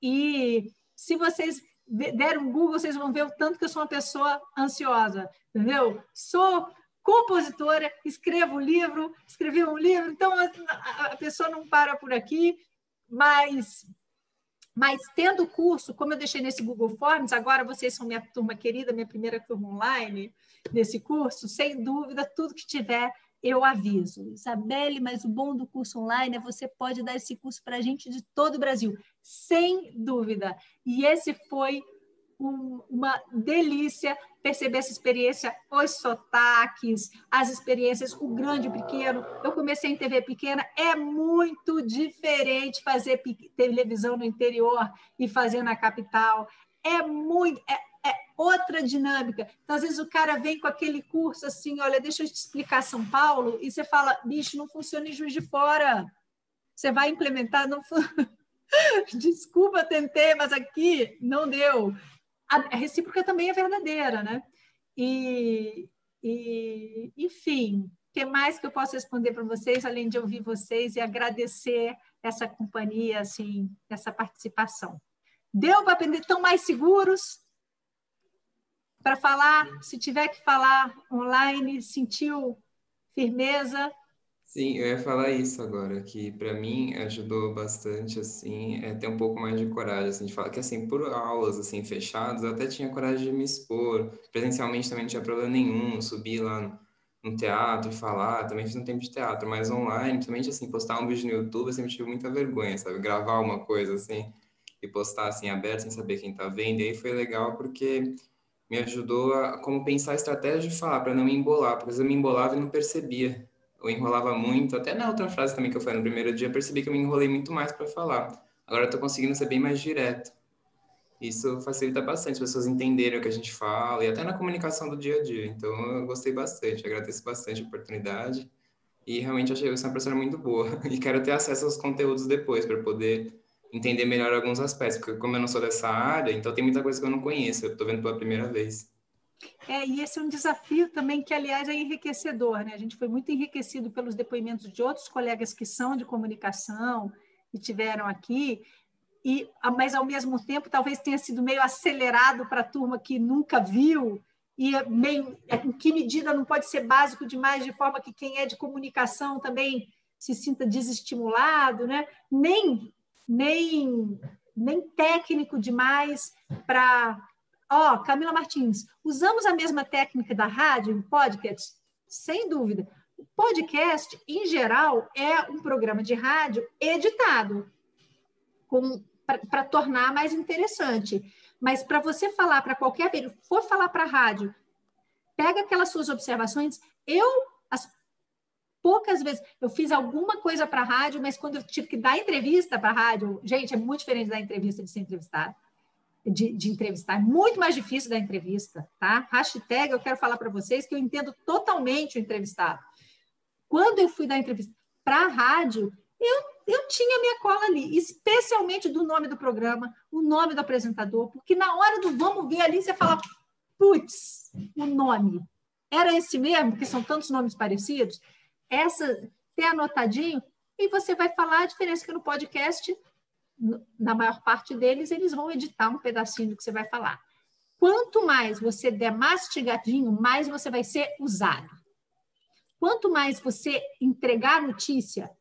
e se vocês derem um Google, vocês vão ver o tanto que eu sou uma pessoa ansiosa, entendeu? Sou compositora, escrevi um livro, então a pessoa não para por aqui, mas tendo o curso, como eu deixei nesse Google Forms, agora vocês são minha turma querida, minha primeira turma online desse curso, sem dúvida, tudo que tiver, eu aviso, Isabelle, mas o bom do curso online é você pode dar esse curso para a gente de todo o Brasil, sem dúvida. E esse foi uma delícia perceber essa experiência, os sotaques, as experiências, o grande e o pequeno. Eu comecei em TV pequena, é muito diferente fazer televisão no interior e fazer na capital. É outra dinâmica. Então, às vezes o cara vem com aquele curso assim, olha, deixa eu te explicar São Paulo, e você fala, bicho, não funciona em Juiz de Fora. Você vai implementar, não desculpa, tentei, mas aqui não deu. A recíproca também é verdadeira, né? Enfim, o que mais que eu posso responder para vocês, além de ouvir vocês e agradecer essa companhia, assim, essa participação. Deu para aprender? Estão mais seguros para falar? Se tiver que falar online, sentiu firmeza? Sim, eu ia falar isso agora, que para mim ajudou bastante, assim, ter um pouco mais de coragem, assim, de falar que, assim, por aulas, assim, fechadas, eu até tinha coragem de me expor, presencialmente também não tinha problema nenhum, subir lá no teatro e falar, também fiz um tempo de teatro, mas online, principalmente, assim, postar um vídeo no YouTube, eu sempre tive muita vergonha, sabe, gravar uma coisa, assim, e postar, assim, aberto, sem saber quem tá vendo, e aí foi legal porque me ajudou a como pensar a estratégia de falar, para não me embolar, porque às vezes eu me embolava e não percebia. Eu enrolava muito, até na outra frase também que eu falei no primeiro dia, eu percebi que eu me enrolei muito mais para falar. Agora eu tô conseguindo ser bem mais direto. Isso facilita bastante as pessoas entenderem o que a gente fala e até na comunicação do dia a dia. Então eu gostei bastante, agradeço bastante a oportunidade e realmente achei você uma professora muito boa. E quero ter acesso aos conteúdos depois para poder entender melhor alguns aspectos, porque como eu não sou dessa área, então tem muita coisa que eu não conheço, eu tô vendo pela primeira vez. E esse é um desafio também que, aliás, é enriquecedor, né? A gente foi muito enriquecido pelos depoimentos de outros colegas que são de comunicação e tiveram aqui, mas, ao mesmo tempo, talvez tenha sido meio acelerado para a turma que nunca viu e meio, em que medida não pode ser básico demais, de forma que quem é de comunicação também se sinta desestimulado, né? Nem técnico demais para... Camila Martins, usamos a mesma técnica da rádio em podcast? Sem dúvida. O podcast, em geral, é um programa de rádio editado para tornar mais interessante. Mas para você falar para qualquer vez, for falar para a rádio, pega aquelas suas observações. As poucas vezes, eu fiz alguma coisa para a rádio, mas quando eu tive que dar entrevista para a rádio, gente, é muito diferente da entrevista de ser entrevistado. De entrevistar, é muito mais difícil da entrevista, tá? Hashtag, eu quero falar para vocês que eu entendo totalmente o entrevistado. Quando eu fui dar entrevista para a rádio, eu tinha minha cola ali, especialmente do nome do programa, o nome do apresentador, porque na hora do vamos ver ali, você fala, putz, o nome, era esse mesmo, porque são tantos nomes parecidos, tem anotadinho, e você vai falar a diferença que no podcast... Na maior parte deles, eles vão editar um pedacinho do que você vai falar. Quanto mais você der mastigadinho, mais você vai ser usado. Quanto mais você entregar notícia,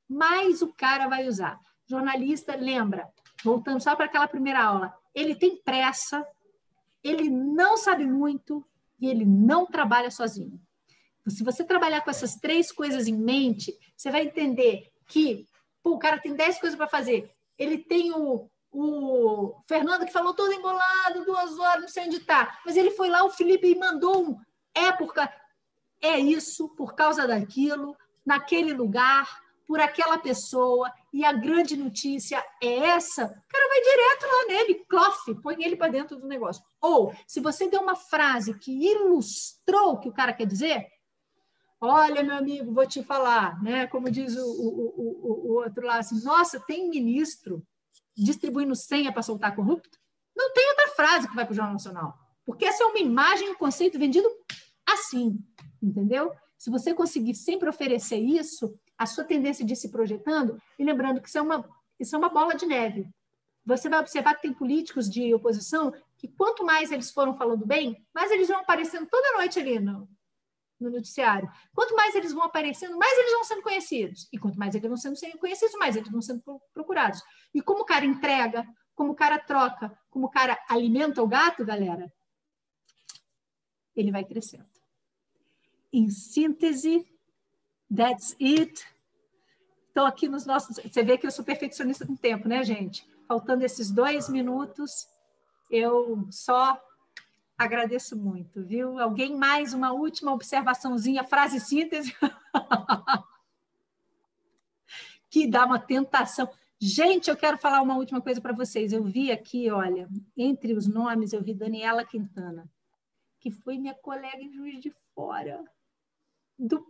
mais o cara vai usar. Jornalista, lembra, voltando só para aquela primeira aula, ele tem pressa, ele não sabe muito e ele não trabalha sozinho. Se você trabalhar com essas 3 coisas em mente, você vai entender que o cara tem 10 coisas para fazer. Ele tem o Fernando, que falou todo embolado, 2 horas, não sei onde está. Mas ele foi lá, o Felipe, e mandou é isso, por causa daquilo, naquele lugar, por aquela pessoa, e a grande notícia é essa. O cara vai direto lá nele, clof, põe ele para dentro do negócio. Ou, se você deu uma frase que ilustrou o que o cara quer dizer, olha, meu amigo, vou te falar, né? Como diz o outro lá, assim, nossa, tem ministro distribuindo senha para soltar corrupto? Não tem outra frase que vai para o Jornal Nacional, porque essa é uma imagem, um conceito vendido assim, entendeu? Se você conseguir sempre oferecer isso, a sua tendência de ir se projetando, e lembrando que isso é uma bola de neve. Você vai observar que tem políticos de oposição que quanto mais eles foram falando bem, mais eles vão aparecendo toda noite ali no noticiário. Quanto mais eles vão aparecendo, mais eles vão sendo conhecidos. E quanto mais eles vão sendo conhecidos, mais eles vão sendo procurados. E como o cara entrega, como o cara troca, como o cara alimenta o gato, galera, ele vai crescendo. Em síntese, That's it. Estou aqui nos nossos... Você vê que eu sou perfeccionista com o tempo, né, gente? Faltando esses 2 minutos, eu só agradeço muito, viu? Alguém mais uma última observaçãozinha, frase síntese? Que dá uma tentação. Gente, eu quero falar uma última coisa para vocês. Eu vi aqui, olha, entre os nomes, eu vi Daniela Quintana, que foi minha colega em Juiz de Fora, do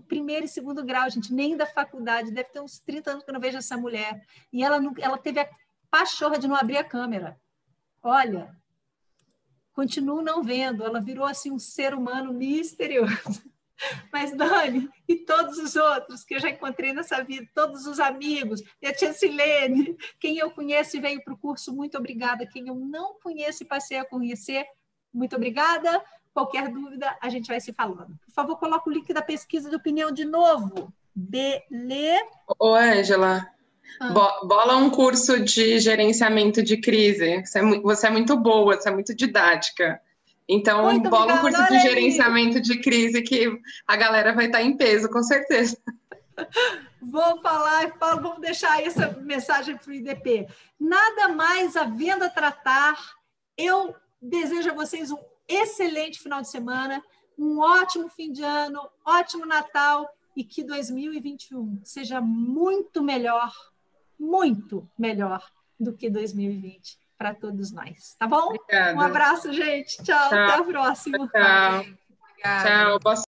primeiro e segundo grau, gente, nem da faculdade, deve ter uns 30 anos que eu não vejo essa mulher. E ela teve a pachorra de não abrir a câmera. Olha, continuo não vendo, ela virou assim um ser humano misterioso. Mas, Dani, e todos os outros que eu já encontrei nessa vida, todos os amigos, e a tia Silene, quem eu conheço e veio para o curso, muito obrigada. Quem eu não conheço e passei a conhecer, muito obrigada. Qualquer dúvida, a gente vai se falando. Por favor, coloca o link da pesquisa de opinião de novo. Ô, Ângela, bola um curso de gerenciamento de crise. Você é muito boa, você é muito didática. Então, muito bola um curso de gerenciamento de crise que a galera vai estar em peso, com certeza. Vou falar e falo, vamos deixar essa mensagem para o IDP. Nada mais havendo a tratar, eu desejo a vocês um excelente final de semana, um ótimo fim de ano, ótimo Natal e que 2021 seja muito melhor do que 2020 para todos nós, tá bom? Obrigada. Um abraço, gente. Tchau. Até a próxima. Tchau. Tchau.